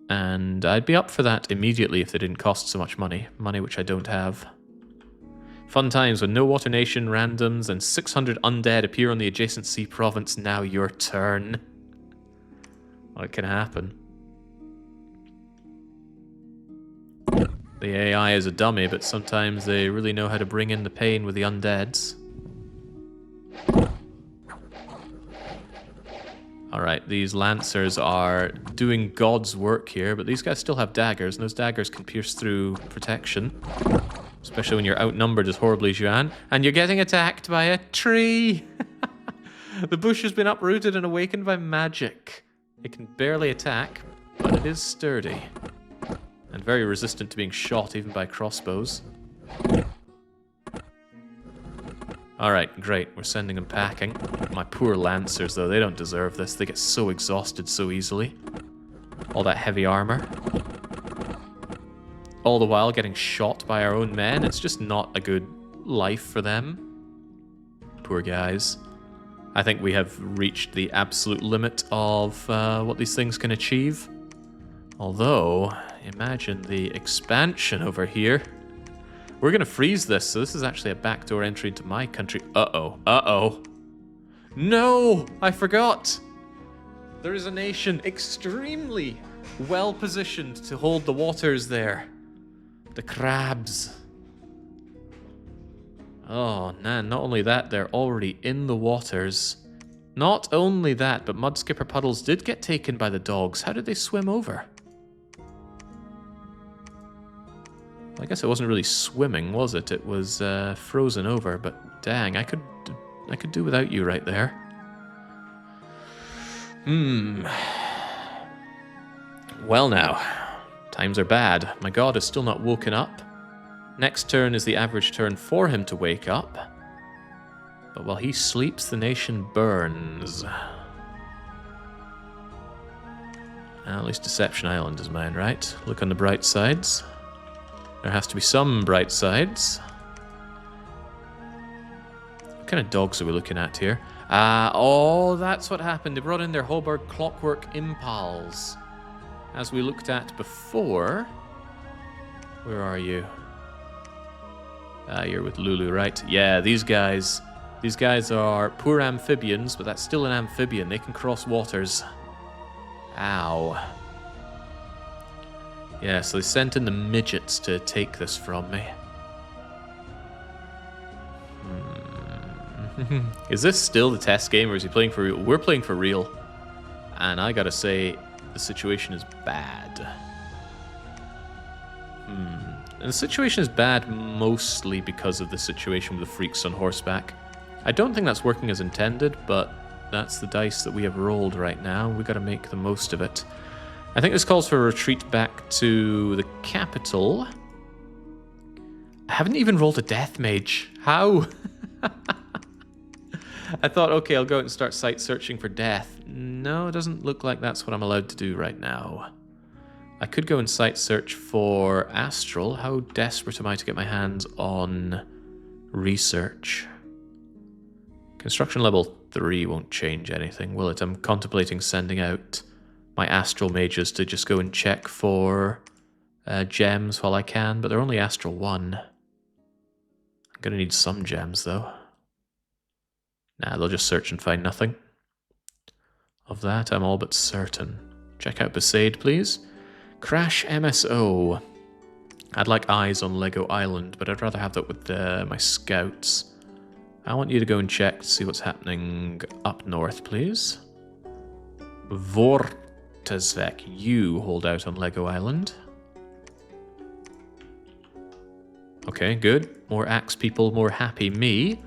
Speaker 1: And I'd be up for that immediately if they didn't cost so much money. Money which I don't have. Fun times when no Water Nation randoms and 600 undead appear on the adjacent sea province. Now your turn. What can happen? The AI is a dummy, but sometimes they really know how to bring in the pain with the undeads. Alright, these Lancers are doing God's work here, but these guys still have daggers, and those daggers can pierce through protection. Especially when you're outnumbered as horribly as you are, and you're getting attacked by a tree! The bush has been uprooted and awakened by magic. It can barely attack, but it is sturdy. And very resistant to being shot, even by crossbows. Alright, great. We're sending them packing. My poor Lancers, though, they don't deserve this. They get so exhausted so easily. All that heavy armor. All the while getting shot by our own men. It's just not a good life for them. Poor guys. I think we have reached the absolute limit of what these things can achieve. Although, imagine the expansion over here. We're going to freeze this, so this is actually a backdoor entry into my country. Uh-oh. Uh-oh. No! I forgot! There is a nation extremely well-positioned to hold the waters there. The crabs. Oh, man, not only that, they're already in the waters. Not only that, but Mudskipper Puddles did get taken by the dogs. How did they swim over? I guess it wasn't really swimming, was it? It was frozen over, but dang, I could do without you right there. Well now, times are bad. My god is still not woken up. Next turn is the average turn for him to wake up. But while he sleeps, the nation burns. At least Deception Island is mine, right? Look on the bright sides. There has to be some bright sides. What kind of dogs are we looking at here? Oh, that's what happened. They brought in their Hoburg Clockwork Impals. As we looked at before. Where are you? You're with Lulu, right? Yeah, these guys are poor amphibians, but that's still an amphibian. They can cross waters. Ow. Yeah, so they sent in the midgets to take this from me. Is this still the test game, or is he playing for real? We're playing for real. And I gotta say, the situation is bad. And the situation is bad mostly because of the situation with the freaks on horseback. I don't think that's working as intended, but that's the dice that we have rolled right now. We gotta make the most of it. I think this calls for a retreat back to the capital. I haven't even rolled a death mage. How? I thought, okay, I'll go out and start site searching for death. No, it doesn't look like that's what I'm allowed to do right now. I could go and site search for astral. How desperate am I to get my hands on research? Construction level 3 won't change anything, will it? I'm contemplating sending out my astral mages to just go and check for gems while I can, but they're only astral 1. I'm going to need some gems, though. Nah, they'll just search and find nothing. Of that, I'm all but certain. Check out Pisea, please. Crash MSO. I'd like eyes on Lego Island, but I'd rather have that with my scouts. I want you to go and check to see what's happening up north, please. Vortezvek, you hold out on Lego Island. Okay, good. More axe people, more happy me.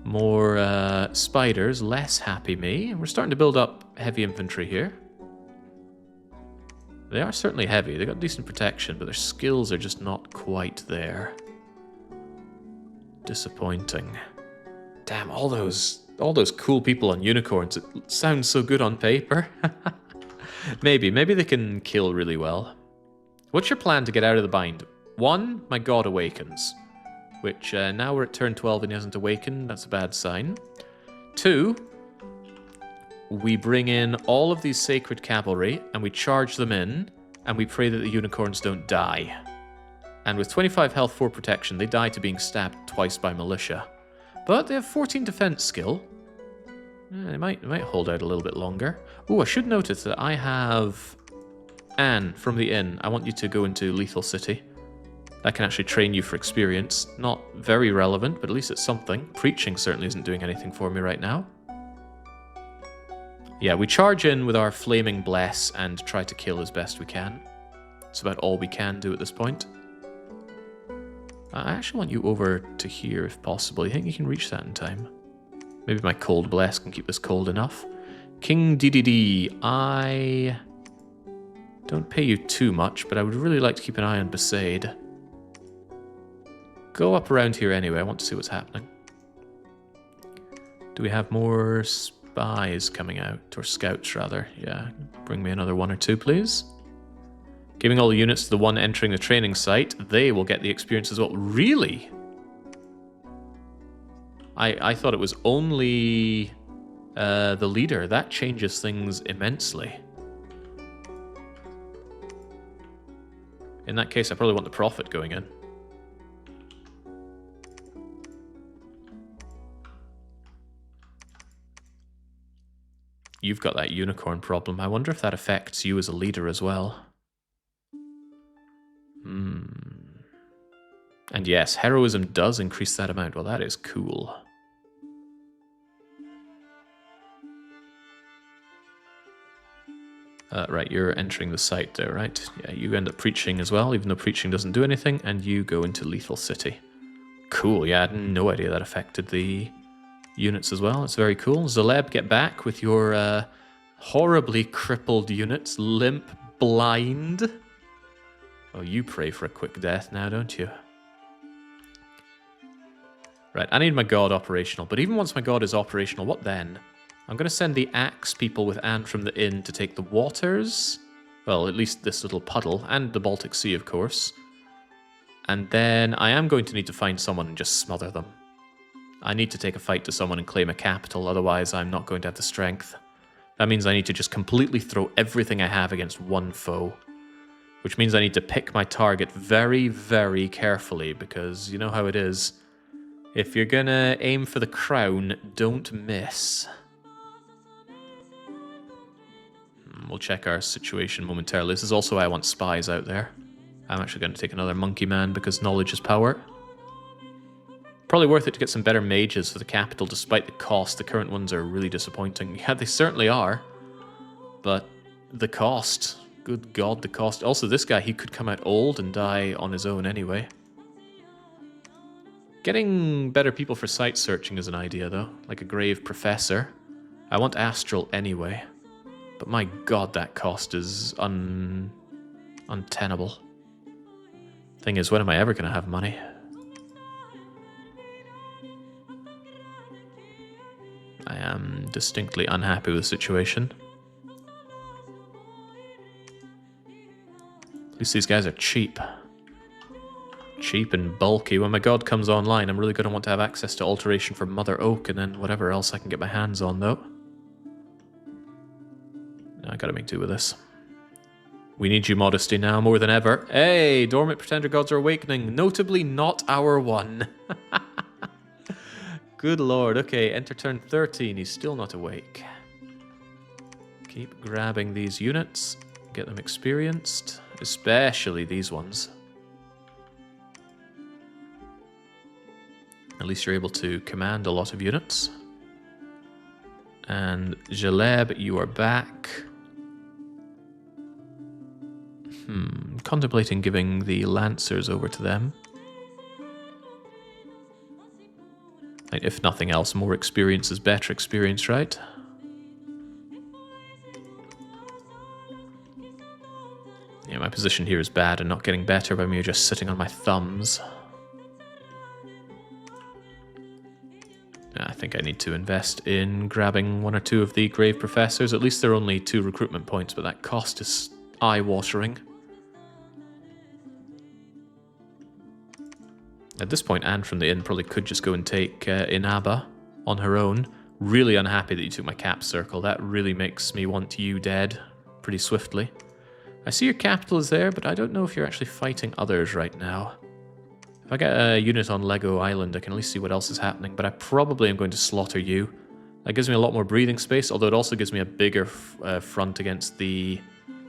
Speaker 1: More spiders, less happy me. We're starting to build up heavy infantry here. They are certainly heavy. They got decent protection, but their skills are just not quite there. Disappointing. Damn, all those cool people on unicorns. It sounds so good on paper. Maybe they can kill really well. What's your plan to get out of the bind? 1, my god awakens. Which, now we're at turn 12 and he hasn't awakened. That's a bad sign. 2, we bring in all of these sacred cavalry, and we charge them in, and we pray that the unicorns don't die. And with 25 health, 4 protection, they die to being stabbed twice by militia. But they have 14 defense skill. They might hold out a little bit longer. Oh, I should notice that I have Anne from the inn. I want you to go into Lethal City. That can actually train you for experience. Not very relevant, but at least it's something. Preaching certainly isn't doing anything for me right now. Yeah, we charge in with our flaming bless and try to kill as best we can. It's about all we can do at this point. I actually want you over to here if possible. You think you can reach that in time? Maybe my cold bless can keep this cold enough. King DDD, I don't pay you too much, but I would really like to keep an eye on Pisea. Go up around here anyway. I want to see what's happening. Do we have more spies coming out? Or scouts, rather. Yeah, bring me another 1 or 2, please. Giving all the units to the one entering the training site. They will get the experience as well. Really? I thought it was only the leader. That changes things immensely. In that case, I probably want the prophet going in. You've got that unicorn problem. I wonder if that affects you as a leader as well. And yes, heroism does increase that amount. Well, that is cool. Right, you're entering the site there, right? Yeah, you end up preaching as well, even though preaching doesn't do anything, and you go into Lethal City. Cool, yeah, I had no idea that affected the units as well. It's very cool. Zaleb, get back with your horribly crippled units. Limp, blind. Oh, you pray for a quick death now, don't you? Right, I need my god operational, but even once my god is operational, what then? I'm going to send the axe people with Anne from the inn to take the waters. Well, at least this little puddle, and the Baltic Sea, of course. And then I am going to need to find someone and just smother them. I need to take a fight to someone and claim a capital, otherwise I'm not going to have the strength. That means I need to just completely throw everything I have against one foe. Which means I need to pick my target very, very carefully, because you know how it is. If you're gonna aim for the crown, don't miss. We'll check our situation momentarily. This is also why I want spies out there. I'm actually going to take another monkey man because knowledge is power. Probably worth it to get some better mages for the capital despite the cost. The current ones are really disappointing. Yeah, they certainly are. But the cost. Good God, the cost. Also, this guy, he could come out old and die on his own anyway. Getting better people for site searching is an idea, though. Like a grave professor. I want astral anyway. But my God, that cost is untenable. Thing is, when am I ever going to have money? I am distinctly unhappy with the situation. At least these guys are cheap. Cheap and bulky. When my god comes online, I'm really going to want to have access to alteration for Mother Oak and then whatever else I can get my hands on, though. I gotta make do with this. We need you, Modesty, now more than ever. Hey, dormant pretender gods are awakening. Notably not our one. Good lord. Okay, enter turn 13. He's still not awake. Keep grabbing these units. Get them experienced. Especially these ones. At least you're able to command a lot of units. And Jaleb, you are back. Contemplating giving the Lancers over to them. And if nothing else, more experience is better experience, right? Yeah, my position here is bad and not getting better by me just sitting on my thumbs. I think I need to invest in grabbing one or two of the Grave Professors. At least they're only 2 recruitment points, but that cost is eye-watering. At this point, Anne from the inn probably could just go and take Inaba on her own. Really unhappy that you took my cap circle. That really makes me want you dead pretty swiftly. I see your capital is there, but I don't know if you're actually fighting others right now. If I get a unit on Lego Island, I can at least see what else is happening, but I probably am going to slaughter you. That gives me a lot more breathing space, although it also gives me a bigger front against the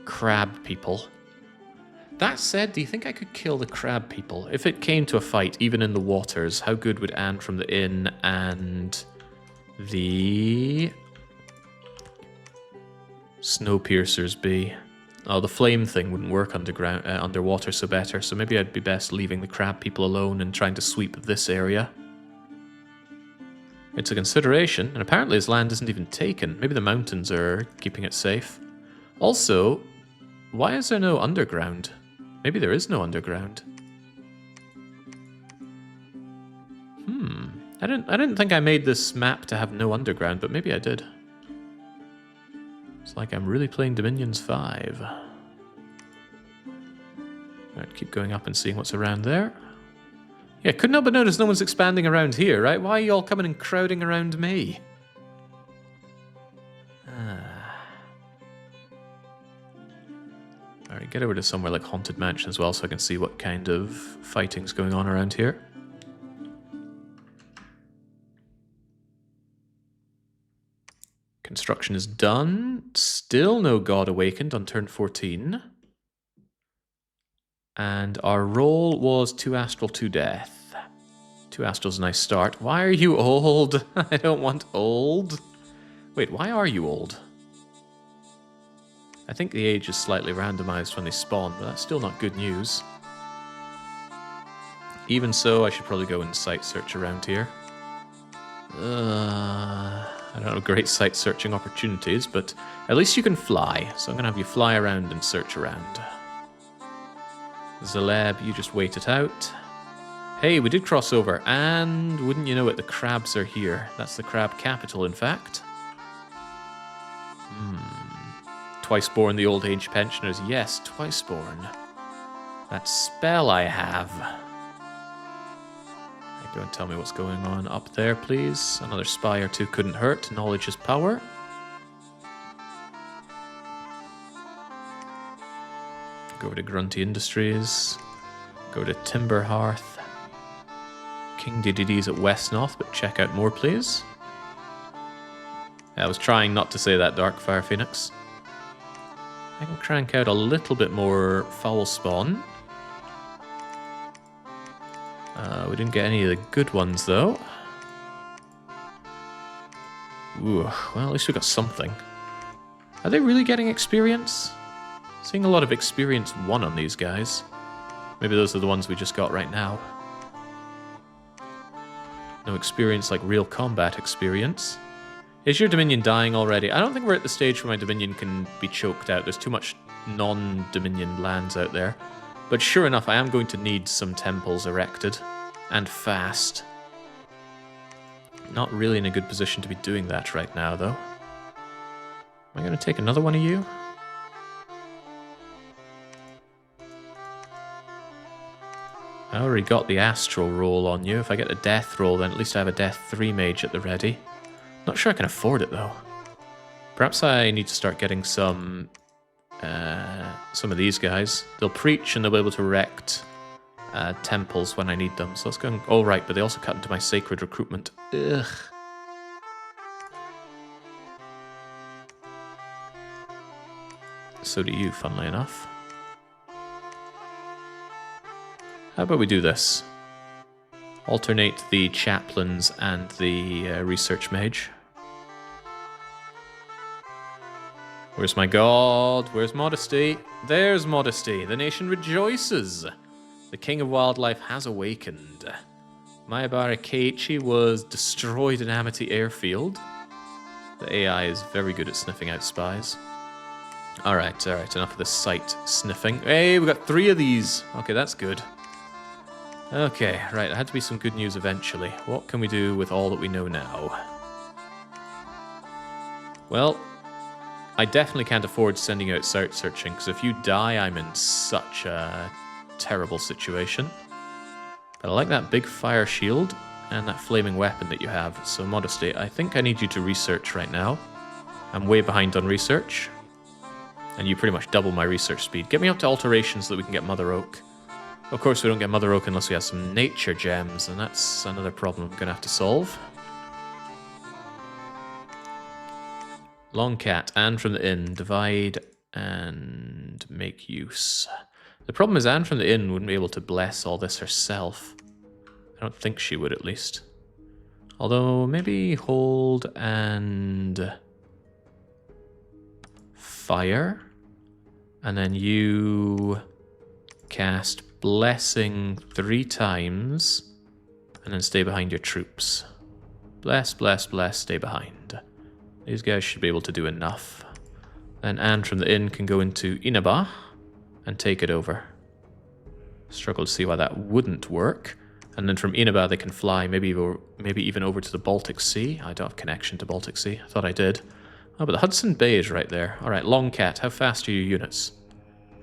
Speaker 1: crab people. That said, do you think I could kill the crab people? If it came to a fight, even in the waters, how good would Anne from the inn and the Snowpiercers be? Oh, the flame thing wouldn't work underground, underwater so better, so maybe I'd be best leaving the crab people alone and trying to sweep this area. It's a consideration, and apparently his land isn't even taken. Maybe the mountains are keeping it safe. Also, why is there no underground? Maybe there is no underground. I didn't think I made this map to have no underground, but maybe I did. It's like I'm really playing Dominions 5. Alright, keep going up and seeing what's around there. Yeah, couldn't help but notice no one's expanding around here, right? Why are you all coming and crowding around me? Alright, get over to somewhere like Haunted Mansion as well so I can see what kind of fighting's going on around here. Construction is done. Still no god awakened on turn 14. And our roll was 2 astral, 2 death. 2 astral's a nice start. Why are you old? I don't want old. Wait, why are you old? I think the age is slightly randomized when they spawn, but that's still not good news. Even so, I should probably go and site search around here. I don't have great site searching opportunities, but at least you can fly, so I'm going to have you fly around and search around. Zaleb, you just wait it out. Hey, we did cross over, and wouldn't you know it, the crabs are here. That's the crab capital, in fact. Twiceborn, the old age pensioners. Yes, Twiceborn. That spell I have. Go and tell me what's going on up there, please. Another spy or two couldn't hurt. Knowledge is power. Go over to Grunty Industries. Go to Timber Hearth. King DDD's at West North, but check out more, please. I was trying not to say that, Darkfire Phoenix. I can crank out a little bit more foul spawn. We didn't get any of the good ones, though. Ooh, well, at least we got something. Are they really getting experience? Seeing a lot of experience 1 on these guys. Maybe those are the ones we just got right now. No experience like real combat experience. Is your Dominion dying already? I don't think we're at the stage where my Dominion can be choked out. There's too much non-Dominion lands out there. But sure enough, I am going to need some temples erected. And fast. Not really in a good position to be doing that right now, though. Am I going to take another one of you? I already got the astral roll on you. If I get a death roll, then at least I have a death 3 mage at the ready. Not sure I can afford it, though. Perhaps I need to start getting some of these guys. They'll preach and they'll be able to erect temples when I need them. So let's go and... Oh, right, but they also cut into my sacred recruitment. Ugh. So do you, funnily enough. How about we do this? Alternate the chaplains and the research mage. Where's my god? Where's modesty? There's modesty. The nation rejoices. The king of wildlife has awakened. Mayabara Keiichi was destroyed in Amity Airfield. The AI is very good at sniffing out spies. Alright, enough of this site sniffing. Hey, we got 3 of these. Okay, that's good. Okay, right, there had to be some good news eventually. What can we do with all that we know now? Well, I definitely can't afford sending out searching, because if you die, I'm in such a terrible situation. But I like that big fire shield and that flaming weapon that you have, so modesty. I think I need you to research right now. I'm way behind on research. And you pretty much double my research speed. Get me up to alterations so that we can get Mother Oak. Of course, we don't get Mother Oak unless we have some nature gems, and that's another problem I'm going to have to solve. Long cat, Anne from the inn, divide and make use. The problem is Anne from the inn wouldn't be able to bless all this herself. I don't think she would, at least. Although, maybe hold and... fire. And then you cast blessing 3 times. And then stay behind your troops. Bless, bless, bless, stay behind. These guys should be able to do enough. Then Anne from the inn can go into Inaba and take it over. Struggle to see why that wouldn't work. And then from Inaba they can fly, maybe even over to the Baltic Sea. I don't have connection to Baltic Sea. I thought I did. Oh, but the Hudson Bay is right there. Alright, Long Cat, how fast are your units?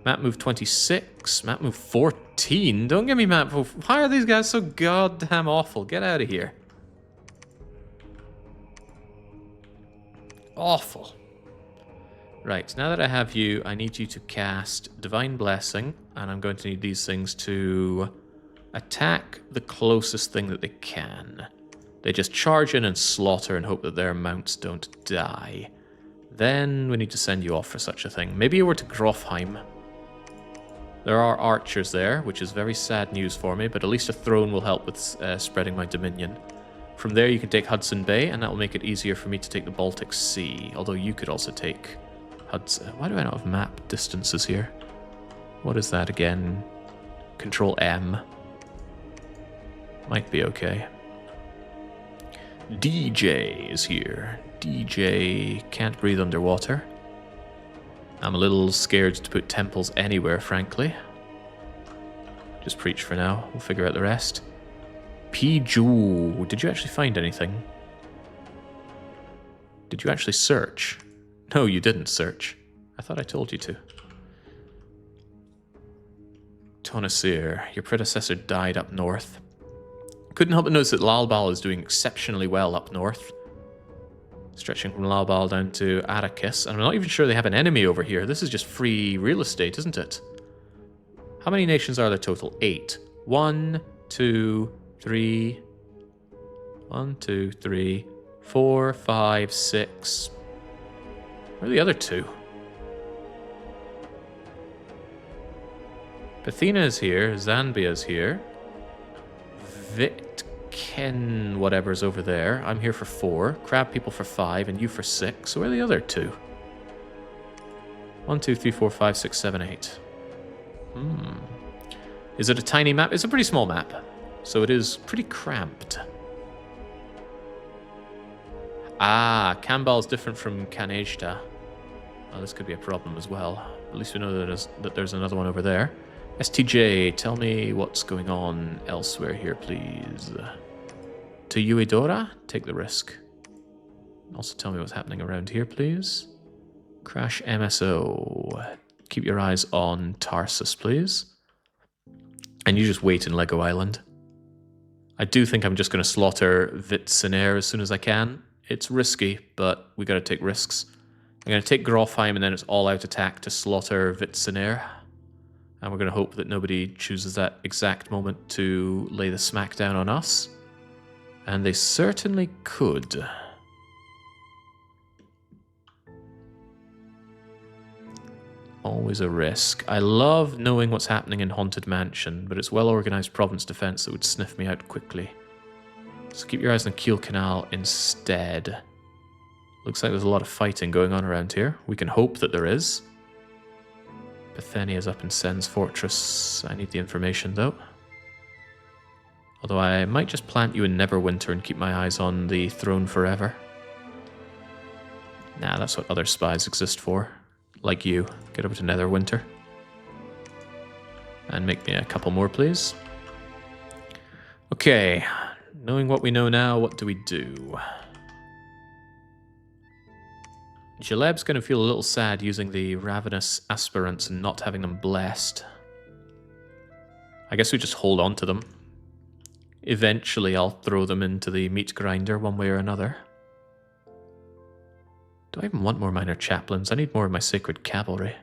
Speaker 1: Map move 26, map move 14. Don't give me map move. Why are these guys so goddamn awful? Get out of here. Awful. Right, now that I have you, I need you to cast Divine Blessing, and I'm going to need these things to attack the closest thing that they can. They just charge in and slaughter and hope that their mounts don't die. Then we need to send you off for such a thing. Maybe over to Grofheim. There are archers there, which is very sad news for me, but at least a throne will help with spreading my dominion. From there you can take Hudson Bay, and that will make it easier for me to take the Baltic Sea, although you could also take Hudson. Why do I not have map distances here? What is that again? Control M. Might be okay. DJ is here. DJ can't breathe underwater. I'm a little scared to put temples anywhere, frankly. Just preach for now. We'll figure out the rest. Piju. Did you actually find anything? Did you actually search? No, you didn't search. I thought I told you to. Tonasir. Your predecessor died up north. Couldn't help but notice that Lalbal is doing exceptionally well up north. Stretching from Lalbal down to Arrakis. And I'm not even sure they have an enemy over here. This is just free real estate, isn't it? How many nations are there total? 8. 1, 2, 3. 1, 2, 3. 4, 5, 6. Where are the other 2? Bethina is here. Zambia is here. Vitken whatever's over there. I'm here for 4. Crab people for 5, and you for 6. So where are the other 2? 1, 2, 3, 4, 5, 6, 7, 8. Is it a tiny map? It's a pretty small map. So it is pretty cramped. Ah, Kambal is different from Kanejta. Oh, this could be a problem as well. At least we know that there's another one over there. STJ, tell me what's going on elsewhere here, please. To Uedora, take the risk. Also tell me what's happening around here, please. Crash MSO. Keep your eyes on Tarsus, please. And you just wait in Lego Island. I do think I'm just going to slaughter Vitsenair as soon as I can. It's risky, but we got to take risks. I'm going to take Grofheim, and then it's all-out attack to slaughter Vitsenair. And we're going to hope that nobody chooses that exact moment to lay the smackdown on us. And they certainly could. Always a risk. I love knowing what's happening in Haunted Mansion, but it's well-organized province defense that would sniff me out quickly. So keep your eyes on Kiel Canal instead. Looks like there's a lot of fighting going on around here. We can hope that there is. Bethania's up in Sen's fortress. I need the information, though. Although I might just plant you in Neverwinter and keep my eyes on the throne forever. Nah, that's what other spies exist for. Like you. Get over to Netherwinter. And make me a couple more, please. Okay. Knowing what we know now, what do we do? Jaleb's going to feel a little sad using the Ravenous Aspirants and not having them blessed. I guess we just hold on to them. Eventually I'll throw them into the meat grinder one way or another. Do I even want more minor chaplains? I need more of my sacred cavalry.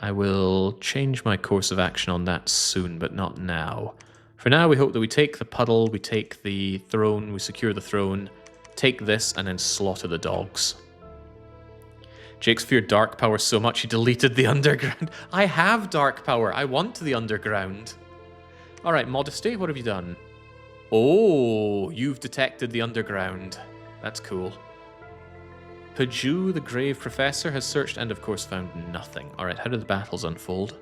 Speaker 1: I will change my course of action on that soon, but not now. For now, we hope that we take the puddle, we take the throne, we secure the throne, take this, and then slaughter the dogs. Jake's feared dark power so much he deleted the underground. I have dark power. I want the underground. All right, Modesty, what have you done? Oh, you've detected the underground. That's cool. Paju, the Grave Professor, has searched and, of course, found nothing. All right, how do the battles unfold?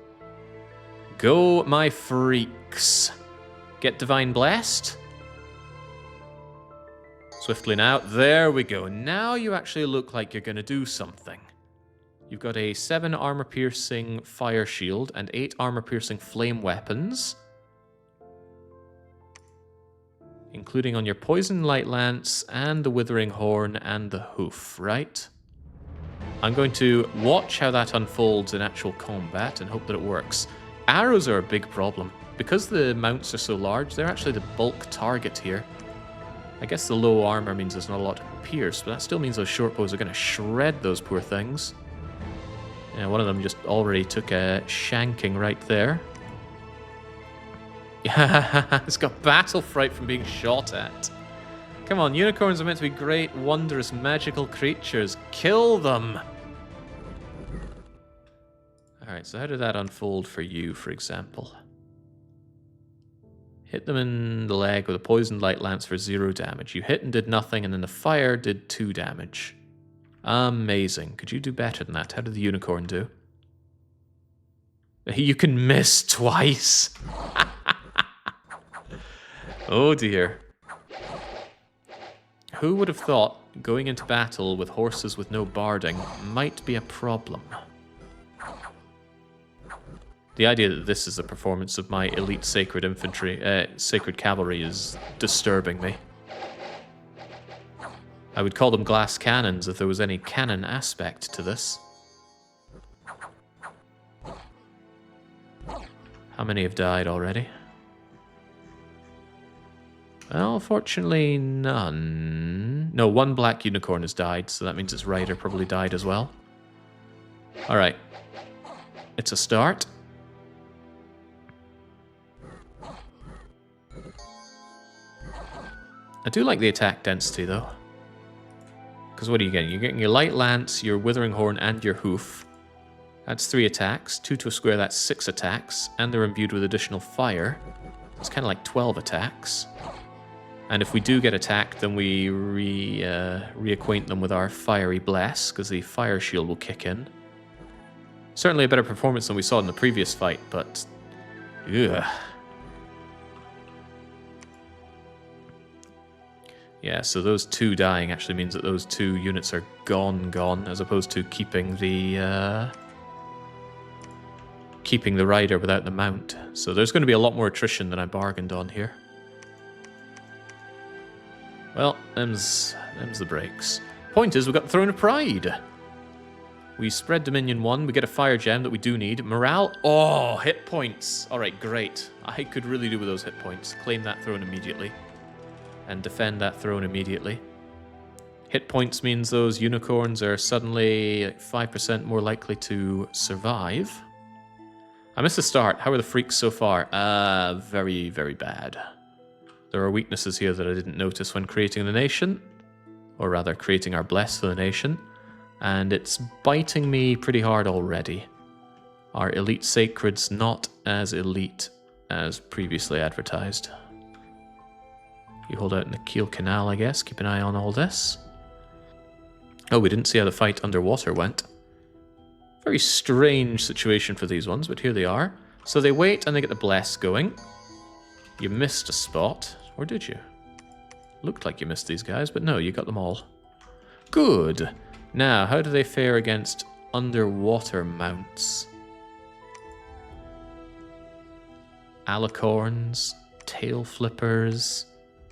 Speaker 1: Go, my freaks. Get Divine Blessed. Swiftly now. There we go. Now you actually look like you're going to do something. You've got a 7 armor-piercing fire shield and 8 armor-piercing flame weapons. Including on your Poison Light Lance and the Withering Horn and the Hoof, right? I'm going to watch how that unfolds in actual combat and hope that it works. Arrows are a big problem. Because the mounts are so large, they're actually the bulk target here. I guess the low armor means there's not a lot to pierce, but that still means those short bows are going to shred those poor things. Yeah, one of them just already took a shanking right there. Yeah, it's got battle fright from being shot at. Come on, unicorns are meant to be great, wondrous, magical creatures. Kill them! Alright, so how did that unfold for you, for example? Hit them in the leg with a poisoned light lance for 0 damage. You hit and did nothing, and then the fire did 2 damage. Amazing. Could you do better than that? How did the unicorn do? You can miss twice. Oh dear. Who would have thought going into battle with horses with no barding might be a problem? The idea that this is a performance of my elite sacred infantry, sacred cavalry is disturbing me. I would call them glass cannons if there was any cannon aspect to this. How many have died already? Well, fortunately none. No, 1 black unicorn has died, so that means its rider probably died as well. Alright. It's a start. I do like the attack density, though. Because what are you getting? You're getting your light lance, your withering horn, and your hoof. That's 3 attacks. 2 to a square, that's 6 attacks. And they're imbued with additional fire. It's kind of like 12 attacks. And if we do get attacked, then we reacquaint them with our Fiery Bless, because the Fire Shield will kick in. Certainly a better performance than we saw in the previous fight, but... ugh. Yeah, so those 2 dying actually means that those 2 units are gone, as opposed to keeping the rider without the mount. So there's going to be a lot more attrition than I bargained on here. Well, them's the breaks. Point is, we've got the Throne of Pride. We spread Dominion 1, we get a fire gem that we do need. Morale, oh, hit points. Alright, great. I could really do with those hit points. Claim that throne immediately. And defend that throne immediately. Hit points means those unicorns are suddenly 5% more likely to survive. I missed the start. How are the freaks so far? Very, very bad. There are weaknesses here that I didn't notice when creating the nation. Or rather, creating our bless for the nation. And it's biting me pretty hard already. Our elite sacred's not as elite as previously advertised. You hold out in the Kiel Canal, I guess. Keep an eye on all this. Oh, we didn't see how the fight underwater went. Very strange situation for these ones, but here they are. So they wait and they get the bless going. You missed a spot. Or did you? Looked like you missed these guys, but no, you got them all. Good. Now, how do they fare against underwater mounts? Alicorns, tail flippers,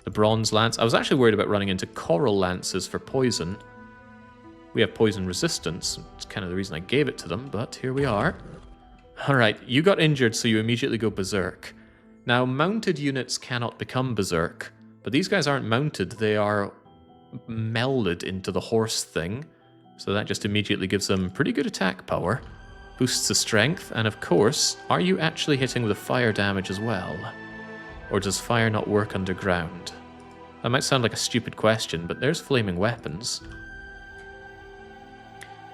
Speaker 1: the bronze lance. I was actually worried about running into coral lances for poison. We have poison resistance. It's kind of the reason I gave it to them, but here we are. Alright, you got injured, so you immediately go berserk. Now, mounted units cannot become berserk, but these guys aren't mounted. They are melded into the horse thing, so that just immediately gives them pretty good attack power. Boosts the strength, and of course, are you actually hitting with fire damage as well? Or does fire not work underground? That might sound like a stupid question, but there's flaming weapons.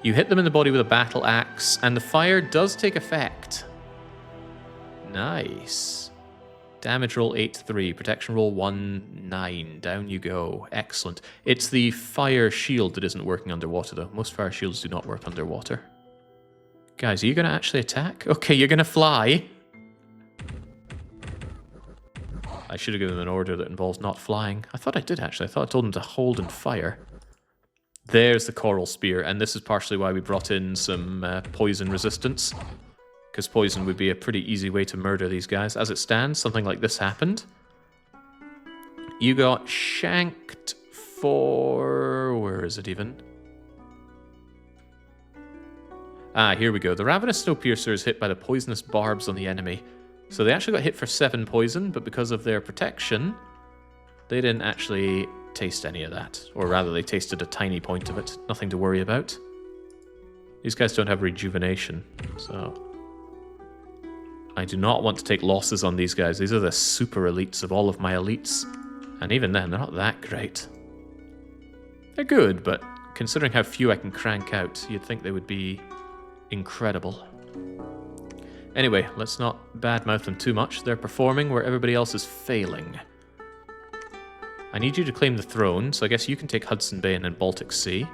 Speaker 1: You hit them in the body with a battle axe, and the fire does take effect. Nice. Damage roll 8-3, protection roll 1-9. Down you go. Excellent. It's the fire shield that isn't working underwater, though. Most fire shields do not work underwater. Guys, are you going to actually attack? Okay, you're going to fly. I should have given them an order that involves not flying. I thought I did, actually. I thought I told them to hold and fire. There's the coral spear, and this is partially why we brought in some poison resistance. Because poison would be a pretty easy way to murder these guys. As it stands, something like this happened. You got shanked for... where is it even? Ah, here we go. The Ravenous Snowpiercer is hit by the poisonous barbs on the enemy. So they actually got hit for 7 poison, but because of their protection, they didn't actually taste any of that. Or rather, they tasted a tiny point of it. Nothing to worry about. These guys don't have rejuvenation, so... I do not want to take losses on these guys. These are the super elites of all of my elites. And even then, they're not that great. They're good, but considering how few I can crank out, you'd think they would be incredible. Anyway, let's not badmouth them too much. They're performing where everybody else is failing. I need you to claim the throne, so I guess you can take Hudson Bay and then Baltic Sea.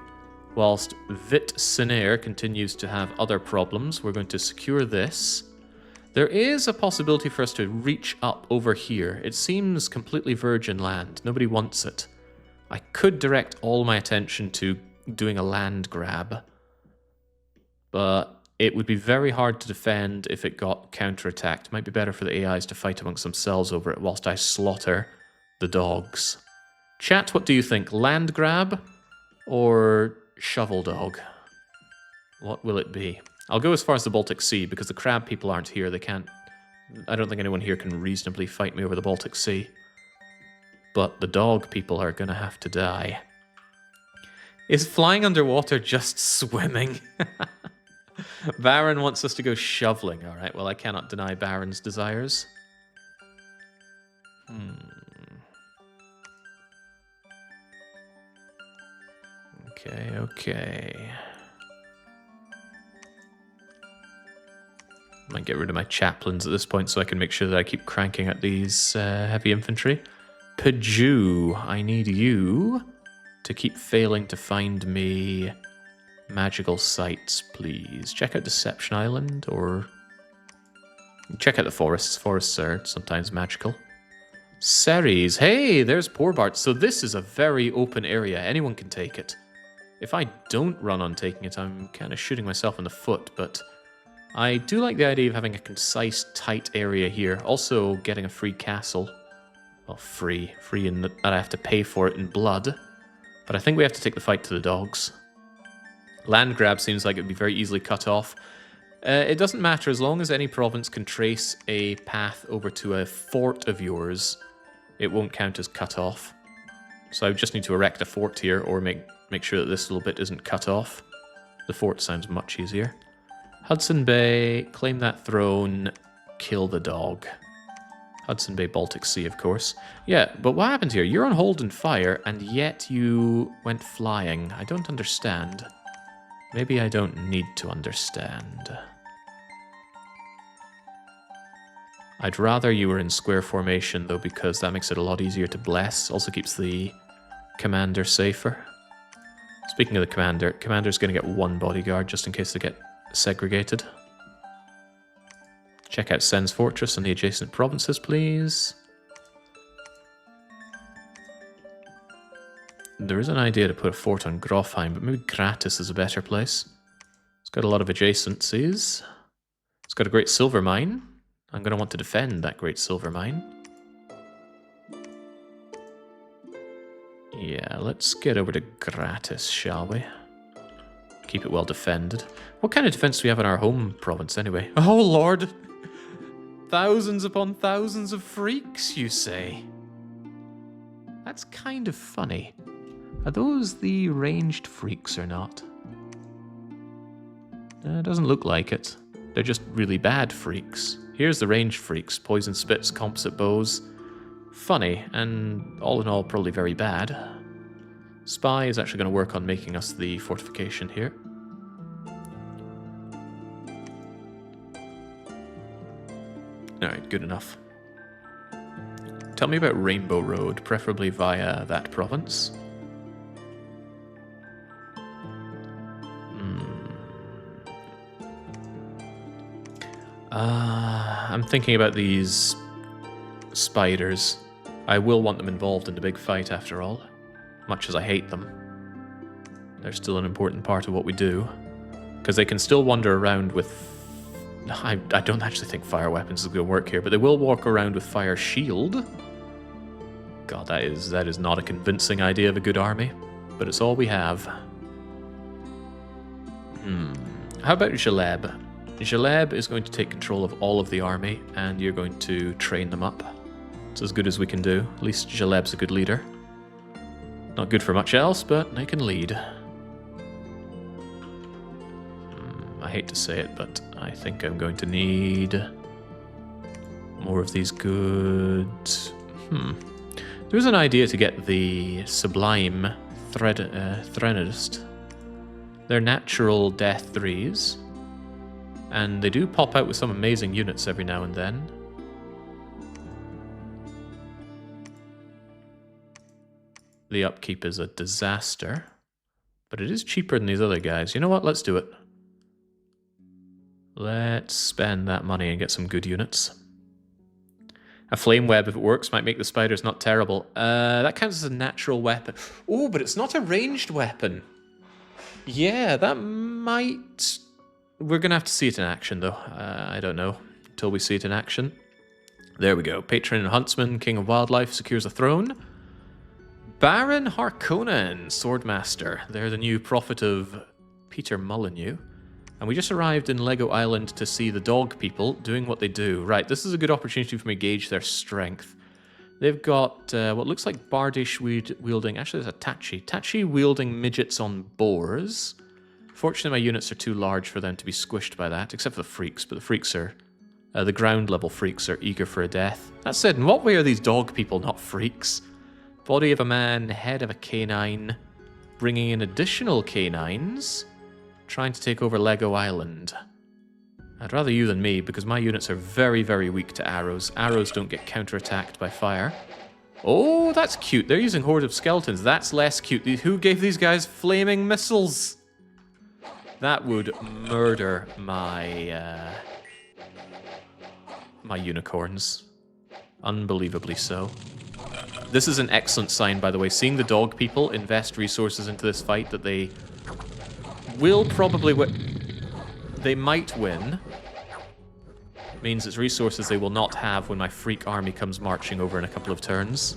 Speaker 1: Whilst Vit Sinair continues to have other problems, we're going to secure this. There is a possibility for us to reach up over here. It seems completely virgin land. Nobody wants it. I could direct all my attention to doing a land grab, but it would be very hard to defend if it got counterattacked. It might be better for the AIs to fight amongst themselves over it whilst I slaughter the dogs. Chat, what do you think? Land grab or shovel dog? What will it be? I'll go as far as the Baltic Sea, because the crab people aren't here. They can't... I don't think anyone here can reasonably fight me over the Baltic Sea. But the dog people are going to have to die. Is flying underwater just swimming? Baron wants us to go shoveling. Alright, well, I cannot deny Baron's desires. Okay. Might get rid of my chaplains at this point so I can make sure that I keep cranking at these heavy infantry. Paju, I need you to keep failing to find me magical sites, please. Check out Deception Island, or check out the forests. Forests are sometimes magical. Ceres, hey, there's Poor Bart. So this is a very open area. Anyone can take it. If I don't run on taking it, I'm kind of shooting myself in the foot, but I do like the idea of having a concise, tight area here. Also getting a free castle. Well, free in that I have to pay for it in blood. But I think we have to take the fight to the dogs. Land grab seems like it would be very easily cut off. It doesn't matter as long as any province can trace a path over to a fort of yours. It won't count as cut off. So I just need to erect a fort here or make sure that this little bit isn't cut off. The fort sounds much easier. Hudson Bay, claim that throne, kill the dog. Hudson Bay, Baltic Sea, of course. Yeah, but what happened here? You're on hold and fire, and yet you went flying. I don't understand. Maybe I don't need to understand. I'd rather you were in square formation, though, because that makes it a lot easier to bless. Also keeps the commander safer. Speaking of the commander's going to get one bodyguard just in case they get segregated. Check out Sen's Fortress and the adjacent provinces, please. There is an idea to put a fort on Grofheim, but maybe Gratis is a better place. It's got a lot of adjacencies. It's got a great silver mine. I'm going to want to defend that great silver mine. Yeah, let's get over to Gratis, shall we? Keep it well defended. What kind of defense do we have in our home province, anyway? Oh, Lord! Thousands upon thousands of freaks, you say? That's kind of funny. Are those the ranged freaks or not? It doesn't look like it. They're just really bad freaks. Here's the ranged freaks. Poison spits, composite bows. Funny, and all in all, probably very bad. Spy is actually going to work on making us the fortification here. Alright, good enough. Tell me about Rainbow Road, preferably via that province. I'm thinking about these spiders. I will want them involved in the big fight after all, much as I hate them. They're still an important part of what we do, because they can still wander around with... I don't actually think fire weapons is going to work here, but they will walk around with fire shield. God, that is not a convincing idea of a good army, but it's all we have. How about Jaleb? Jaleb is going to take control of all of the army, and you're going to train them up. It's as good as we can do. At least Jaleb's a good leader. Not good for much else, but they can lead. I hate to say it, but I think I'm going to need more of these goods. There's an idea to get the Sublime Threnodist. They're natural death 3s. And they do pop out with some amazing units every now and then. The upkeep is a disaster. But it is cheaper than these other guys. You know what? Let's do it. Let's spend that money and get some good units. A flame web, if it works, might make the spiders not terrible. That counts as a natural weapon. Oh, but it's not a ranged weapon. Yeah, that might... We're going to have to see it in action, though. I don't know until we see it in action. There we go. Patron and Huntsman, King of Wildlife, secures a throne. Baron Harkonnen, Swordmaster. They're the new prophet of Peter Molyneux. And we just arrived in Lego Island to see the dog people doing what they do. Right, this is a good opportunity for me to gauge their strength. They've got what looks like Bardish wielding... Actually, there's a Tachi. Tachi wielding midgets on boars. Fortunately, my units are too large for them to be squished by that, except for the freaks. But the freaks are... the ground-level freaks are eager for a death. That said, in what way are these dog people not freaks? Body of a man, head of a canine, bringing in additional canines, trying to take over Lego Island. I'd rather you than me, because my units are very, very weak to arrows. Arrows don't get counterattacked by fire. Oh, that's cute. They're using Horde of Skeletons. That's less cute. Who gave these guys flaming missiles? That would murder my, my unicorns. Unbelievably so. This is an excellent sign, by the way. Seeing the dog people invest resources into this fight that they will probably win. They might win. Means it's resources they will not have when my freak army comes marching over in a couple of turns.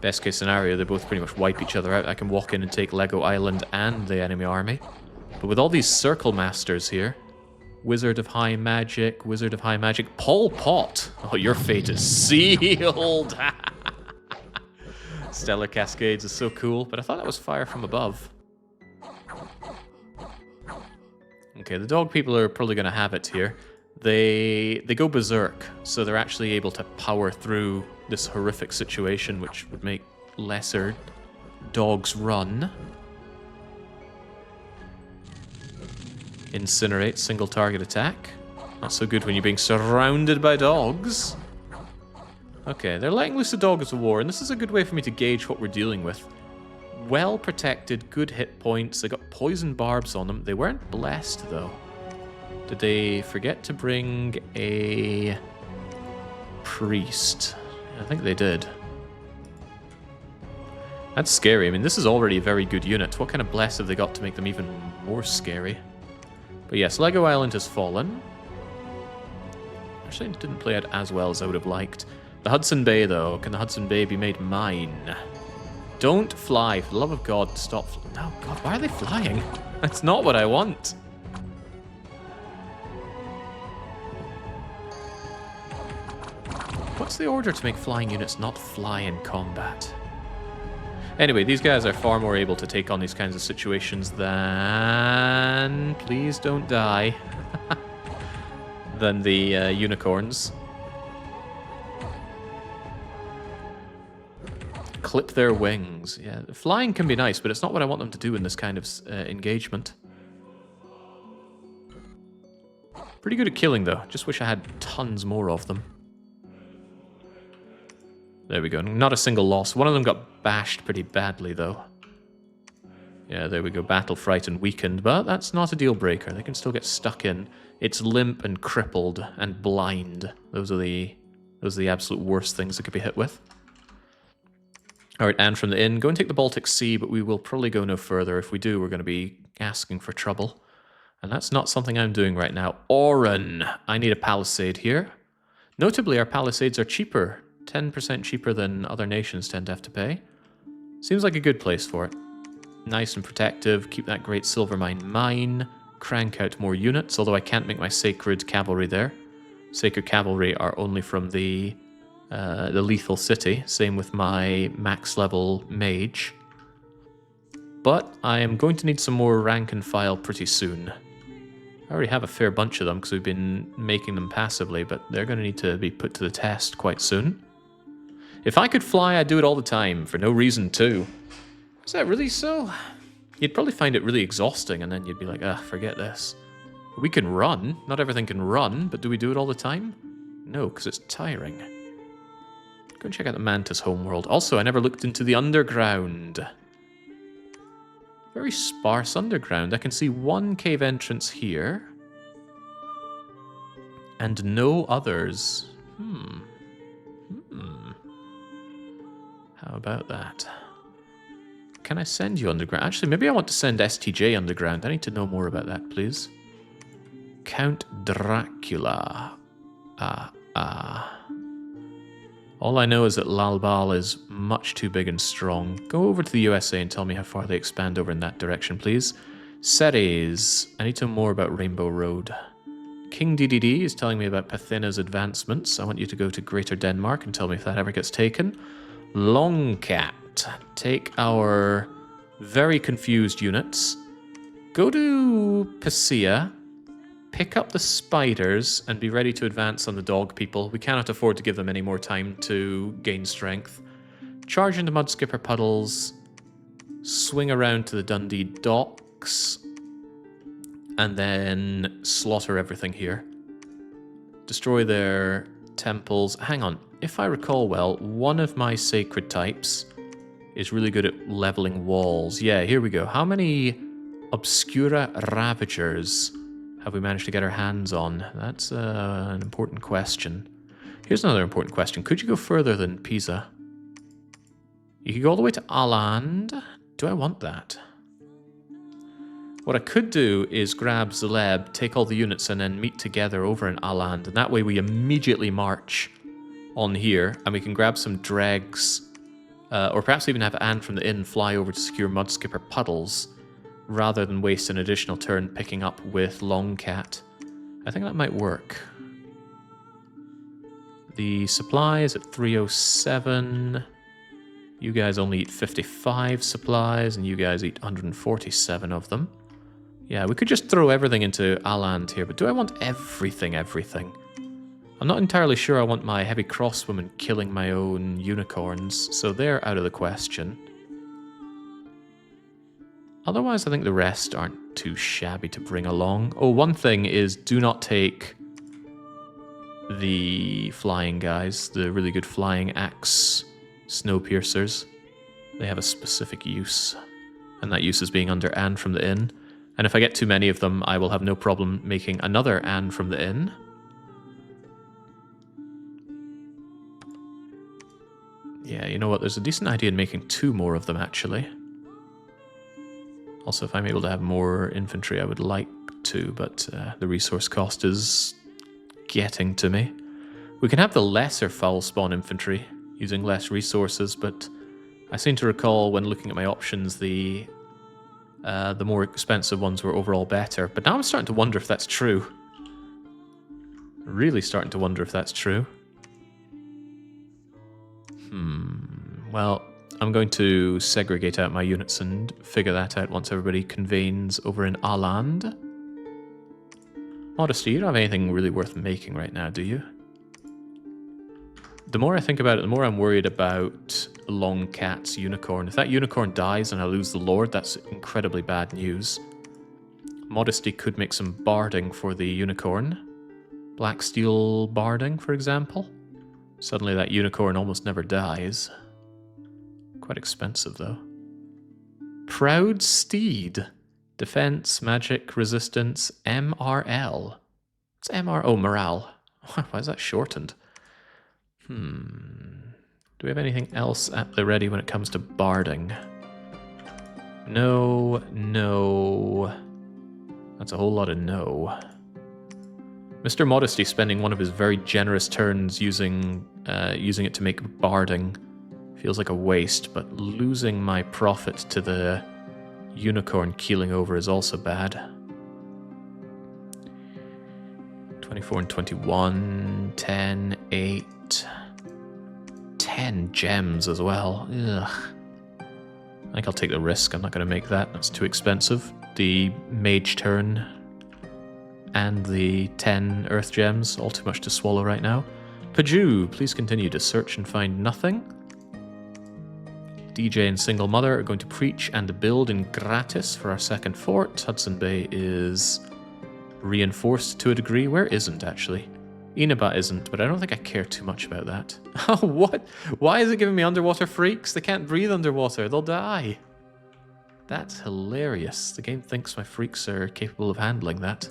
Speaker 1: Best case scenario, they both pretty much wipe each other out. I can walk in and take Lego Island and the enemy army. But with all these circle masters here, Wizard of High Magic, Pol Pot. Oh, your fate is sealed. Stellar Cascades is so cool, but I thought that was fire from above. Okay, the dog people are probably going to have it here. They go berserk, so they're actually able to power through this horrific situation, which would make lesser dogs run. Incinerate, single target attack. Not so good when you're being surrounded by dogs. Okay, they're letting loose the dogs of war, and this is a good way for me to gauge what we're dealing with. Well protected, good hit points. They got poison barbs on them. They weren't blessed, though. Did they forget to bring a priest? I think they did. That's scary. I mean, this is already a very good unit. What kind of bless have they got to make them even more scary? But yes, Lego Island has fallen. Actually, it didn't play out as well as I would have liked. The Hudson Bay, though. Can the Hudson Bay be made mine? Don't fly. For the love of God, stop. No, God, why are they flying? That's not what I want. What's the order to make flying units not fly in combat? Anyway, these guys are far more able to take on these kinds of situations than... Please don't die. Than the unicorns. Clip their wings. Yeah, flying can be nice, but it's not what I want them to do in this kind of engagement. Pretty good at killing, though. Just wish I had tons more of them. There we go. Not a single loss. One of them got bashed pretty badly, though. Yeah, there we go. Battle frightened, weakened, but that's not a deal breaker. They can still get stuck in. It's limp and crippled and blind. Those are the absolute worst things it could be hit with. All right, Anne from the inn. Go and take the Baltic Sea, but we will probably go no further. If we do, we're going to be asking for trouble. And that's not something I'm doing right now. Oran. I need a palisade here. Notably, our palisades are cheaper. 10% cheaper than other nations tend to have to pay. Seems like a good place for it. Nice and protective. Keep that great silver mine. Crank out more units, although I can't make my sacred cavalry there. Sacred cavalry are only from the lethal city. Same with my max level mage. But I am going to need some more rank and file pretty soon. I already have a fair bunch of them because we've been making them passively, but they're going to need to be put to the test quite soon. If I could fly, I'd do it all the time, for no reason too. Is that really so? You'd probably find it really exhausting, and then you'd be like, ah, forget this. We can run. Not everything can run, but do we do it all the time? No, because it's tiring. Go and check out the Mantis homeworld. Also, I never looked into the underground. Very sparse underground. I can see one cave entrance here. And no others. How about that? Can I send you underground? Actually, maybe I want to send STJ underground. I need to know more about that, please. Count Dracula. All I know is that Lalbal is much too big and strong. Go over to the USA and tell me how far they expand over in that direction, please. Ceres. I need to know more about Rainbow Road. King DDD is telling me about Pathena's advancements. I want you to go to Greater Denmark and tell me if that ever gets taken. Longcat. Take our very confused units. Go to Pisea. Pick up the spiders and be ready to advance on the dog people. We cannot afford to give them any more time to gain strength. Charge into Mudskipper Puddles. Swing around to the Dundee Docks. and then slaughter everything here. Destroy their temples. Hang on, if I recall well, one of my sacred types is really good at leveling walls. Yeah, here we go. How many Obscura Ravagers have we managed to get our hands on? That's an important question. Here's another important question. Could you go further than Pisa? You could go all the way to Aland. Do I want that? What I could do is grab Zeleb, take all the units, and then meet together over in Aland. And that way we immediately march on here, and we can grab some dregs, or perhaps even have Anne from the inn fly over to secure Mudskipper puddles, rather than waste an additional turn picking up with Longcat. I think that might work. The supply is at 307. You guys only eat 55 supplies, and you guys eat 147 of them. Yeah, we could just throw everything into Aland here, but do I want everything? I'm not entirely sure I want my heavy crosswomen killing my own unicorns, so they're out of the question. Otherwise, I think the rest aren't too shabby to bring along. Oh, one thing is do not take the flying guys, the really good flying axe snowpiercers. They have a specific use, and that use is being under Anne from the inn. And if I get too many of them, I will have no problem making another Anne from the inn. Yeah, you know what? There's a decent idea in making 2 more of them, actually. Also, if I'm able to have more infantry, I would like to, but the resource cost is getting to me. We can have the lesser foul spawn infantry, using less resources, but I seem to recall when looking at my options, the more expensive ones were overall better. But now I'm starting to wonder if that's true. Really starting to wonder if that's true. Well, I'm going to segregate out my units and figure that out once everybody convenes over in Aland. Modesty, you don't have anything really worth making right now, do you? The more I think about it, the more I'm worried about Longcat's unicorn. If that unicorn dies and I lose the Lord, that's incredibly bad news. Modesty could make some barding for the unicorn. Black steel barding, for example. Suddenly that unicorn almost never dies. Quite expensive, though. Proud Steed. Defense, magic, resistance, MRL. What's MR? Oh, morale. Why is that shortened? Do we have anything else at the ready when it comes to barding? No, no. That's a whole lot of no. Mr. Modesty spending one of his very generous turns using it to make barding feels like a waste, but losing my profit to the unicorn keeling over is also bad. 24 and 21, 10, 8, 10 gems as well. Ugh. I think I'll take the risk. I'm not going to make that. That's too expensive. The mage turn and the 10 earth gems, all too much to swallow right now. Paju, please continue to search and find nothing. DJ and Single Mother are going to preach and build in gratis for our second fort. Hudson Bay is reinforced to a degree. Where isn't, actually? Inaba isn't, but I don't think I care too much about that. Oh, what? Why is it giving me underwater freaks? They can't breathe underwater. They'll die. That's hilarious. The game thinks my freaks are capable of handling that.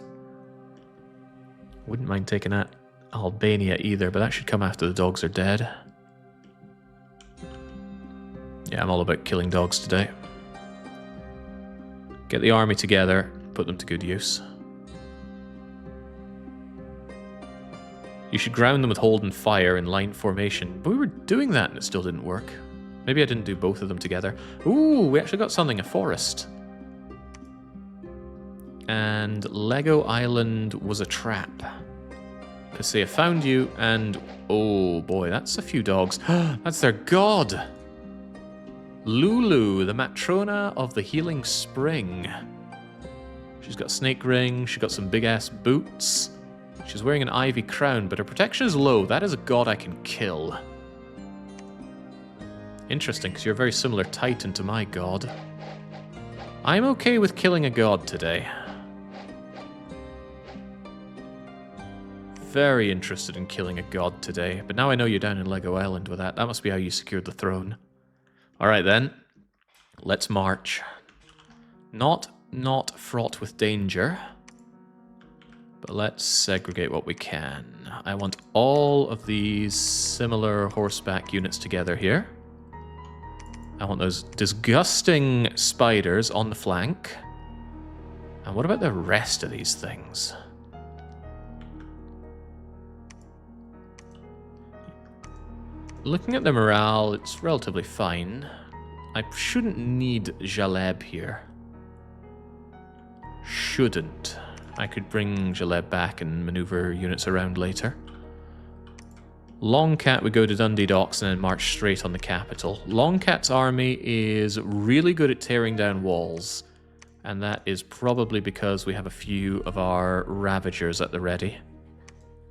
Speaker 1: Wouldn't mind taking that Albania either, but that should come after the dogs are dead. Yeah, I'm all about killing dogs today. Get the army together, put them to good use. You should ground them with hold and fire in line formation. But we were doing that and it still didn't work. Maybe I didn't do both of them together. Ooh, we actually got something, a forest. And Lego Island was a trap. Pisea found you and... oh boy, that's a few dogs. That's their god! Lulu, the Matrona of the Healing Spring. She's got snake ring, she's got some big-ass boots. She's wearing an ivy crown, but her protection is low. That is a god I can kill. Interesting, because you're a very similar titan to my god. I'm okay with killing a god today. Very interested in killing a god today, but now I know you're down in Lego Island with that. That must be how you secured the throne. Alright then, let's march. Not fraught with danger, but let's segregate what we can. I want all of these similar horseback units together here. I want those disgusting spiders on the flank. And what about the rest of these things? Looking at the morale, it's relatively fine. I shouldn't need Jaleb here. Shouldn't. I could bring Jaleb back and maneuver units around later. Longcat would go to Dundee Docks and then march straight on the capital. Longcat's army is really good at tearing down walls. And that is probably because we have a few of our Ravagers at the ready.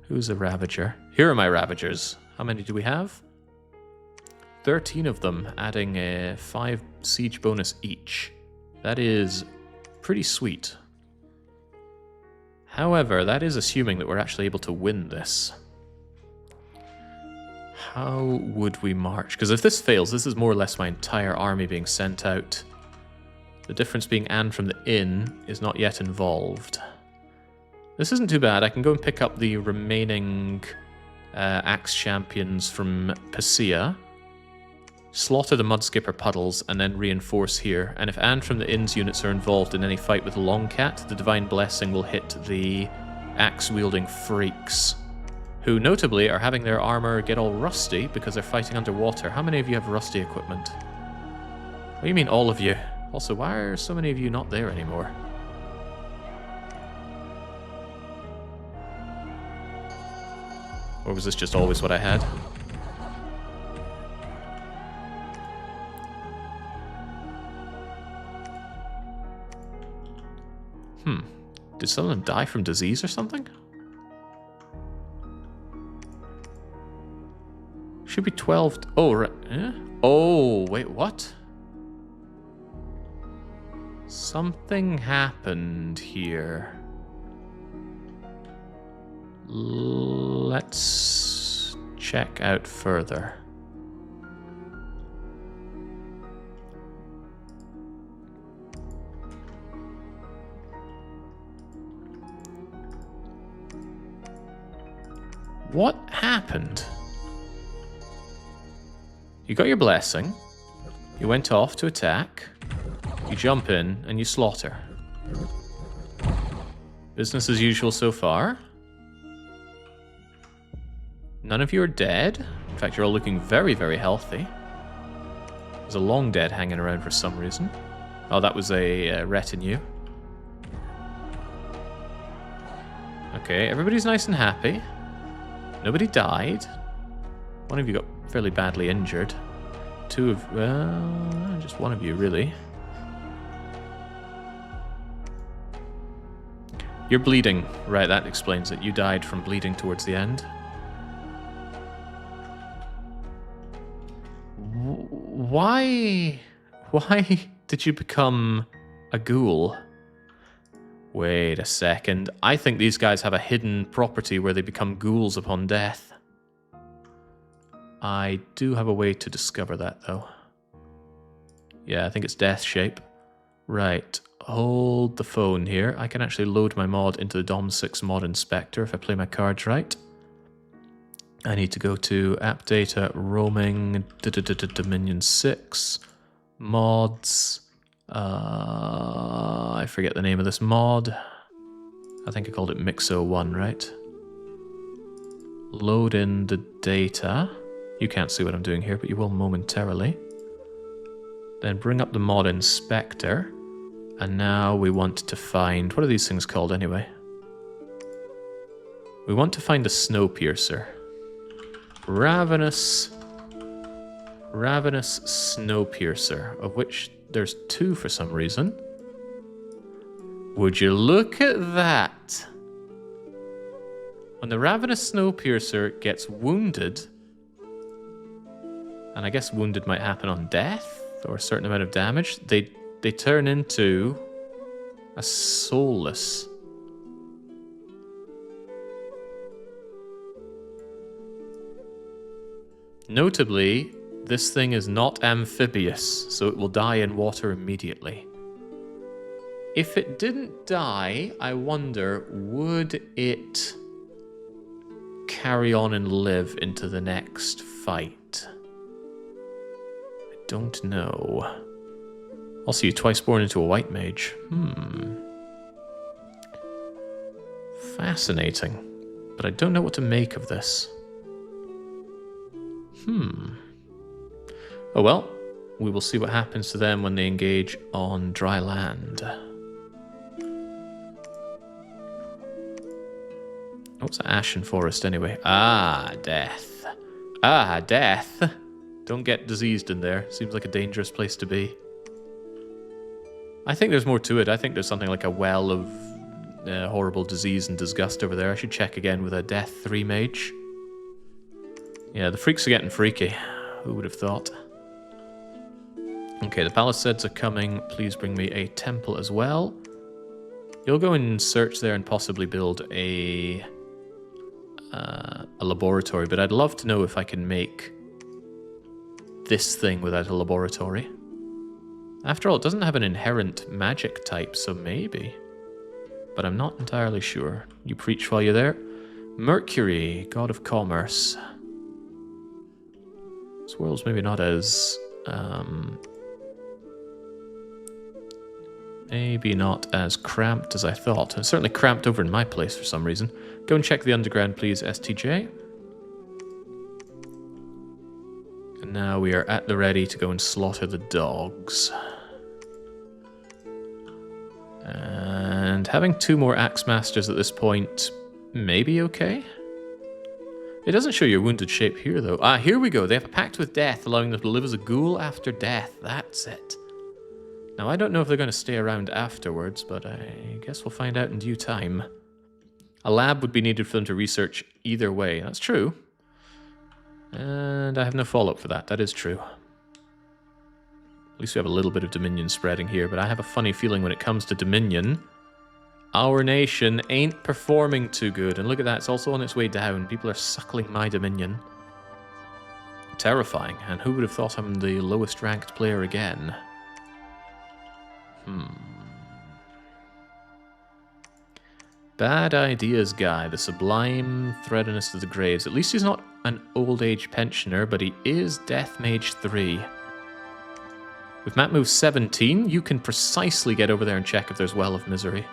Speaker 1: Who's a Ravager? Here are my Ravagers. How many do we have? 13 of them, adding a 5 siege bonus each. That is pretty sweet. However, that is assuming that we're actually able to win this. How would we march? Because if this fails, this is more or less my entire army being sent out. The difference being Anne from the inn is not yet involved. This isn't too bad. I can go and pick up the remaining Axe champions from Pisea, slaughter the Mudskipper puddles, and then reinforce here. And if Anne from the inn's units are involved in any fight with Longcat, the Divine Blessing will hit the axe-wielding freaks, who notably are having their armor get all rusty because they're fighting underwater. How many of you have rusty equipment? What do you mean all of you? Also, why are so many of you not there anymore? Or was this just always what I had? Did someone die from disease or something? Should be 12. Oh, right. Eh? Oh, wait, what? Something happened here. Let's check out further. What happened? You got your blessing. You went off to attack. You jump in and you slaughter. Business as usual so far. None of you are dead. In fact, you're all looking very, very healthy. There's a long dead hanging around for some reason. Oh, that was a retinue. Okay, everybody's nice and happy. Nobody died. One of you got fairly badly injured. Two of... well, just one of you, really. You're bleeding. Right, that explains it. You died from bleeding towards the end. Why did you become a ghoul? Wait a second. I think these guys have a hidden property where they become ghouls upon death. I do have a way to discover that, though. Yeah, I think it's death shape. Right. Hold the phone here. I can actually load my mod into the Dom6 mod inspector if I play my cards right. I need to go to app data, roaming, Dominion 6, mods. I forget the name of this mod. I think I called it Mixo1, right? Load in the data. You can't see what I'm doing here, but you will momentarily. Then bring up the mod inspector. And now we want to find... what are these things called anyway? We want to find a Snowpiercer. Ravenous Snowpiercer, of which there's 2 for some reason. Would you look at that? When the Ravenous Snowpiercer gets wounded, and I guess wounded might happen on death, or a certain amount of damage, they turn into a soulless. Notably, this thing is not amphibious, so it will die in water immediately. If it didn't die, I wonder, would it carry on and live into the next fight? I don't know. Also, you twice born into a white mage. Fascinating. But I don't know what to make of this. Oh well, we will see what happens to them when they engage on dry land. What's an ashen forest anyway? Ah, death. Ah, death. Don't get diseased in there. Seems like a dangerous place to be. I think there's more to it. I think there's something like a well of horrible disease and disgust over there. I should check again with a Death 3 mage. Yeah, the freaks are getting freaky. Who would have thought? Okay, the Palisades are coming. Please bring me a temple as well. You'll go and search there and possibly build a laboratory, but I'd love to know if I can make this thing without a laboratory. After all, it doesn't have an inherent magic type, so maybe. But I'm not entirely sure. You preach while you're there. Mercury, god of commerce. This world's maybe not as... maybe not as cramped as I thought. It's certainly cramped over in my place for some reason. Go and check the underground, please, STJ. And now we are at the ready to go and slaughter the dogs. And having 2 more Axe Masters at this point may be okay. It doesn't show your wounded shape here, though. Ah, here we go. They have a pact with death, allowing them to live as a ghoul after death. That's it. Now, I don't know if they're going to stay around afterwards, but I guess we'll find out in due time. A lab would be needed for them to research either way. That's true. And I have no follow-up for that. That is true. At least we have a little bit of Dominion spreading here, but I have a funny feeling when it comes to Dominion, our nation ain't performing too good. And look at that, it's also on its way down. People are suckling my Dominion. Terrifying. And who would have thought I'm the lowest ranked player again? Bad ideas guy, the sublime threadiness of the graves. At least he's not an old age pensioner, but he is Death Mage 3. With map move 17, you can precisely get over there and check if there's Well of Misery.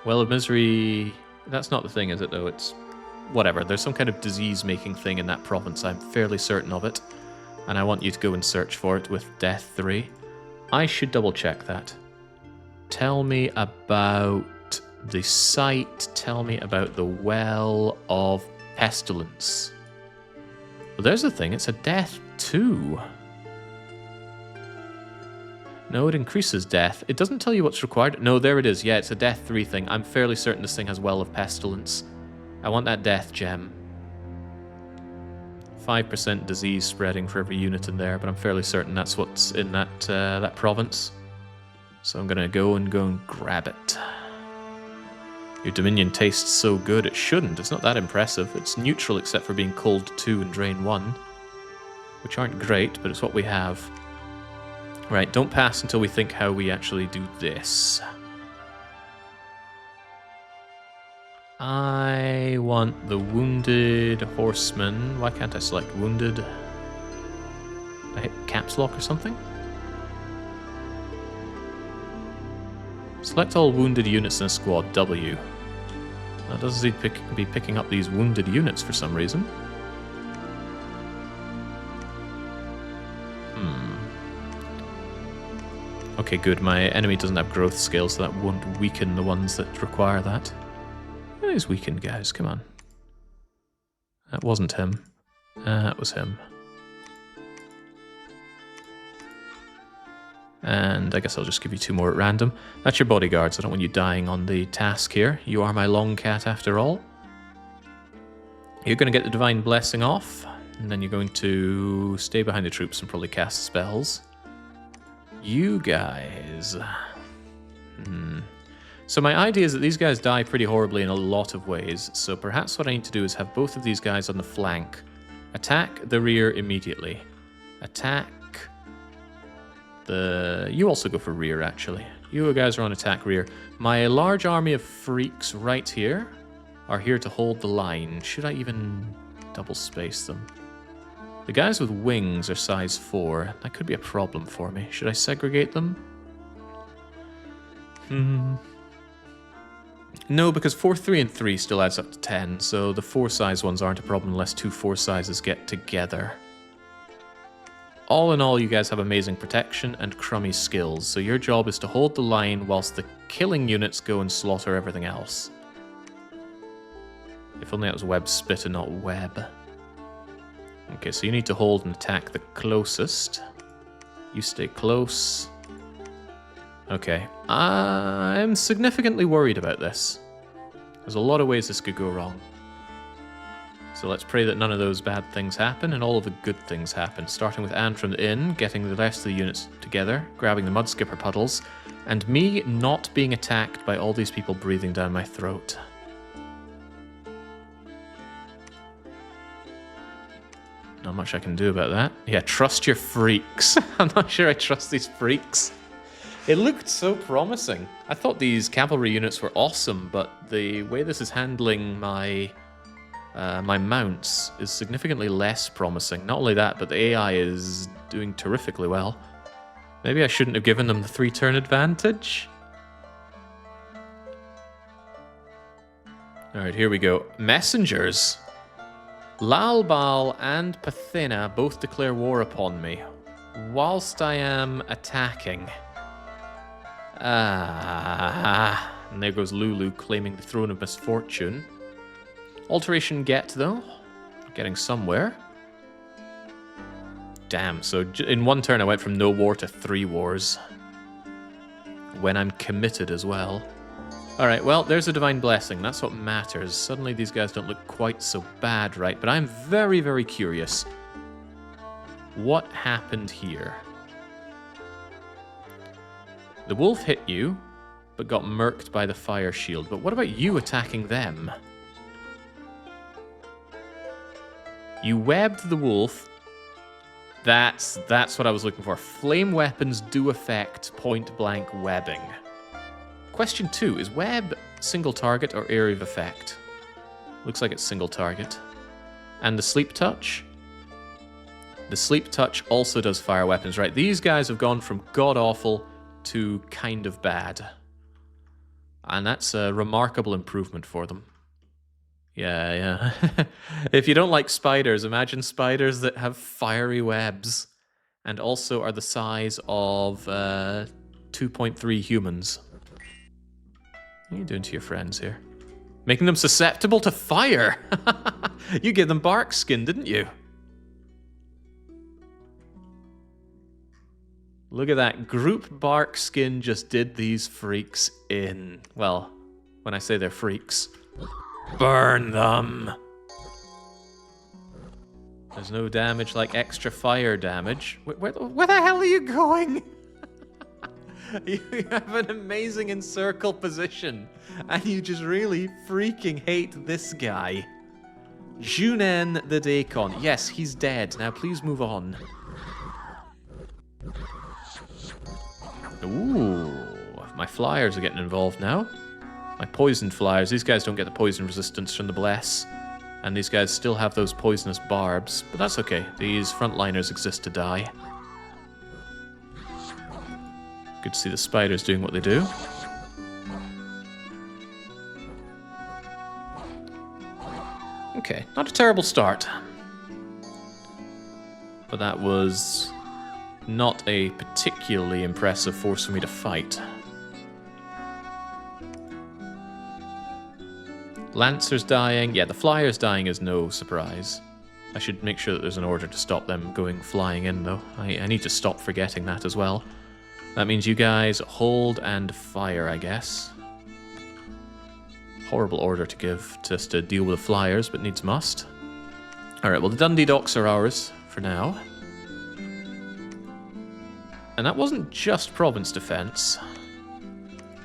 Speaker 1: Well of Misery... that's not the thing, is it, though? It's... whatever. There's some kind of disease-making thing in that province. I'm fairly certain of it. And I want you to go and search for it with Death 3. I should double-check that. Tell me about the site. Tell me about the Well of Pestilence. Well, there's the thing. It's a Death 2. No, it increases death. It doesn't tell you what's required. No, there it is. Yeah, it's a Death 3 thing. I'm fairly certain this thing has Well of Pestilence. I want that Death Gem. 5% disease spreading for every unit in there, but I'm fairly certain that's what's in that that province. So I'm gonna go and grab it. Your Dominion tastes so good. It shouldn't. It's not that impressive. It's neutral except for being cold 2 and drain 1, which aren't great, but it's what we have. Right, don't pass until we think how we actually do this. I want the Wounded Horseman. Why can't I select Wounded? I hit caps lock or something? Select all wounded units in a squad, W. That doesn't seem to be picking up these wounded units for some reason. Okay, good. My enemy doesn't have growth skills, so that won't weaken the ones that require that. It is weakened, guys. Come on. That wasn't him. That was him. And I guess I'll just give you 2 more at random. That's your bodyguards. I don't want you dying on the task here. You are my long cat after all. You're going to get the Divine Blessing off, and then you're going to stay behind the troops and probably cast spells. You guys... So my idea is that these guys die pretty horribly in a lot of ways, so perhaps what I need to do is have both of these guys on the flank Attack the rear immediately. Attack the... You also go for rear, actually. You guys are on attack rear. My large army of freaks right here are here to hold the line. Should I even double space them? The guys with wings are size 4. That could be a problem for me. Should I segregate them? No, because 4, 3, and 3 still adds up to 10, so the 4 size ones aren't a problem unless 2 4 sizes get together. All in all, you guys have amazing protection and crummy skills, so your job is to hold the line whilst the killing units go and slaughter everything else. If only that was web spit and not web. Okay, so you need to hold and attack the closest. You stay close. Okay, I'm significantly worried about this. There's a lot of ways this could go wrong. So let's pray that none of those bad things happen and all of the good things happen. Starting with Anne from the inn, getting the rest of the units together, grabbing the mud skipper puddles, and me not being attacked by all these people breathing down my throat. Not much I can do about that. Yeah, trust your freaks. I'm not sure I trust these freaks. It looked so promising. I thought these cavalry units were awesome, but the way this is handling my my mounts is significantly less promising. Not only that, but the AI is doing terrifically well. Maybe I shouldn't have given them the 3-turn advantage. Alright, here we go. Messengers. Lalbal and Pathena both declare war upon me, whilst I am attacking. And there goes Lulu claiming the throne of misfortune. Alteration get, though. Getting somewhere. Damn, so in one turn I went from no war to 3 wars. When I'm committed as well. Alright, well, there's a divine blessing. That's what matters. Suddenly these guys don't look quite so bad, right? But I'm very, very curious. What happened here? The wolf hit you, but got murked by the fire shield. But what about you attacking them? You webbed the wolf. That's what I was looking for. Flame weapons do affect point-blank webbing. Question 2, is web single target or area of effect? Looks like it's single target. And the sleep touch? The sleep touch also does fire weapons, right? These guys have gone from god-awful to kind of bad. And that's a remarkable improvement for them. Yeah. If you don't like spiders, imagine spiders that have fiery webs and also are the size of 2.3 humans. What are you doing to your friends here? Making them susceptible to fire! You gave them bark skin, didn't you? Look at that. Group bark skin just did these freaks in. Well, when I say they're freaks. Burn them! There's no damage like extra fire damage. Where the hell are you going? You have an amazing encircle position, and you just really freaking hate this guy. Junen the Daikon. Yes, he's dead. Now please move on. Ooh, my flyers are getting involved now. My poisoned flyers. These guys don't get the poison resistance from the bless. And these guys still have those poisonous barbs. But that's okay. These frontliners exist to die. Good to see the spiders doing what they do. Okay, not a terrible start. But that was not a particularly impressive force for me to fight. Lancers dying. Yeah, the flyers dying is no surprise. I should make sure that there's an order to stop them going flying in, though. I need to stop forgetting that as well. That means you guys hold and fire, I guess. Horrible order to give just to deal with the flyers, but needs must. Alright, well the Dundee Docks are ours for now. And that wasn't just province defense.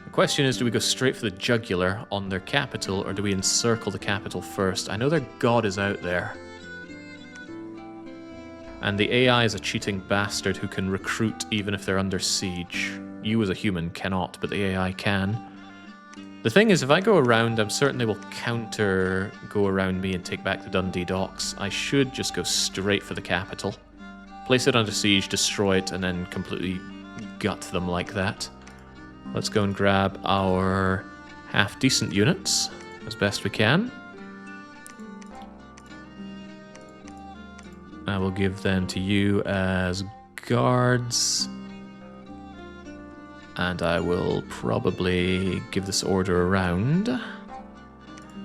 Speaker 1: The question is, do we go straight for the jugular on their capital, or do we encircle the capital first? I know their god is out there. And the AI is a cheating bastard who can recruit even if they're under siege. You as a human cannot, but the AI can. The thing is, if I go around, I'm certain they will go around me and take back the Dundee docks. I should just go straight for the capital. Place it under siege, destroy it, and then completely gut them like that. Let's go and grab our half-decent units as best we can. I will give them to you as guards. And I will probably give this order around.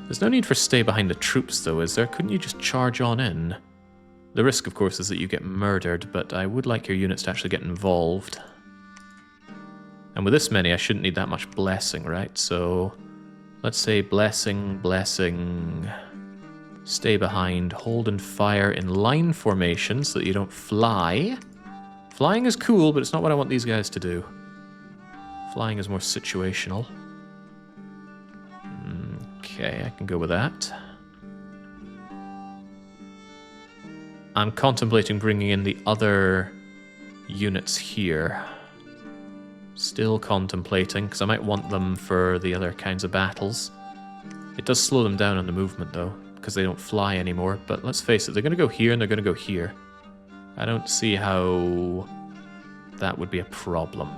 Speaker 1: There's no need for stay behind the troops, though, is there? Couldn't you just charge on in? The risk, of course, is that you get murdered, but I would like your units to actually get involved. And with this many, I shouldn't need that much blessing, right? So, let's say blessing, blessing... Stay behind, hold and fire in line formation so that you don't fly. Flying is cool, but it's not what I want these guys to do. Flying is more situational. Okay, I can go with that. I'm contemplating bringing in the other units here. Still contemplating, because I might want them for the other kinds of battles. It does slow them down on the movement, though, because they don't fly anymore. But let's face it, they're going to go here and they're going to go here. I don't see how that would be a problem.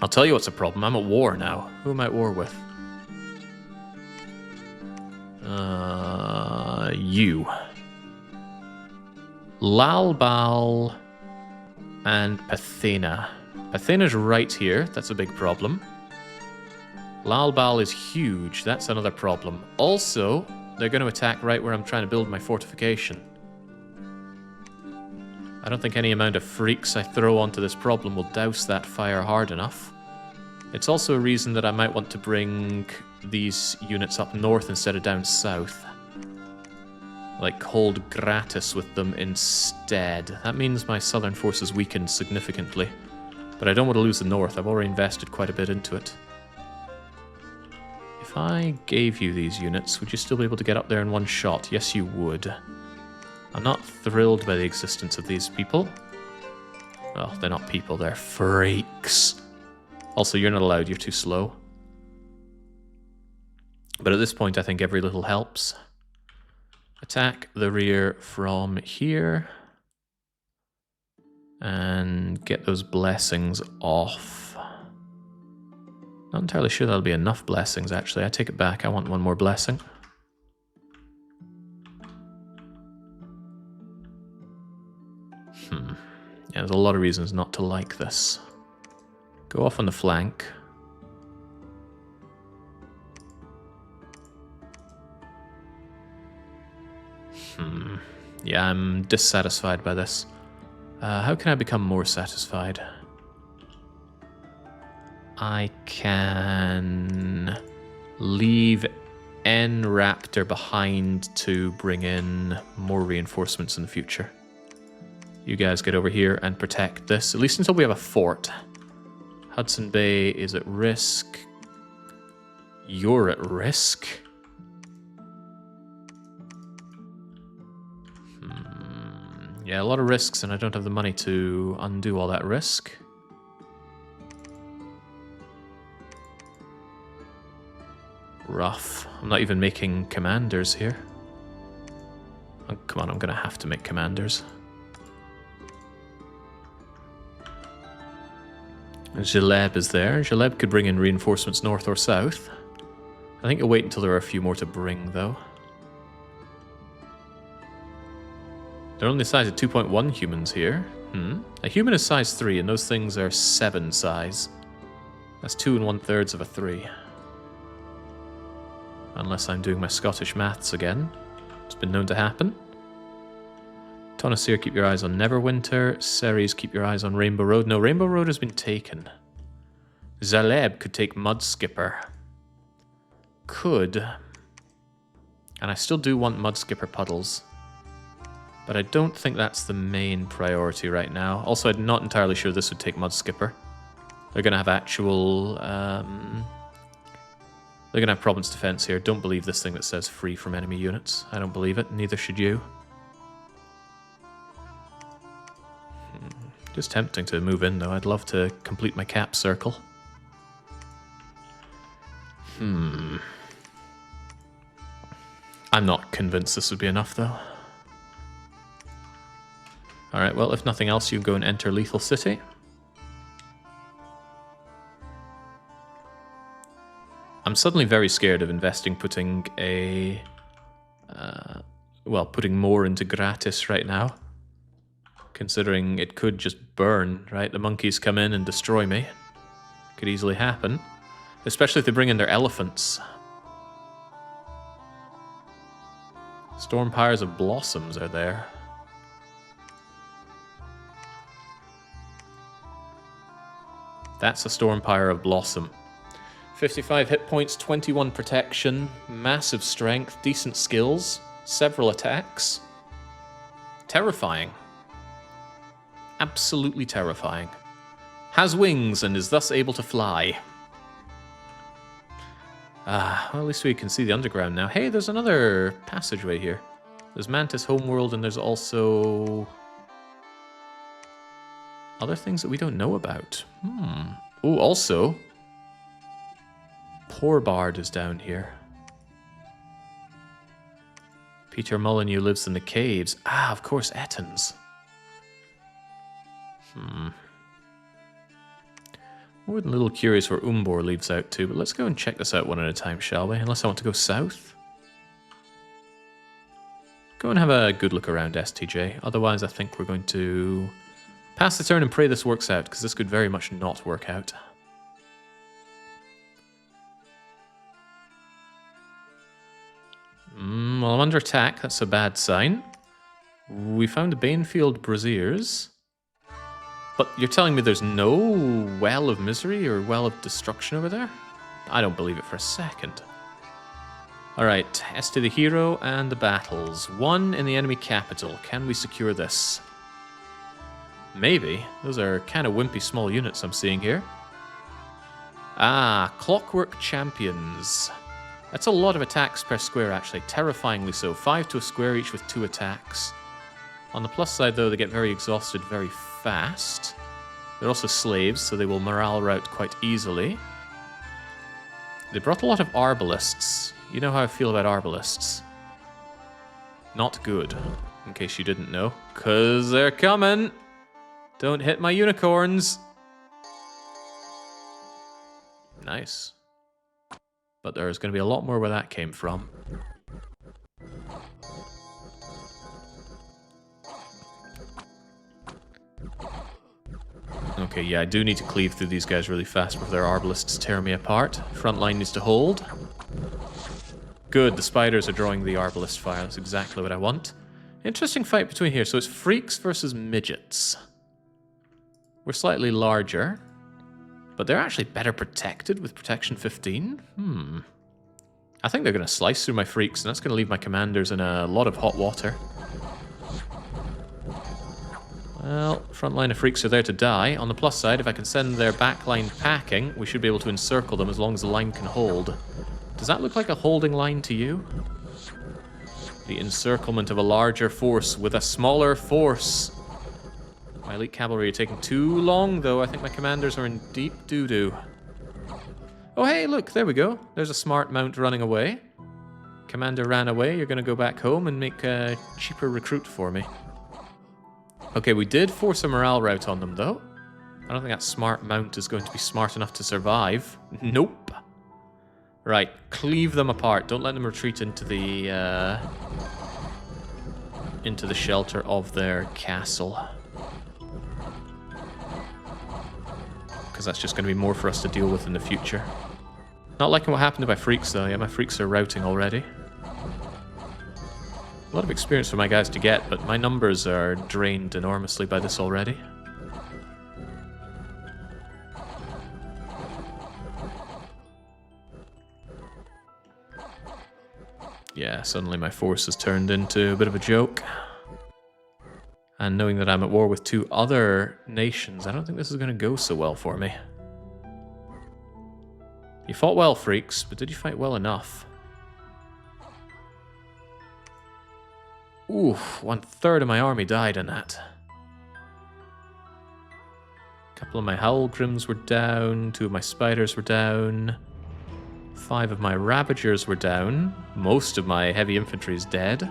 Speaker 1: I'll tell you what's a problem. I'm at war now. Who am I at war with? You. Lalbal and Pathena. Pathena's right here. That's a big problem. Lalbal is huge. That's another problem. Also, they're going to attack right where I'm trying to build my fortification. I don't think any amount of freaks I throw onto this problem will douse that fire hard enough. It's also a reason that I might want to bring these units up north instead of down south. Like, hold gratis with them instead. That means my southern forces weakened significantly. But I don't want to lose the north. I've already invested quite a bit into it. If I gave you these units, would you still be able to get up there in one shot? Yes, you would. I'm not thrilled by the existence of these people. Well, they're not people, they're freaks. Also, you're not allowed, you're too slow. But at this point, I think every little helps. Attack the rear from here. And get those blessings off. Not entirely sure that'll be enough blessings, actually. I take it back, I want one more blessing. Yeah, there's a lot of reasons not to like this. Go off on the flank. Yeah, I'm dissatisfied by this. How can I become more satisfied? I can leave N Raptor behind to bring in more reinforcements in the future. You guys get over here and protect this, at least until we have a fort. Hudson Bay is at risk. You're at risk. Yeah, a lot of risks, and I don't have the money to undo all that risk. Rough. I'm not even making commanders here. Oh, come on, I'm gonna have to make commanders. Jaleb is there. Jaleb could bring in reinforcements north or south. I think you'll wait until there are a few more to bring, though. They're only size of 2.1 humans here. A human is size 3, and those things are 7 size. That's 2 1/3 of a 3. Unless I'm doing my Scottish maths again. It's been known to happen. Tonasir, keep your eyes on Neverwinter. Ceres, keep your eyes on Rainbow Road. No, Rainbow Road has been taken. Zaleb could take Mudskipper. Could. And I still do want Mudskipper puddles. But I don't think that's the main priority right now. Also, I'm not entirely sure this would take Mudskipper. They're going to have actual... they're going to have province defense here. Don't believe this thing that says free from enemy units. I don't believe it. Neither should you. It is tempting to move in, though. I'd love to complete my cap circle. I'm not convinced this would be enough, though. Alright, well, if nothing else, you can go and enter Lethal City. I'm suddenly very scared of putting a... putting more into gratis right now. Considering it could just burn, right? The monkeys come in and destroy me. Could easily happen. Especially if they bring in their elephants. Storm Pyres of Blossoms are there. That's a Storm Pyre of Blossom. 55 hit points, 21 protection, massive strength, decent skills, several attacks. Terrifying. Absolutely terrifying. Has wings and is thus able to fly. Well, at least we can see the underground now. Hey, there's another passageway here. There's Mantis Homeworld and there's also... other things that we don't know about. Oh, also... Poor Bard is down here. Peter Molyneux lives in the caves. Ah, of course, Ettins. More than a little curious where Umbor leaves out to, but let's go and check this out one at a time, shall we? Unless I want to go south. Go and have a good look around, STJ. Otherwise, I think we're going to pass the turn and pray this works out, because this could very much not work out. Well, I'm under attack. That's a bad sign. We found the Banefield Braziers. But you're telling me there's no Well of Misery or Well of Destruction over there? I don't believe it for a second. Alright, S to the hero and the battles. 1 in the enemy capital. Can we secure this? Maybe. Those are kind of wimpy small units I'm seeing here. Ah, Clockwork Champions. That's a lot of attacks per square, actually. Terrifyingly so. 5 to a square, each with 2 attacks. On the plus side, though, they get very exhausted very fast. They're also slaves, so they will morale rout quite easily. They brought a lot of arbalists. You know how I feel about arbalists. Not good, in case you didn't know. 'Cause they're coming! Don't hit my unicorns! Nice. But there's going to be a lot more where that came from. Okay, yeah, I do need to cleave through these guys really fast before their arbalists tear me apart. Front line needs to hold. Good, the spiders are drawing the arbalist fire. That's exactly what I want. Interesting fight between here. So it's freaks versus midgets. We're slightly larger. But they're actually better protected with protection 15? I think they're going to slice through my freaks, and that's going to leave my commanders in a lot of hot water. Well, front line of freaks are there to die. On the plus side, if I can send their back line packing, we should be able to encircle them as long as the line can hold. Does that look like a holding line to you? The encirclement of a larger force with a smaller force. My elite cavalry are taking too long, though. I think my commanders are in deep doo-doo. Oh, hey, look, there we go. There's a smart mount running away. Commander ran away. You're going to go back home and make a cheaper recruit for me. Okay, we did force a morale rout on them, though. I don't think that smart mount is going to be smart enough to survive. Nope. Right, cleave them apart. Don't let them retreat into the shelter of their castle. Because that's just going to be more for us to deal with in the future. Not liking what happened to my freaks, though. Yeah, my freaks are routing already. A lot of experience for my guys to get, but my numbers are drained enormously by this already. Yeah, suddenly my force has turned into a bit of a joke. And knowing that I'm at war with 2 other nations, I don't think this is going to go so well for me. You fought well, freaks, but did you fight well enough? Ooh, 1/3 of my army died in that. couple of my Howlgrims were down. 2 of my spiders were down. 5 of my Ravagers were down. Most of my heavy infantry is dead.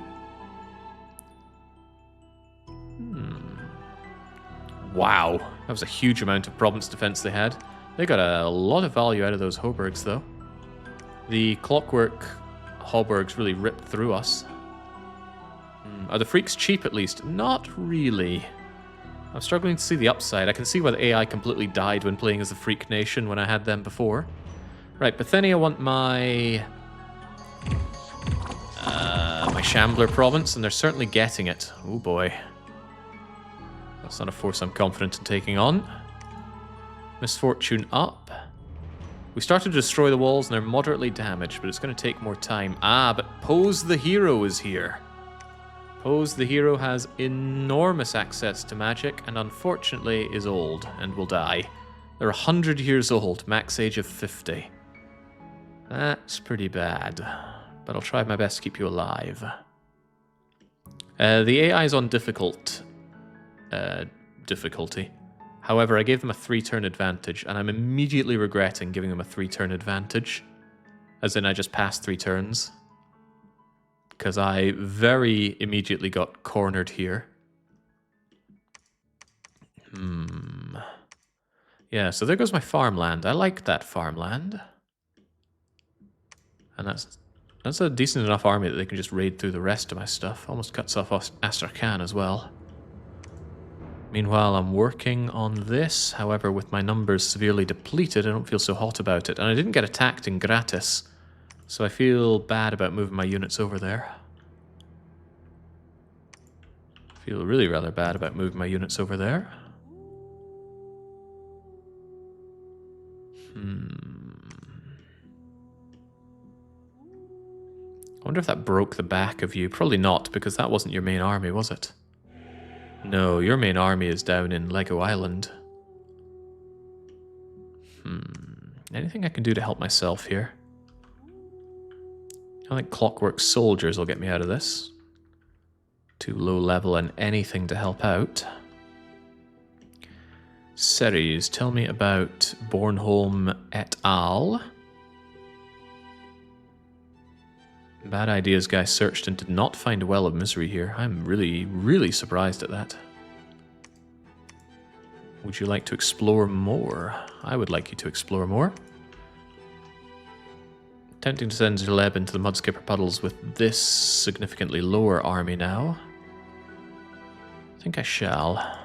Speaker 1: Wow, that was a huge amount of province defense they had. They got a lot of value out of those Hoburgs, though. The Clockwork Haubergs really ripped through us. Are the freaks cheap, at least? Not really. I'm struggling to see the upside. I can see why the AI completely died when playing as the Freak Nation when I had them before. Right, Bithynia want my Shambler province, and they're certainly getting it. Oh boy. That's not a force I'm confident in taking on. Misfortune up. We started to destroy the walls and they're moderately damaged, but it's going to take more time. Ah, but Pose the Hero is here. Pose the Hero has enormous access to magic and unfortunately is old and will die. They're 100 years old, max age of 50. That's pretty bad, but I'll try my best to keep you alive. The AI is on difficulty. However, I gave them a 3-turn advantage, and I'm immediately regretting giving them a 3-turn advantage. As in, I just passed 3 turns. Because I very immediately got cornered here. Yeah, so there goes my farmland. I like that farmland. And that's a decent enough army that they can just raid through the rest of my stuff. Almost cuts off Astrakhan as well. Meanwhile, I'm working on this. However, with my numbers severely depleted, I don't feel so hot about it. And I didn't get attacked in Gratis, so I feel bad about moving my units over there. I feel really rather bad about moving my units over there. I wonder if that broke the back of you. Probably not, because that wasn't your main army, was it? No, your main army is down in Lego Island. Anything I can do to help myself here? I think Clockwork Soldiers will get me out of this. Too low level and anything to help out. Ceres, tell me about Bornholm et al. Bad Ideas guy searched and did not find a well of misery here. I'm really, really surprised at that. Would you like to explore more? I would like you to explore more. Attempting to send Zerleb into the Mudskipper puddles with this significantly lower army now. I think I shall.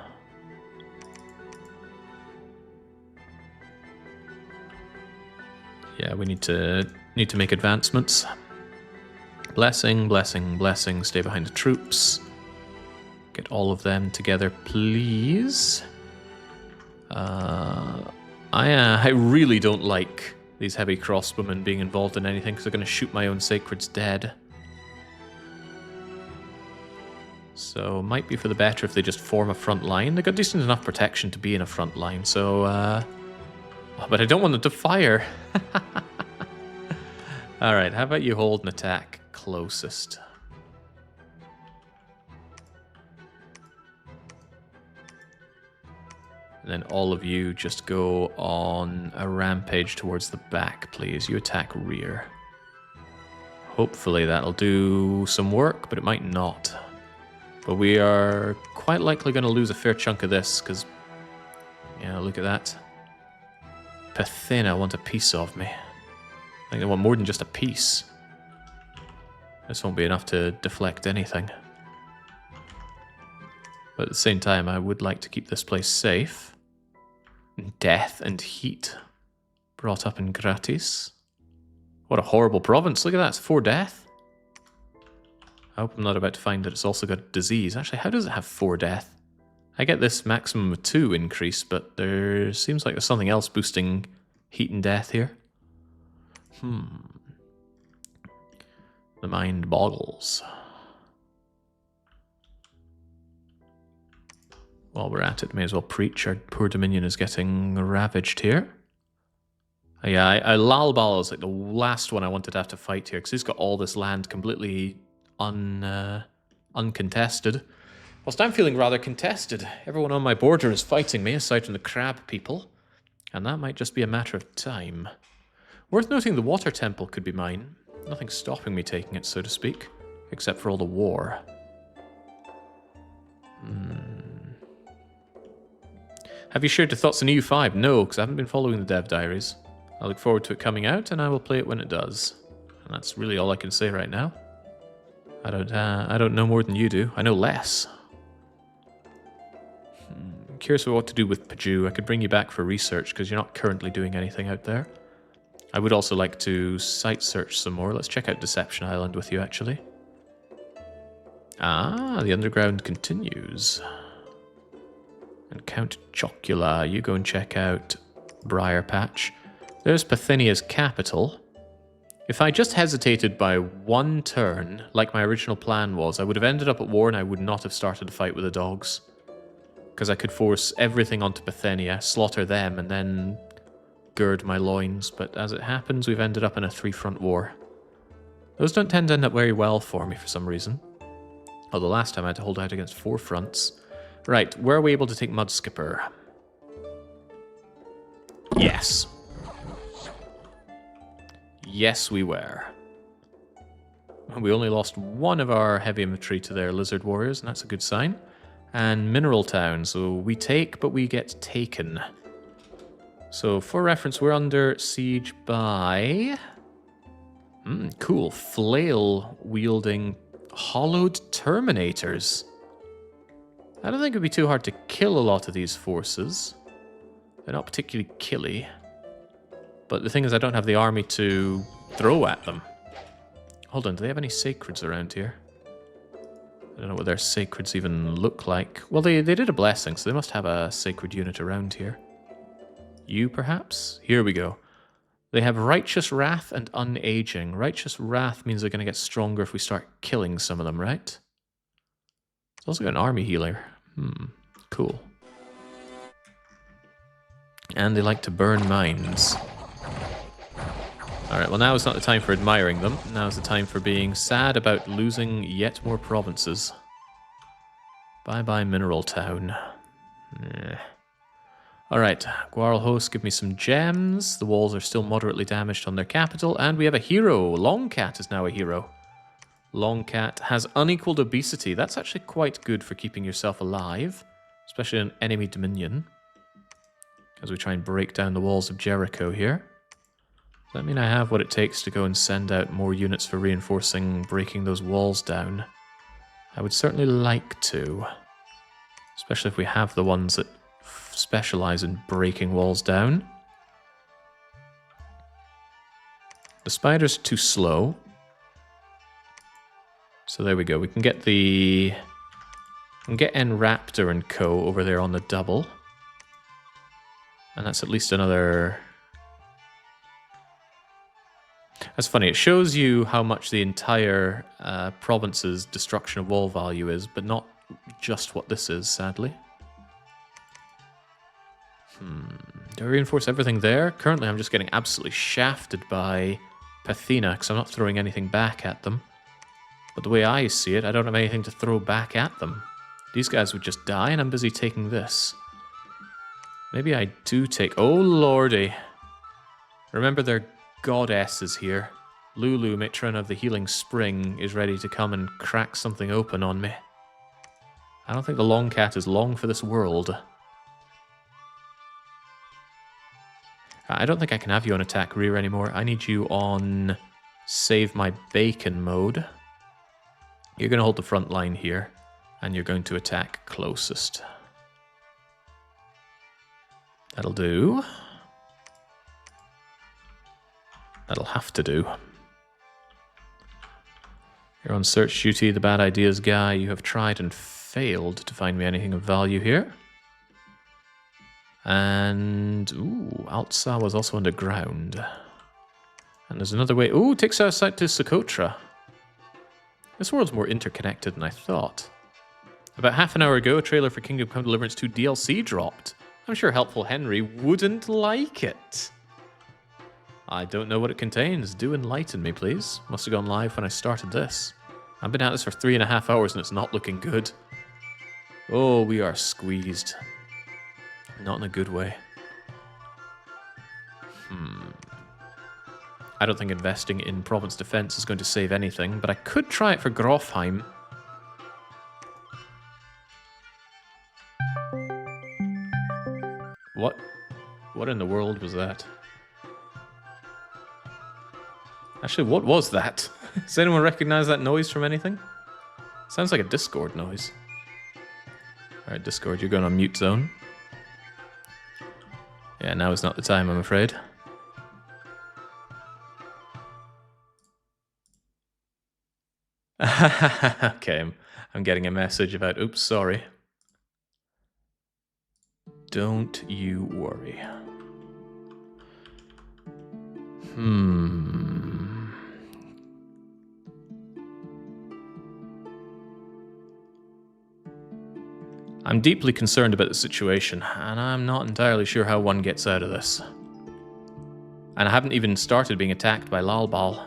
Speaker 1: Yeah, we need to make advancements. Blessing, blessing, blessing. Stay behind the troops. Get all of them together, please. I really don't like these heavy crossbowmen being involved in anything because they're going to shoot my own Sacreds dead. So might be for the better if they just form a front line. They've got decent enough protection to be in a front line, so... but I don't want them to fire. Alright, how about you hold an attack closest? And then all of you just go on a rampage towards the back, please. You attack rear. Hopefully that'll do some work, but it might not. But we are quite likely going to lose a fair chunk of this, because... yeah, look at that. Pathena want a piece of me. I think they want more than just a piece. This won't be enough to deflect anything. But at the same time, I would like to keep this place safe. Death and heat brought up in gratis. What a horrible province. Look at that, it's 4 death. I hope I'm not about to find that it's also got disease. Actually, how does it have 4 death? I get this maximum of 2 increase, but there seems like there's something else boosting heat and death here. The mind boggles. While we're at it, may as well preach. Our poor Dominion is getting ravaged here. Yeah, Lalbal is like the last one I wanted to have to fight here, because he's got all this land completely uncontested. Whilst I'm feeling rather contested, everyone on my border is fighting me, aside from the crab people. And that might just be a matter of time. Worth noting the water temple could be mine. Nothing stopping me taking it, so to speak. Except for all the war. Have you shared your thoughts on EU5? No, because I haven't been following the dev diaries. I look forward to it coming out, and I will play it when it does. And that's really all I can say right now. I don't know more than you do. I know less. I'm curious about what to do with Paju. I could bring you back for research, because you're not currently doing anything out there. I would also like to site search some more. Let's check out Deception Island with you, actually. Ah, the underground continues. And Count Chocula, you go and check out Briar Patch. There's Pathinia's capital. If I just hesitated by one turn, like my original plan was, I would have ended up at war and I would not have started a fight with the dogs. Because I could force everything onto Bithynia, slaughter them, and then gird my loins. But as it happens, we've ended up in a three-front war. Those don't tend to end up very well for me for some reason. Although last time I had to hold out against 4 fronts. Right, were we able to take Mudskipper? Yes. Yes, we were. We only lost one of our heavy infantry to their lizard warriors, and that's a good sign. And Mineral Town, so we take, but we get taken. So, for reference, we're under siege by... cool. Flail-wielding hollowed Terminators. I don't think it'd be too hard to kill a lot of these forces. They're not particularly killy. But the thing is, I don't have the army to throw at them. Hold on, do they have any sacreds around here? I don't know what their sacreds even look like. Well, they did a blessing, so they must have a sacred unit around here. You, perhaps? Here we go. They have Righteous Wrath and Unaging. Righteous Wrath means they're going to get stronger if we start killing some of them, right? It's also got an army healer. Cool. And they like to burn mines. Alright, well now is not the time for admiring them. Now is the time for being sad about losing yet more provinces. Bye-bye Mineral Town. Alright, Guarl hosts give me some gems. The walls are still moderately damaged on their capital. And we have a hero. Longcat is now a hero. Longcat has unequaled obesity. That's actually quite good for keeping yourself alive. Especially in enemy dominion. As we try and break down the walls of Jericho here. Does that mean I have what it takes to go and send out more units for reinforcing breaking those walls down? I would certainly like to. Especially if we have the ones that specialize in breaking walls down. The spiders are too slow. So there we go. We can get the... We can get Enraptor and co over there on the double. And that's at least another... That's funny. It shows you how much the entire province's destruction of wall value is, but not just what this is, sadly. Do I reinforce everything there? Currently, I'm just getting absolutely shafted by Pathina, because I'm not throwing anything back at them. But the way I see it, I don't have anything to throw back at them. These guys would just die, and I'm busy taking this. Maybe I do take... Oh, lordy. Remember, their goddess is here. Lulu, matron of the Healing Spring, is ready to come and crack something open on me. I don't think the Longcat is long for this world. I don't think I can have you on attack rear anymore. I need you on save my bacon mode. You're going to hold the front line here, and you're going to attack closest. That'll do. That'll have to do. You're on search duty, the bad ideas guy. You have tried and failed to find me anything of value here. And, ooh, Altsa was also underground. And there's another way. Ooh, takes us out to Socotra. This world's more interconnected than I thought. About half an hour ago, a trailer for Kingdom Come Deliverance 2 DLC dropped. I'm sure Helpful Henry wouldn't like it. I don't know what it contains. Do enlighten me, please. Must have gone live when I started this. I've been at this for 3.5 hours and it's not looking good. Oh, we are squeezed. Not in a good way. I don't think investing in province defense is going to save anything, but I could try it for Grofheim. What? What in the world was that? Actually, what was that? Does anyone recognize that noise from anything? Sounds like a Discord noise. Alright, Discord, you're going on mute zone. Yeah, now is not the time, I'm afraid. Okay, I'm getting a message about, oops, sorry. Don't you worry. I'm deeply concerned about the situation, and I'm not entirely sure how one gets out of this. And I haven't even started being attacked by Lalbal.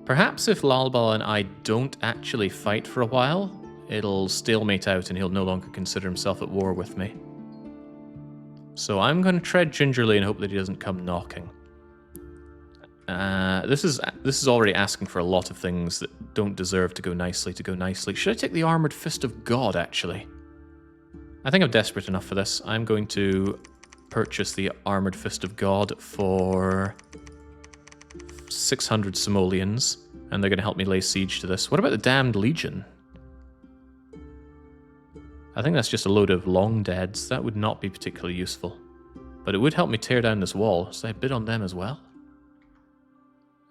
Speaker 1: Perhaps if Lalbal and I don't actually fight for a while, it'll stalemate out and he'll no longer consider himself at war with me. So I'm going to tread gingerly and hope that he doesn't come knocking. This is already asking for a lot of things that don't deserve to go nicely Should I take the Armored Fist of God, actually? I think I'm desperate enough for this. I'm going to purchase the Armored Fist of God for 600 simoleons, and they're going to help me lay siege to this. What about the Damned Legion? I think that's just a load of long deads. That would not be particularly useful. But it would help me tear down this wall, so I bid on them as well.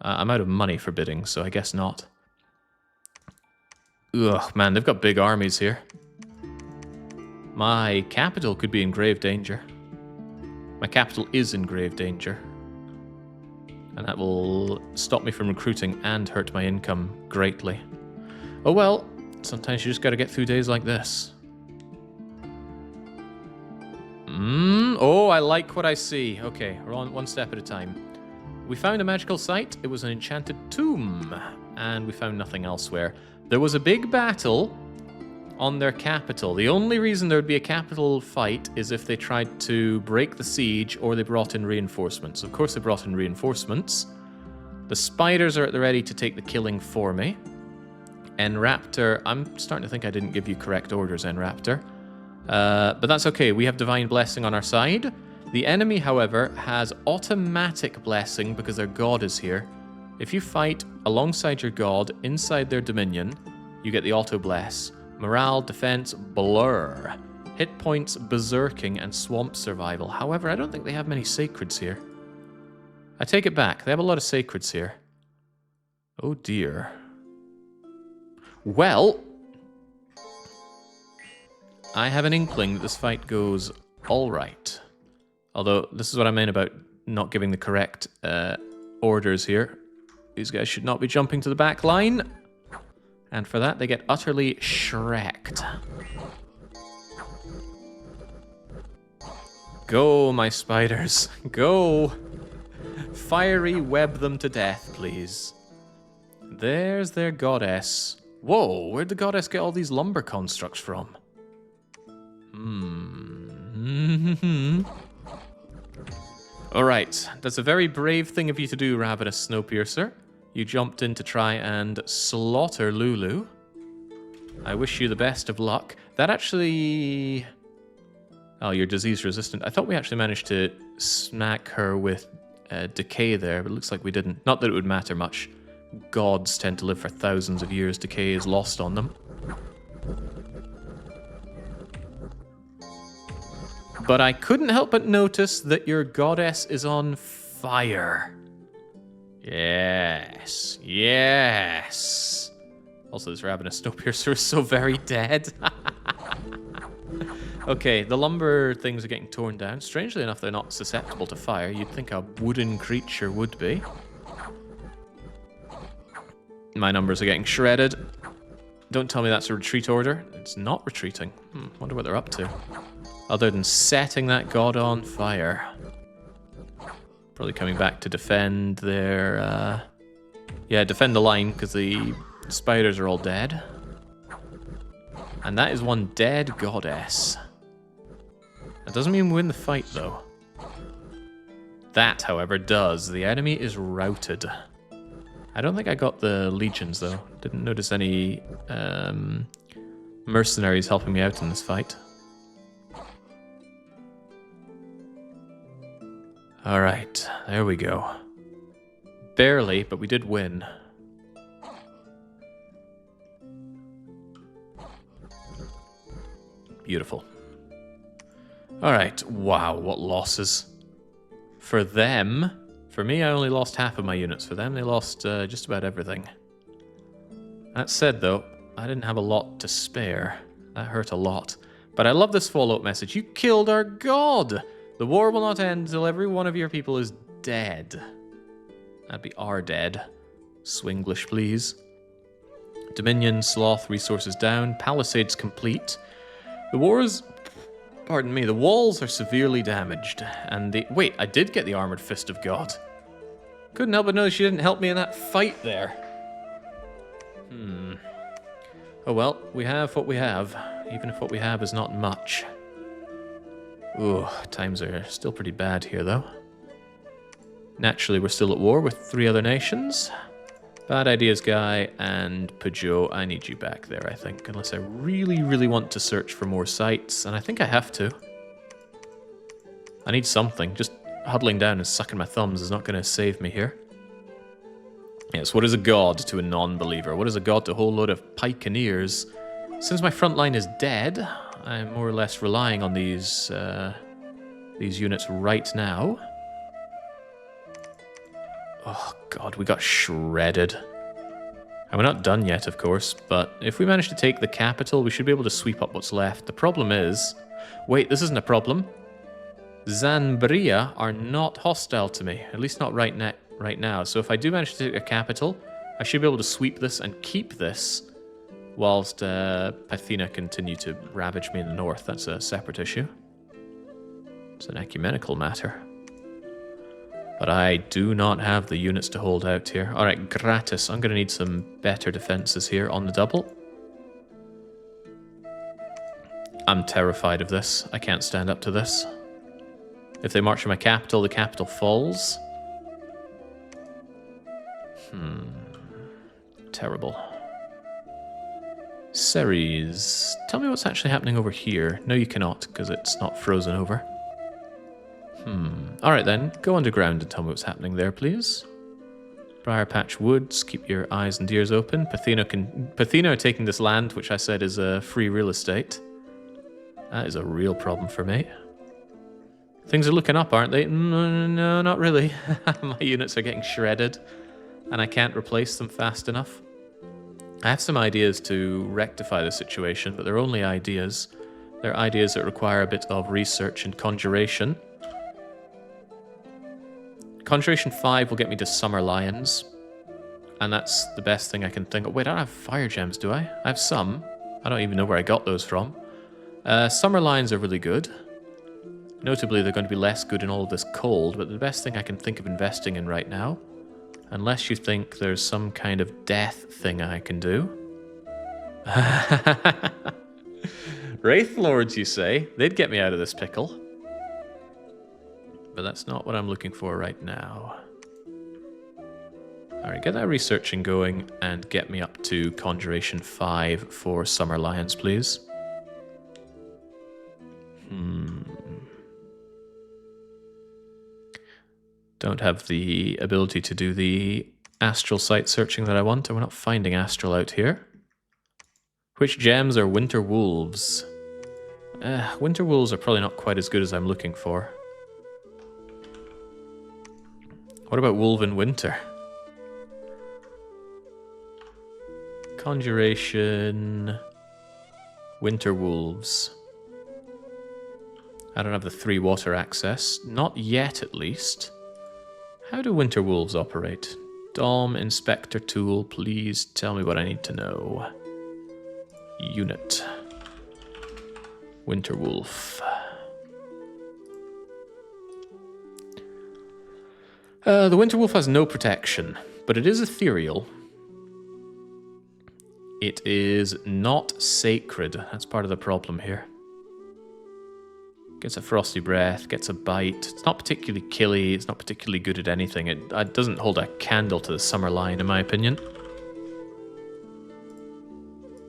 Speaker 1: I'm out of money for bidding, so I guess not. Ugh, man, they've got big armies here. My capital could be in grave danger. My capital is in grave danger. And that will stop me from recruiting and hurt my income greatly. Oh well, sometimes you just gotta get through days like this. Oh, I like what I see. Okay, we're on one step at a time. We found a magical site. It was an enchanted tomb. And we found nothing elsewhere. There was a big battle on their capital. The only reason there would be a capital fight is if they tried to break the siege or they brought in reinforcements. Of course they brought in reinforcements. The spiders are at the ready to take the killing for me. Enraptor, I'm starting to think I didn't give you correct orders, Enraptor. But that's okay, we have Divine Blessing on our side. The enemy, however, has automatic blessing because their god is here. If you fight alongside your god inside their dominion, you get the auto bless. Morale, defense, blur. Hit points, berserking, and swamp survival. However, I don't think they have many sacreds here. I take it back, they have a lot of sacreds here. Oh dear. Well, I have an inkling that this fight goes alright. Although, this is what I mean about not giving the correct orders here. These guys should not be jumping to the back line. And for that, they get utterly shreked. Go, my spiders. Go. Fiery web them to death, please. There's their goddess. Whoa, where'd the goddess get all these lumber constructs from? Alright, that's a very brave thing of you to do, Ravenous Snowpiercer. You jumped in to try and slaughter Lulu. I wish you the best of luck. That actually... Oh, you're disease resistant. I thought we actually managed to smack her with decay there, but it looks like we didn't. Not that it would matter much. Gods tend to live for thousands of years. Decay is lost on them. But I couldn't help but notice that your goddess is on fire. Yes. Yes. Also, this Ravenous Snowpiercer is so very dead. Okay, the lumber things are getting torn down. Strangely enough, they're not susceptible to fire. You'd think a wooden creature would be. My numbers are getting shredded. Don't tell me that's a retreat order. It's not retreating. Wonder what they're up to. Other than setting that god on fire. Probably coming back to defend their... Yeah, defend the line, because the spiders are all dead. And that is one dead goddess. That doesn't mean we win the fight, though. That, however, does. The enemy is routed. I don't think I got the legions, though. Didn't notice any mercenaries helping me out in this fight. Alright, there we go. Barely, but we did win. Beautiful. Alright, wow, what losses. For them, for me I only lost half of my units. For them they lost just about everything. That said though, I didn't have a lot to spare. That hurt a lot. But I love this follow-up message. You killed our god! The war will not end until every one of your people is dead. That'd be our dead. Swinglish, please. Dominion, sloth, resources down. Palisades complete. The wars... Pardon me, the walls are severely damaged. And the... Wait, I did get the Armored Fist of God. Couldn't help but notice she didn't help me in that fight there. Oh well, we have what we have. Even if what we have is not much. Ooh, times are still pretty bad here, though. Naturally, we're still at war with 3 other nations. Bad ideas, Guy, and Peugeot, I need you back there, I think. Unless I really, really want to search for more sites, and I think I have to. I need something. Just huddling down and sucking my thumbs is not going to save me here. Yes, what is a god to a non-believer? What is a god to a whole load of pikeneers? Since my front line is dead, I'm more or less relying on these units right now. Oh god, we got shredded. And we're not done yet, of course, but if we manage to take the capital, we should be able to sweep up what's left. The problem is... Wait, this isn't a problem. Zanbria are not hostile to me, at least not right now. So if I do manage to take a capital, I should be able to sweep this and keep this, whilst Pythina continue to ravage me in the north. That's a separate issue. It's an ecumenical matter. But I do not have the units to hold out here. Alright, gratis. I'm going to need some better defenses here on the double. I'm terrified of this. I can't stand up to this. If they march to my capital, the capital falls. Terrible. Ceres. Tell me what's actually happening over here. No, you cannot, because it's not frozen over. Alright then, go underground and tell me what's happening there, please. Briar Patch Woods, keep your eyes and ears open. Pythina are taking this land, which I said is free real estate. That is a real problem for me. Things are looking up, aren't they? No, not really. My units are getting shredded, and I can't replace them fast enough. I have some ideas to rectify the situation, but they're only ideas. They're ideas that require a bit of research and conjuration. Conjuration 5 will get me to Summer Lions, and that's the best thing I can think of. Wait, I don't have fire gems, do I? I have some. I don't even know where I got those from. Summer Lions are really good. Notably, they're going to be less good in all of this cold, but the best thing I can think of investing in right now, unless you think there's some kind of death thing I can do. Wraith Lords, you say? They'd get me out of this pickle. But that's not what I'm looking for right now. Alright, get that researching going and get me up to Conjuration 5 for Summer Lions, please. Don't have the ability to do the astral site searching that I want, and we're not finding astral out here. Which gems are Winter Wolves? Winter Wolves are probably not quite as good as I'm looking for. What about Wolven Winter? Conjuration... Winter Wolves. I don't have the 3 water access. Not yet, at least. How do Winter Wolves operate? Dom, Inspector Tool, please tell me what I need to know. Unit. Winter Wolf. The Winter Wolf has no protection, but it is ethereal. It is not sacred. That's part of the problem here. Gets a frosty breath, gets a bite. It's not particularly killy, it's not particularly good at anything. It doesn't hold a candle to the Summer Lion, in my opinion.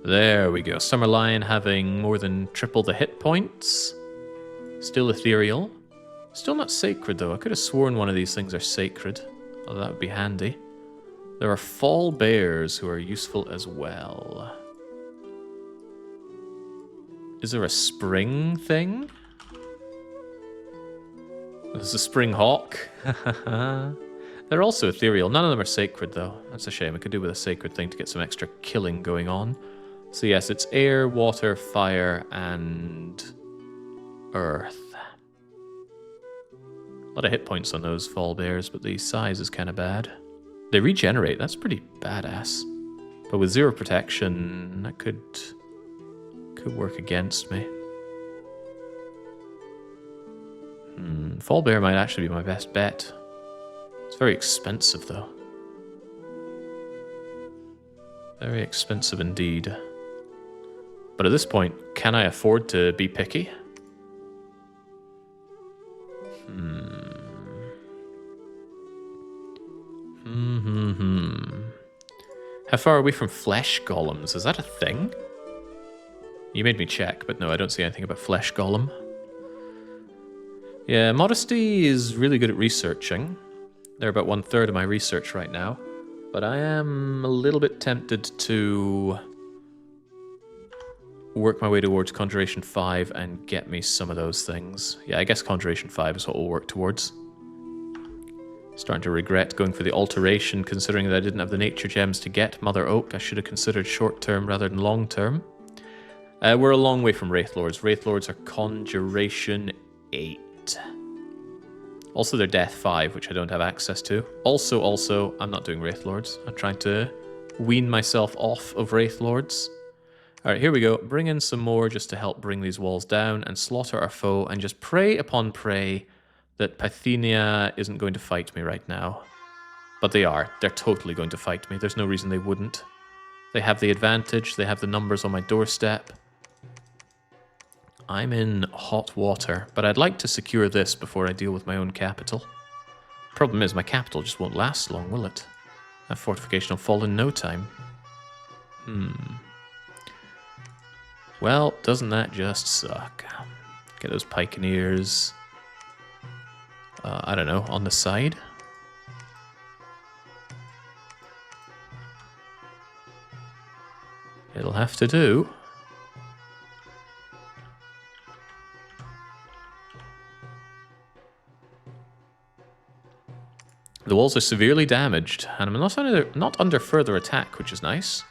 Speaker 1: There we go. Summer Lion having more than triple the hit points. Still ethereal. Still not sacred, though. I could have sworn one of these things are sacred. Oh, that would be handy. There are fall bears who are useful as well. Is there a spring thing? There's a spring hawk. They're also ethereal. None of them are sacred, though. That's a shame. I could do with a sacred thing to get some extra killing going on. So yes, it's air, water, fire, and earth. A lot of hit points on those fall bears, but the size is kind of bad. They regenerate. That's pretty badass. But with 0 protection, that could work against me. Fall bear might actually be my best bet. It's very expensive, though. Very expensive indeed. But at this point, can I afford to be picky? How far are we from flesh golems? Is that a thing? You made me check, but no, I don't see anything about flesh golem. Yeah, Modesty is really good at researching. They're about 1/3 of my research right now. But I am a little bit tempted to work my way towards Conjuration 5 and get me some of those things. Yeah, I guess Conjuration 5 is what we'll work towards. Starting to regret going for the alteration, considering that I didn't have the nature gems to get Mother Oak. I should have considered short-term rather than long-term. We're a long way from Wraithlords. Wraithlords are Conjuration 8. Also, they're Death 5, which I don't have access to. Also, I'm not doing Wraithlords. I'm trying to wean myself off of Wraithlords. Alright, here we go. Bring in some more just to help bring these walls down and slaughter our foe and just pray upon pray that Pythenia isn't going to fight me right now. But they are. They're totally going to fight me. There's no reason they wouldn't. They have the advantage. They have the numbers on my doorstep. I'm in hot water, but I'd like to secure this before I deal with my own capital. Problem is, my capital just won't last long, will it? That fortification will fall in no time. Well, doesn't that just suck? Get those pikeneers, I don't know, on the side? It'll have to do. The walls are severely damaged, and I'm not under further attack, which is nice.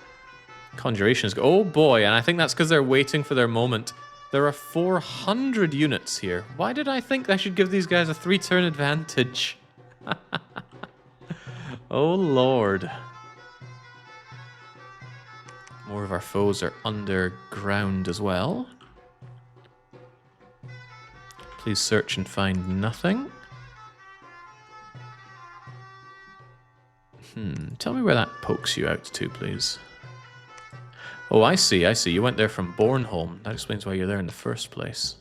Speaker 1: Conjurations go... Oh boy, and I think that's because they're waiting for their moment. There are 400 units here. Why did I think I should give these guys a 3-turn advantage? Oh lord. More of our foes are underground as well. Please search and find nothing. Tell me where that pokes you out to, please. Oh, I see. You went there from Bornholm. That explains why you're there in the first place.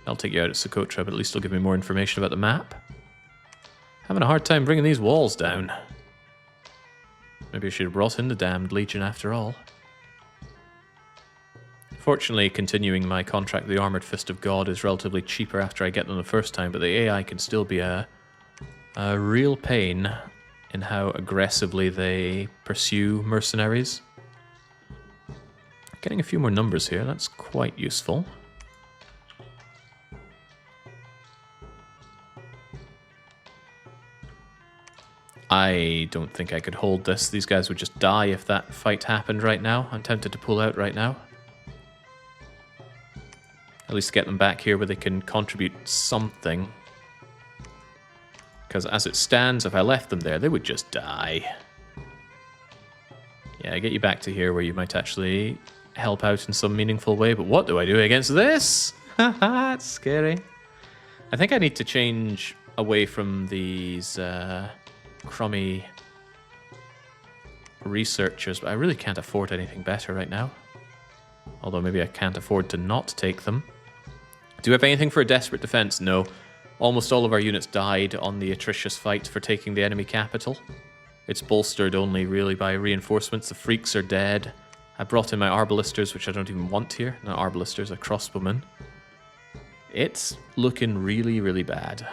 Speaker 1: I'll take you out at Socotra, but at least it'll give me more information about the map. Having a hard time bringing these walls down. Maybe I should have brought in the damned Legion after all. Fortunately, continuing my contract with the Armoured Fist of God is relatively cheaper after I get them the first time, but the AI can still be a real pain in how aggressively they pursue mercenaries. Getting a few more numbers here, that's quite useful. I don't think I could hold this. These guys would just die if that fight happened right now. I'm tempted to pull out right now. At least get them back here where they can contribute something. Because as it stands, if I left them there, they would just die. Yeah, get you back to here where you might actually help out in some meaningful way. But what do I do against this? Haha, it's scary. I think I need to change away from these crummy researchers, but I really can't afford anything better right now. Although maybe I can't afford to not take them. Do we have anything for a desperate defense? No. Almost all of our units died on the atrocious fight for taking the enemy capital. It's bolstered only really by reinforcements. The freaks are dead. I brought in my arbalisters, which I don't even want here. Not arbalisters, a crossbowman. It's looking really, really bad.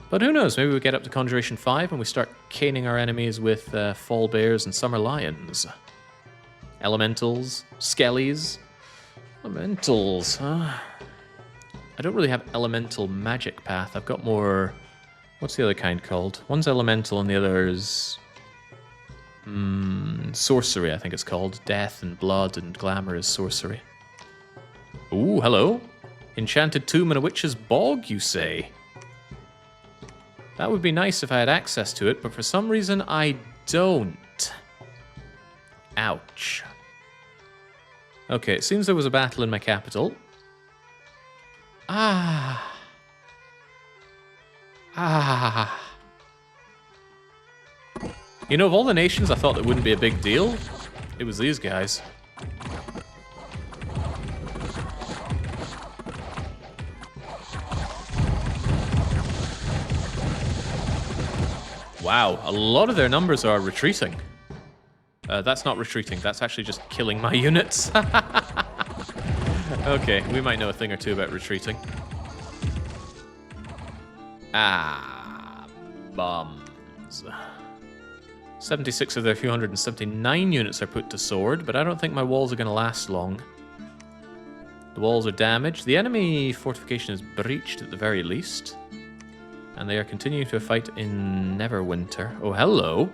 Speaker 1: But who knows, maybe we get up to Conjuration 5 and we start caning our enemies with fall bears and summer lions. Elementals, skellies. Elementals, huh? I don't really have elemental magic path. I've got more... What's the other kind called? One's elemental and the other is... sorcery, I think it's called. Death and blood and glamour is sorcery. Ooh, hello. Enchanted tomb in a witch's bog, you say? That would be nice if I had access to it, but for some reason I don't. Ouch. Okay, it seems there was a battle in my capital. Ah. You know, of all the nations I thought it wouldn't be a big deal, it was these guys. Wow, a lot of their numbers are retreating. That's not retreating, that's actually just killing my units. Okay, we might know a thing or two about retreating. Ah, bums. 76 of their few 179 units are put to sword, but I don't think my walls are going to last long. The walls are damaged. The enemy fortification is breached at the very least. And they are continuing to fight in Neverwinter. Oh, hello.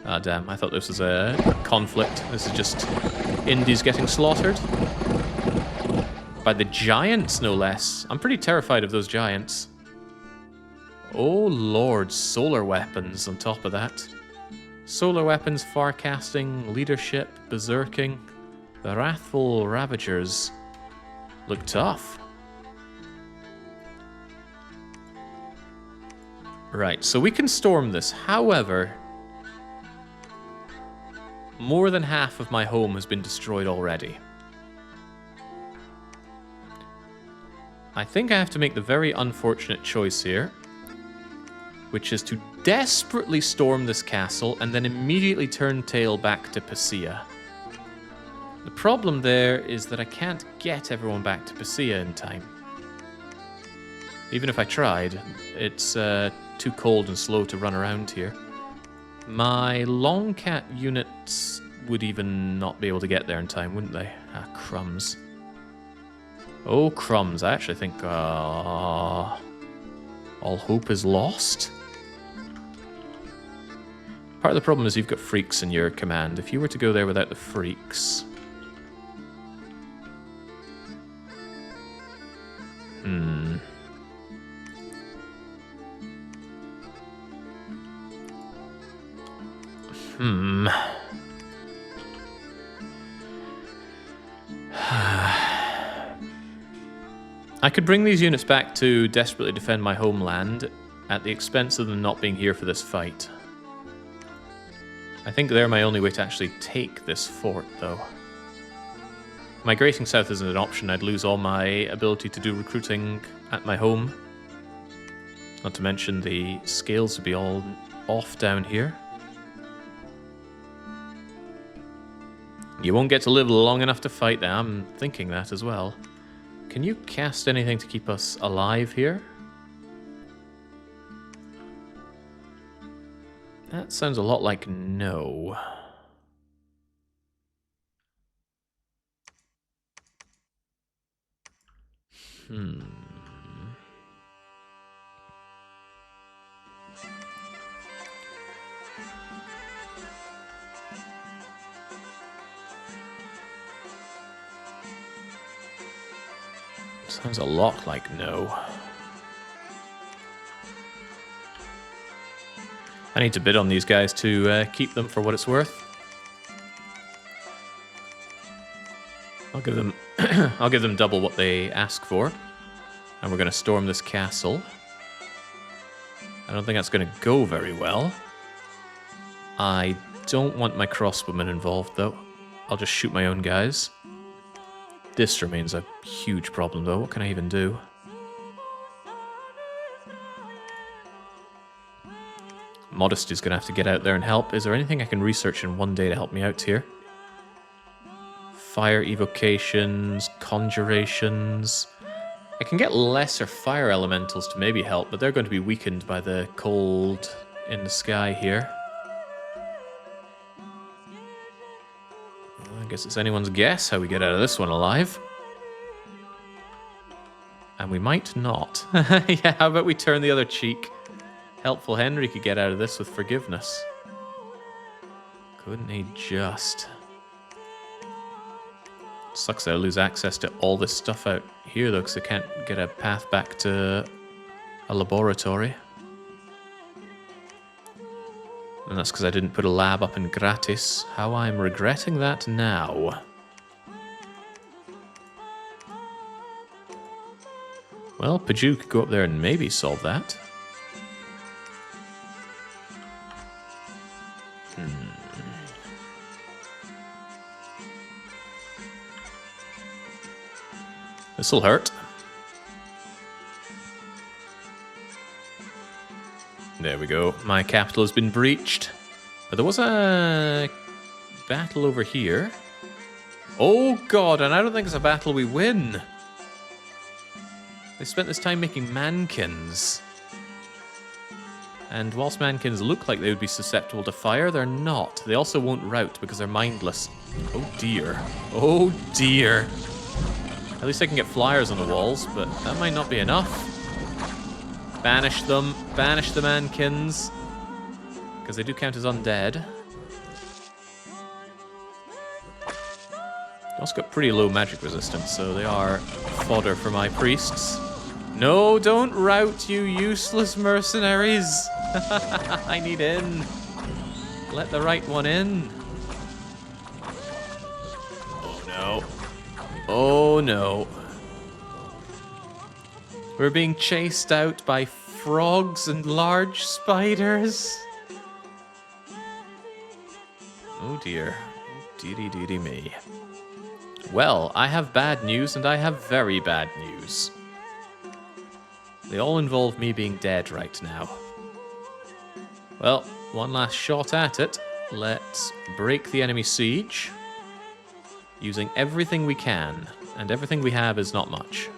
Speaker 1: Ah, damn. I thought this was a conflict. This is just Indies getting slaughtered. By the giants, no less. I'm pretty terrified of those giants. Oh, Lord. Solar weapons on top of that. Solar weapons, farcasting, leadership, berserking. The wrathful ravagers look tough. Right, so we can storm this. However, more than half of my home has been destroyed already. I think I have to make the very unfortunate choice here, which is to desperately storm this castle and then immediately turn tail back to Pisea. The problem there is that I can't get everyone back to Pisea in time. Even if I tried, it's too cold and slow to run around here. My Longcat units would even not be able to get there in time, wouldn't they? Ah, crumbs. Oh, crumbs. I actually think all hope is lost. Part of the problem is you've got freaks in your command. If you were to go there without the freaks... I could bring these units back to desperately defend my homeland at the expense of them not being here for this fight. I think they're my only way to actually take this fort, though. Migrating south isn't an option. I'd lose all my ability to do recruiting at my home. Not to mention the scales would be all off down here. You won't get to live long enough to fight that. I'm thinking that as well. Can you cast anything to keep us alive here? That sounds a lot like no. Sounds a lot like no. I need to bid on these guys to keep them for what it's worth. I'll give them I'll give them double what they ask for. And we're going to storm this castle. I don't think that's going to go very well. I don't want my crossbowmen involved, though. I'll just shoot my own guys. This remains a huge problem, though. What can I even do? Modesty's going to have to get out there and help. Is there anything I can research in one day to help me out here? Fire evocations, conjurations. I can get lesser fire elementals to maybe help, but they're going to be weakened by the cold in the sky here. I guess it's anyone's guess how we get out of this one alive. And we might not. Yeah, how about we turn the other cheek? Helpful Henry could get out of this with forgiveness. Couldn't he just? Sucks that I lose access to all this stuff out here, though, because I can't get a path back to a laboratory. And that's because I didn't put a lab up in Gratis. How I'm regretting that now. Well, Paju could go up there and maybe solve that. This'll hurt. There we go. My capital has been breached. But there was a battle over here. Oh god, and I don't think it's a battle we win. They spent this time making mankins. And whilst mankins look like they would be susceptible to fire, they're not. They also won't rout because they're mindless. Oh dear. Oh dear. At least I can get flyers on the walls, but that might not be enough. Banish them. Banish the mankins. Because they do count as undead. They also got pretty low magic resistance, so they are fodder for my priests. No, don't rout, you useless mercenaries! I need in. Let the right one in. Oh no. Oh no. We're being chased out by frogs and large spiders. Oh dear. Deary deary me. Well, I have bad news and I have very bad news. They all involve me being dead right now. Well, one last shot at it. Let's break the enemy siege. Using everything we can. And everything we have is not much.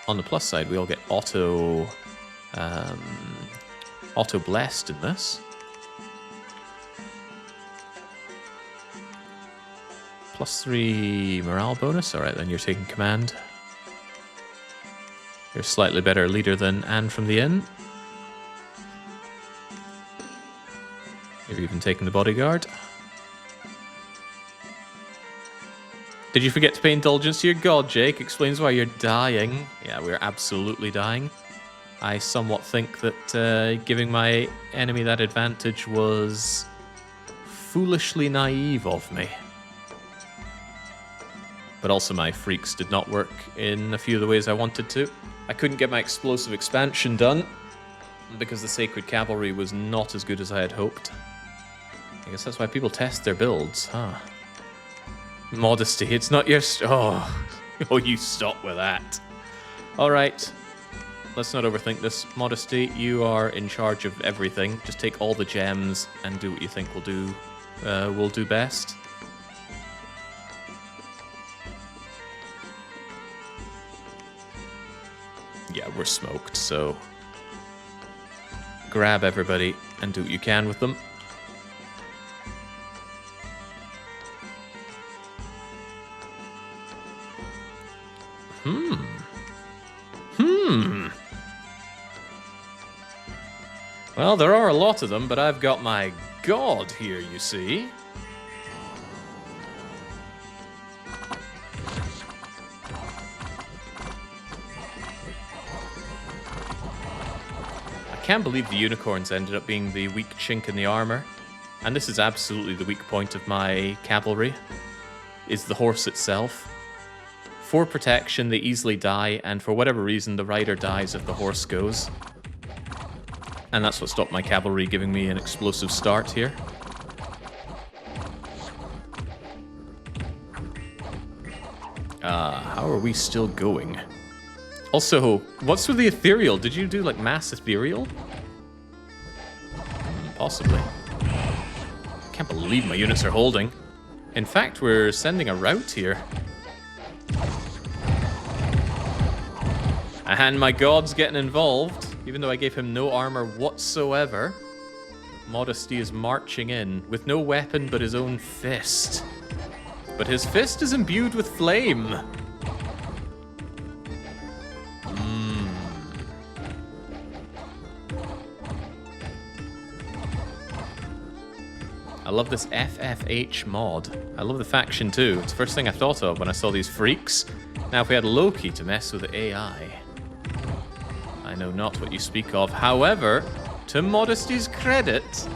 Speaker 1: On the plus side, we all get auto blessed in this. +3 morale bonus. Alright, then you're taking command. You're a slightly better leader than Anne from the Inn. You're even taking the bodyguard. Did you forget to pay indulgence to your god, Jake? Explains why you're dying. Yeah, we're absolutely dying. I somewhat think that giving my enemy that advantage was foolishly naive of me. But also my freaks did not work in a few of the ways I wanted to. I couldn't get my explosive expansion done because the Sacred Cavalry was not as good as I had hoped. I guess that's why people test their builds, huh? Modesty, it's not your... Oh, you stop with that. Alright, let's not overthink this. Modesty, you are in charge of everything. Just take all the gems and do what you think will do best. Yeah, we're smoked, so grab everybody and do what you can with them. Well, there are a lot of them, but I've got my god here, you see. I can't believe the unicorns ended up being the weak chink in the armor. and this is absolutely the weak point of my cavalry, is the horse itself. For protection, they easily die, and for whatever reason, the rider dies if the horse goes. And that's what stopped my cavalry giving me an explosive start here. How are we still going? Also, what's with the ethereal? Did you do, like, mass ethereal? Possibly. Can't believe my units are holding. In fact, we're sending a rout here. And my god's getting involved, even though I gave him no armor whatsoever. Modesty is marching in with no weapon but his own fist. But his fist is imbued with flame. I love this FFH mod. I love the faction too. It's the first thing I thought of when I saw these freaks. Now if we had Loki to mess with the AI. I know not what you speak of. However, to Modesty's credit,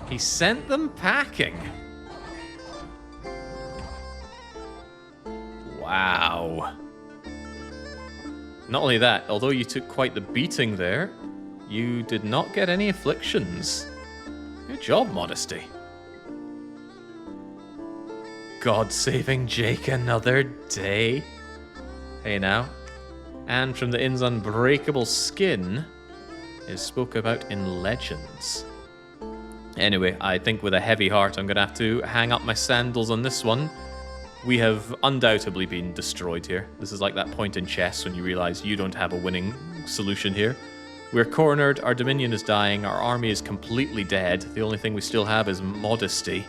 Speaker 1: he sent them packing. Wow. Not only that, although you took quite the beating there, you did not get any afflictions. Good job, Modesty. God saving Jake another day. Hey now. And from the inn's unbreakable skin is spoke about in legends. Anyway, I think with a heavy heart I'm going to have to hang up my sandals on this one. We have undoubtedly been destroyed here. This is like that point in chess when you realize you don't have a winning solution here. We're cornered, our dominion is dying, our army is completely dead. The only thing we still have is Modesty.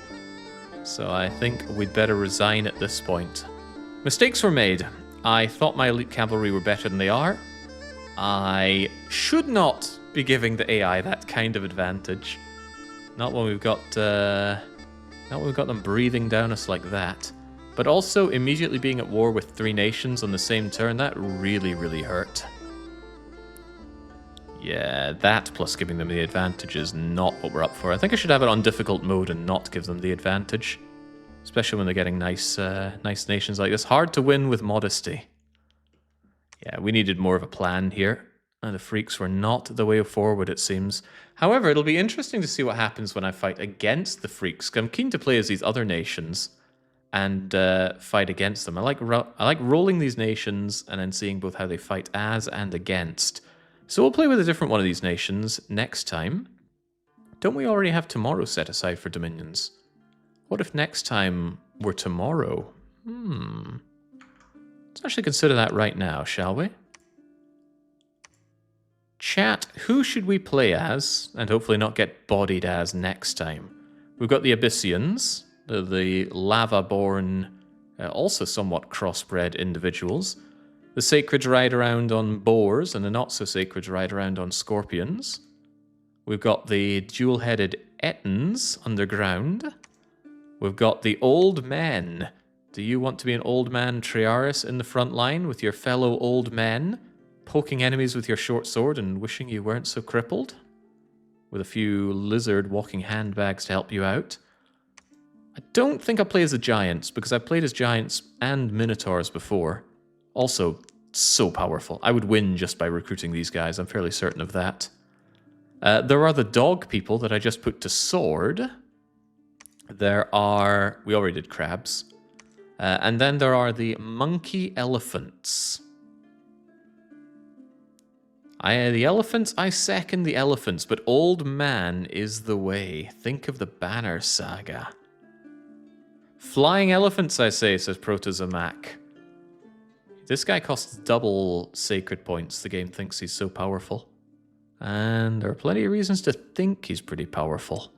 Speaker 1: So I think we'd better resign at this point. Mistakes were made. I thought my elite cavalry were better than they are. I should not be giving the AI that kind of advantage. Not when we've got them breathing down us like that. But also immediately being at war with 3 nations on the same turn, that really, really hurt. Yeah, that plus giving them the advantage is not what we're up for. I think I should have it on difficult mode and not give them the advantage. Especially when they're getting nice nations like this. Hard to win with Modesty. Yeah, we needed more of a plan here. And the freaks were not the way forward, it seems. However, it'll be interesting to see what happens when I fight against the freaks. I'm keen to play as these other nations and fight against them. I like rolling these nations and then seeing both how they fight as and against. So we'll play with a different one of these nations next time. Don't we already have tomorrow set aside for dominions? What if next time were tomorrow? Let's actually consider that right now, shall we? Chat, who should we play as, and hopefully not get bodied as next time? We've got the Abyssians, the lava-born, also somewhat crossbred individuals. The Sacred ride around on boars, and the not-so-sacred ride around on scorpions. We've got the dual-headed Ettins underground. We've got the old men. Do you want to be an old man Triaris in the front line with your fellow old men, poking enemies with your short sword and wishing you weren't so crippled? With a few lizard walking handbags to help you out. I don't think I'll play as the giants, because I've played as giants and minotaurs before. Also, so powerful. I would win just by recruiting these guys, I'm fairly certain of that. There are the dog people that I just put to sword. There are... we already did crabs. And then there are the monkey elephants. The elephants, I second the elephants, but old man is the way. Think of the Banner Saga. Flying elephants, I say, says Protozomac. This guy costs double sacred points. The game thinks he's so powerful. And there are plenty of reasons to think he's pretty powerful.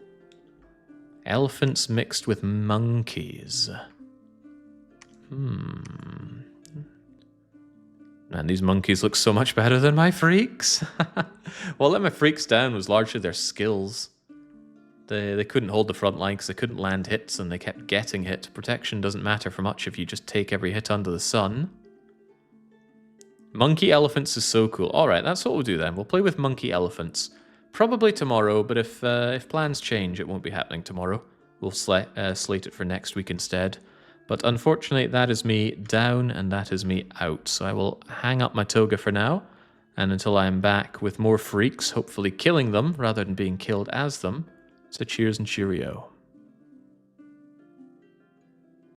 Speaker 1: Elephants mixed with monkeys. Man, these monkeys look so much better than my freaks. What let my freaks down was largely their skills. They couldn't hold the front line because they couldn't land hits and they kept getting hit. Protection doesn't matter for much if you just take every hit under the sun. Monkey elephants is so cool. Alright, that's what we'll do then. We'll play with monkey elephants. Probably tomorrow, but if plans change, it won't be happening tomorrow. We'll slate it for next week instead. But unfortunately, that is me down and that is me out. So I will hang up my toga for now. And until I am back with more freaks, hopefully killing them rather than being killed as them. So cheers and cheerio.